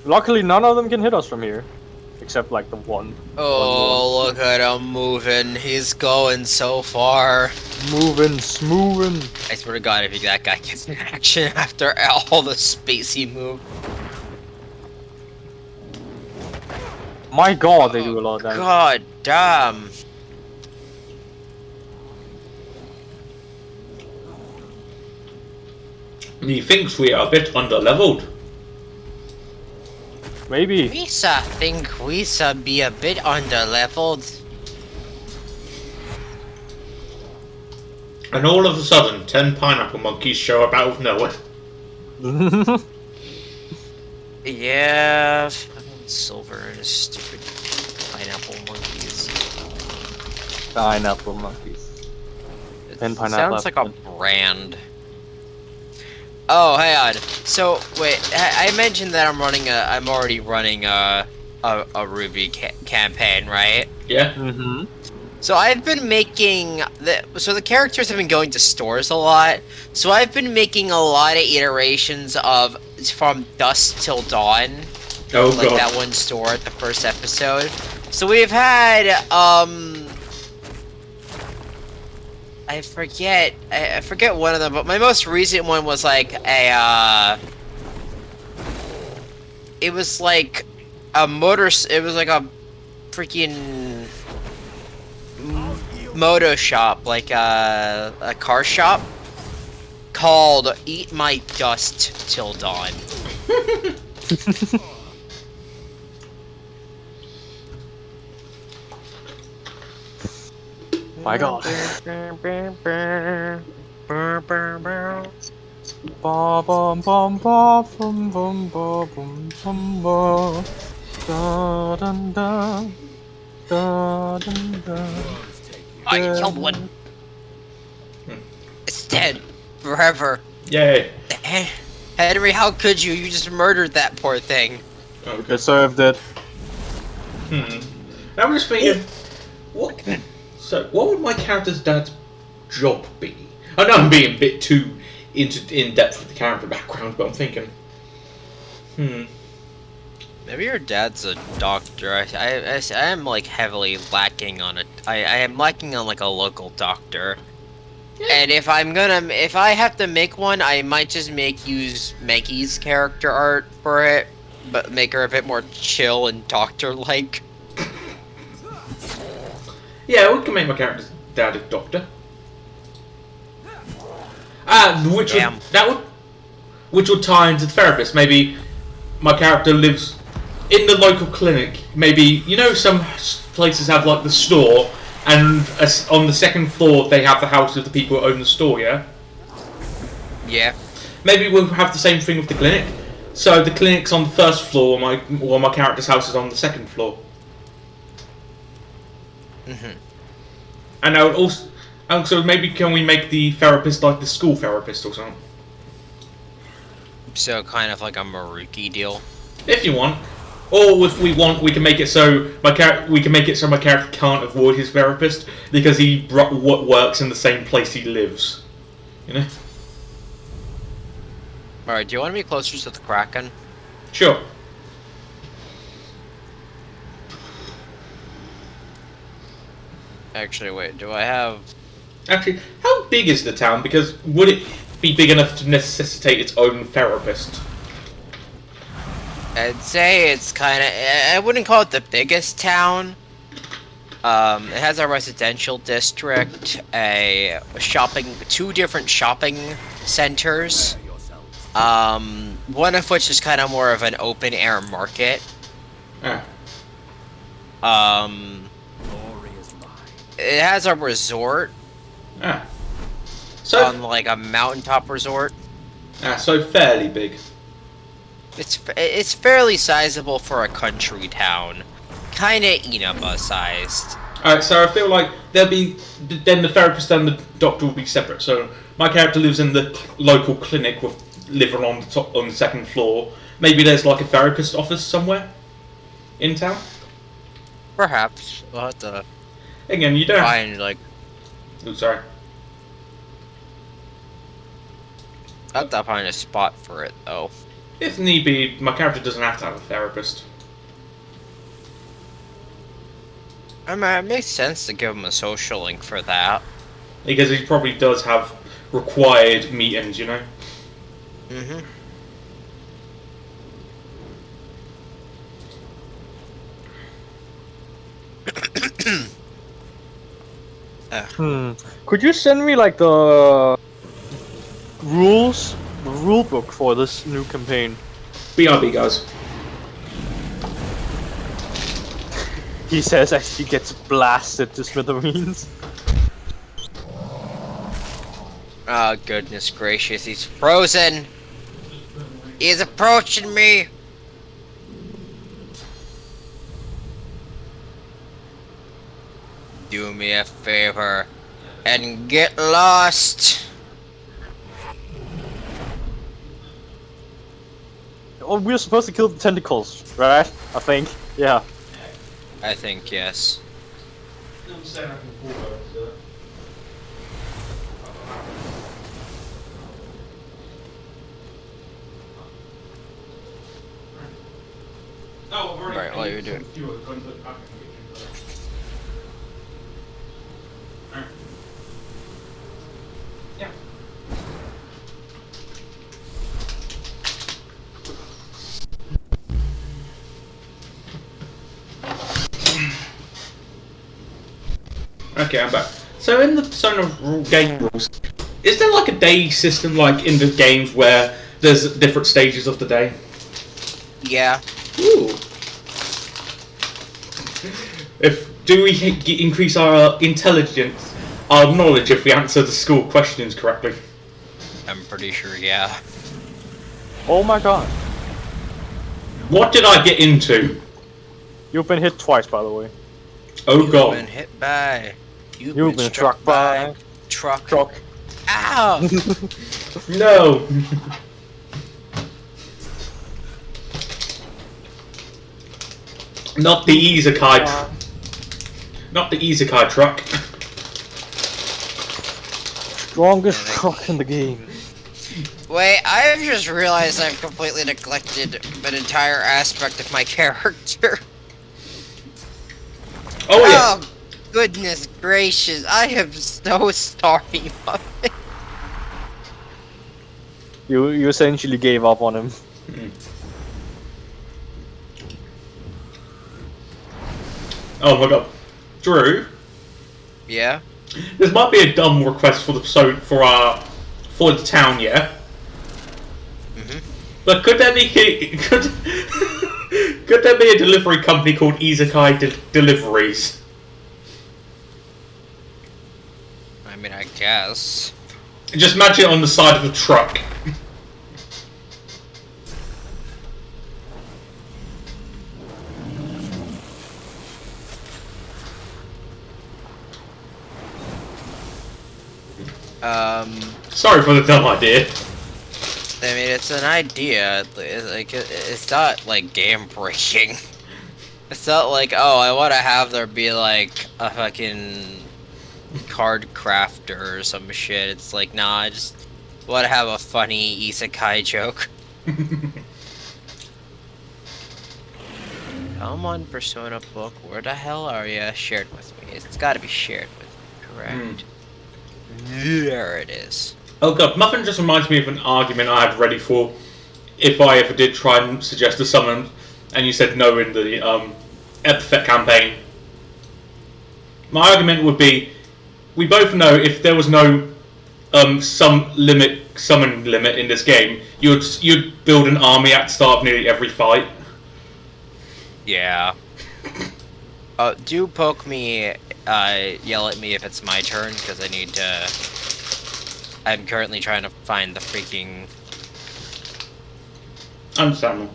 Luckily, none of them can hit us from here. Except, like, the one. Oh, look at him moving. He's going so far. Moving, smoothing. I swear to God, if that guy gets in action after all the space he moved. My God, they do a lot of damage. God damn. He thinks we are a bit under-leveled. Maybe. Lisa think Lisa be a bit under-leveled. And all of a sudden, 10 pineapple monkeys show up out of nowhere. Yeah, fucking Silver and his stupid pineapple monkeys. Pineapple monkeys. And pineapple. Sounds like a brand. Oh, hang on. So wait, I mentioned that I'm already running a Ruby campaign, right? Yeah. Mm-hmm. So I've been making the characters have been going to stores a lot. So I've been making a lot of iterations of from dusk till dawn. Oh, like God. that one store at the first episode. So we've had I forget one of them, but my most recent one was like it was like a freaking moto shop, like a car shop called Eat My Dust Till Dawn. My God. Ba bum bum ba bum bum ba bum bum ba. Da dun da. Da dun da. Oh, you killed one. It's dead forever. Yay. Henry, how could you? You just murdered that poor thing. Okay. Deserved it. I'm just thinking, what would my character's dad's job be? I know I'm being a bit too in depth with the character background, but I'm thinking, Maybe your dad's a doctor. I am like heavily lacking on I am lacking on like a local doctor. And if I have to make one, I might just use Maggie's character art for it, but make her a bit more chill and doctor-like. Yeah, we can make my character's dad a doctor. Which would tie into the therapist. Maybe my character lives in the local clinic. Maybe some places have like the store, and on the second floor they have the house of the people who own the store. Yeah. Yeah. Maybe we'll have the same thing with the clinic. So the clinic's on the first floor, while my character's house is on the second floor. And I would also maybe can we make the therapist like the school therapist or something? So kind of like a Maruki deal. If you want, or if we want, we can make it so my character can't avoid his therapist because he works in the same place he lives. Alright, do you want to be closer to the Kraken? Sure. Actually, wait, do I have... Actually, how big is the town? Because would it be big enough to necessitate its own therapist? I'd say it's kind of... I wouldn't call it the biggest town. It has a residential district, two different shopping centers. One of which is kind of more of an open air market. It has a resort. So on like a mountaintop resort. So fairly big. It's fairly sizable for a country town. Kinda Inaba sized. Alright, so I feel like then the therapist and the doctor will be separate. So my character lives in the local clinic with living on the second floor. Maybe there's like a therapist office somewhere in town. Perhaps we'll have to. Again, you don't find like. Oh, sorry. I'll have to find a spot for it though. If need be, my character doesn't have to have a therapist. I mean, it makes sense to give him a social link for that. Because he probably does have required meetings, Could you send me like the rule book for this new campaign? BRB, guys. He says as he gets blasted to smithereens. Oh goodness gracious, he's frozen! He's approaching me! Do me a favor and get lost. Oh, we're supposed to kill the tentacles, right? I think. Yeah. I think yes. Right, while you're doing. Okay, I'm back. So in the Persona game rules, is there like a day system like in the games where there's different stages of the day? Yeah. Ooh. Do we increase our intelligence, our knowledge if we answer the school questions correctly? I'm pretty sure, yeah. Oh my god. What did I get into? You've been hit twice, by the way. Oh god. You've been hit by. You've been struck by. Truck. No. Ow! Not the Isekai. Not the Isekai truck. Strongest truck in the game. Wait, I've just realized I've completely neglected an entire aspect of my character. Oh yeah. Oh, goodness gracious, I am so sorry, Muffin. You essentially gave up on him. Oh my god. Drew? Yeah? This might be a dumb request for the for the town, yeah? But could there be could there be a delivery company called Isekai Deliveries? I mean, I guess. Just imagine it on the side of a truck. Sorry for the dumb idea. I mean, it's an idea. It's not like game breaking. It's not like, oh, I want to have there be like a fucking card crafter or some shit. It's like, nah, I just want to have a funny isekai joke. Come on, Persona book. Where the hell are you? Shared with me. It's got to be shared with me, correct? There it is. Oh god, Muffin just reminds me of an argument I had ready for if I ever did try and suggest a summon, and you said no in the Epithet campaign. My argument would be, we both know if there was no summon limit in this game, you'd build an army at the start of nearly every fight. Yeah. Do poke me, yell at me if it's my turn, because I need to... I'm currently trying to find the freaking... Understandable.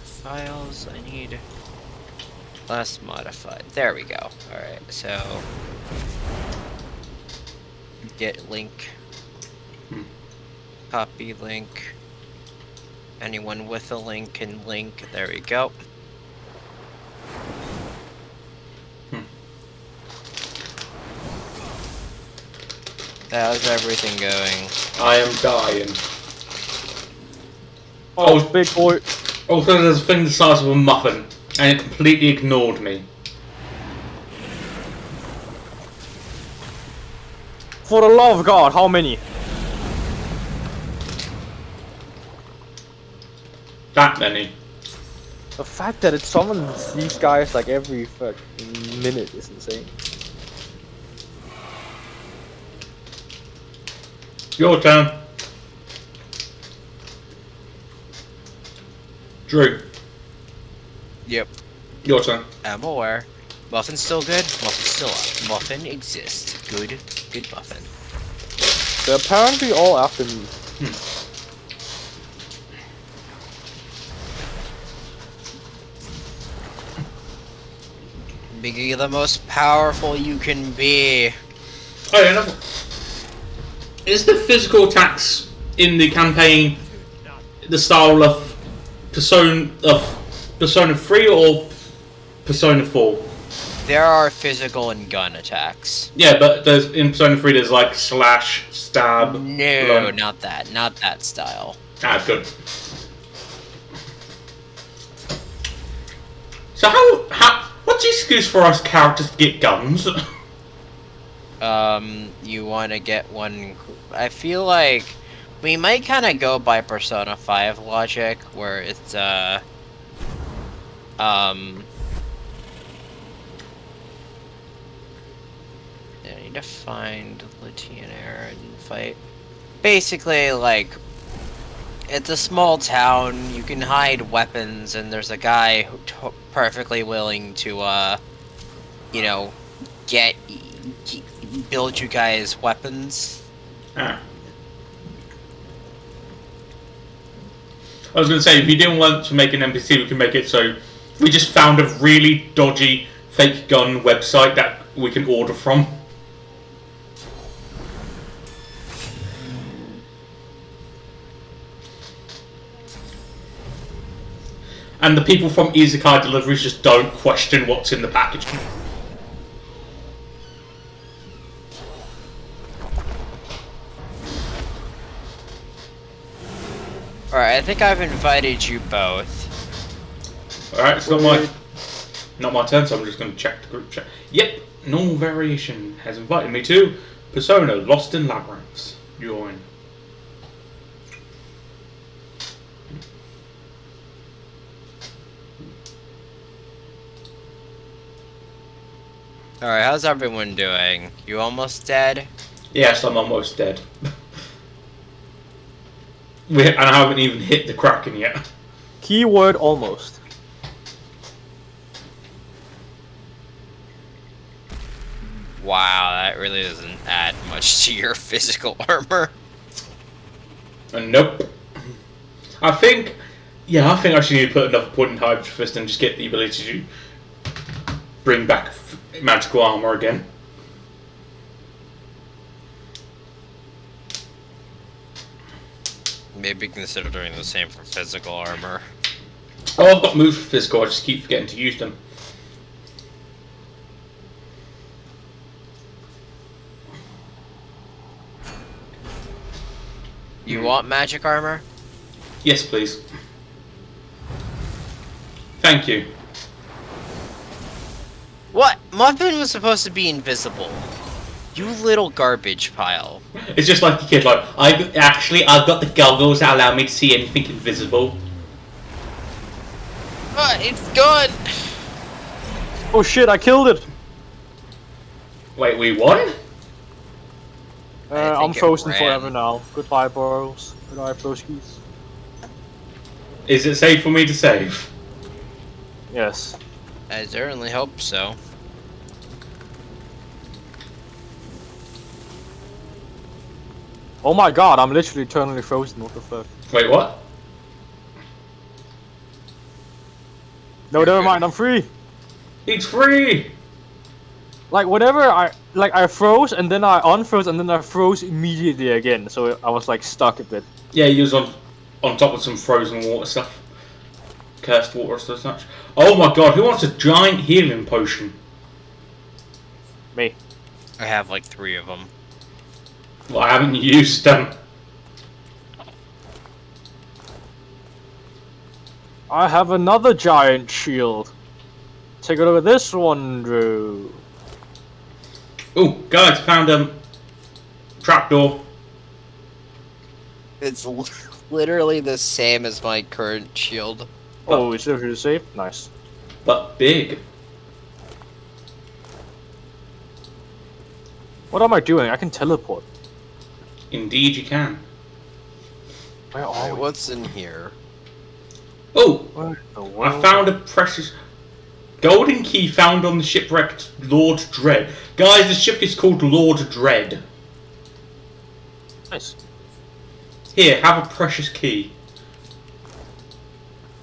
Files, I need... Less modified. There we go. Alright, so... Get link. Copy link. Anyone with a link can link. There we go. How's everything going? I am dying. Oh, big boy. Also, there's a thing the size of a muffin, and it completely ignored me. For the love of God, how many? That many. The fact that it summons these guys like every fucking minute is insane. Your turn. Drew. Yep. Your turn. I'm aware. Muffin's still good. Muffin's still up. Muffin exists. Good Muffin. They're apparently all after me. Be the most powerful you can be. Oh, yeah, no. Is the physical attacks in the campaign the style of Persona 3 or Persona 4? There are physical and gun attacks. Yeah, but in Persona 3 there's like slash, stab. No, not that style. Ah, good. So how what's the excuse for us characters to get guns? You want to get one. I feel like we might kind of go by Persona 5 logic, where it's I need to find Legionnaire and fight. Basically, like, it's a small town, you can hide weapons, and there's a guy who perfectly willing to, you know, build you guys weapons. Ah. I was going to say, if you didn't want to make an NPC, we can make it so we just found a really dodgy fake gun website that we can order from. And the people from Izakai Deliveries just don't question what's in the package. Alright, I think I've invited you both. Alright, it's not my turn, so I'm just going to check the group chat. Yep, normal variation has invited me to Persona Lost in Labyrinths. Join. Alright, how's everyone doing? You almost dead? Yes, I'm almost dead. And I haven't even hit the Kraken yet. Keyword almost. Wow, that really doesn't add much to your physical armor. Nope. I think I should need to put another point in Hydra Fist and just get the ability to bring back magical armor again. Maybe consider doing the same for physical armor. Oh, I've got moves for physical, I just keep forgetting to use them. You want magic armor? Yes, please. Thank you. What? Muffin was supposed to be invisible. You little garbage pile. It's just like the kid, like, I've got the goggles that allow me to see anything invisible. It's gone! Oh shit, I killed it! Wait, we won? I'm frozen forever now. Goodbye, bros. Goodbye, broskies. Is it safe for me to save? Yes. I certainly hope so. Oh my god, I'm literally eternally frozen, what the fuck? Wait, what? No, never mind, I'm free! It's free! Like, whenever I froze, and then I unfroze, and then I froze immediately again, so I was like stuck a bit. Yeah, you was on top of some frozen water stuff. Cursed water or such. Oh my god, who wants a giant healing potion? Me. I have like 3 of them. Well, I haven't used them. I have another giant shield. Take a look at this one, Drew. Oh, guys, found a trapdoor. It's literally the same as my current shield. Oh, it's literally the same? Nice. But big. What am I doing? I can teleport. Indeed you can. Where are we? What's in here? Oh! Where I found a precious golden key found on the shipwrecked Lord Dread. Guys, the ship is called Lord Dread. Nice. Here, have a precious key.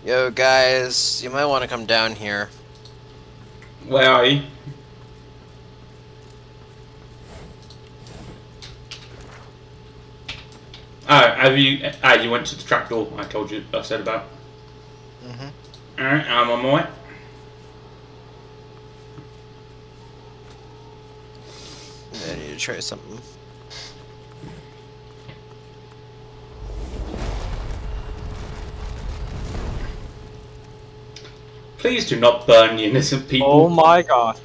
Yo, guys, you might want to come down here. Where are you? Oh, have you? Ah, you went to the trapdoor. I told you. I said about. Mm-hmm. All right, I'm on my way. I need to try something. Please do not burn the innocent people. Oh my god.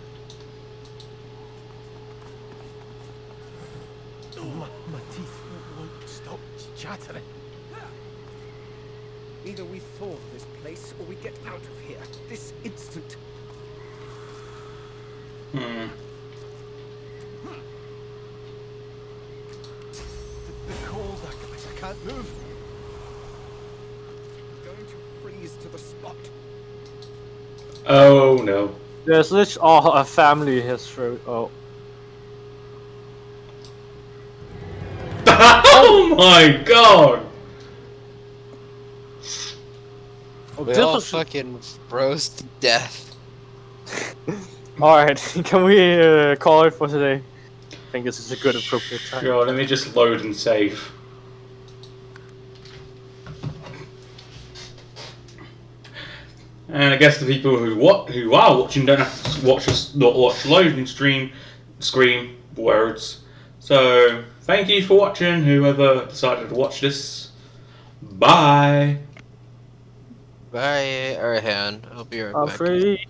My teeth won't stop chattering. Either we thaw this place or we get out of here this instant. Hmm. The cold, I can't move. I'm going to freeze to the spot. Oh no. There's this a family history. Oh. Oh my god! Oh, We this all was... fucking froze to death. Alright, can we call it for today? I think this is a good appropriate time. Sure, let me just load and save. And I guess the people who are watching don't have to watch us not watch loading screen words. So thank you for watching. Whoever decided to watch this, bye. Bye, Arhan. I'll be right I'm back. free.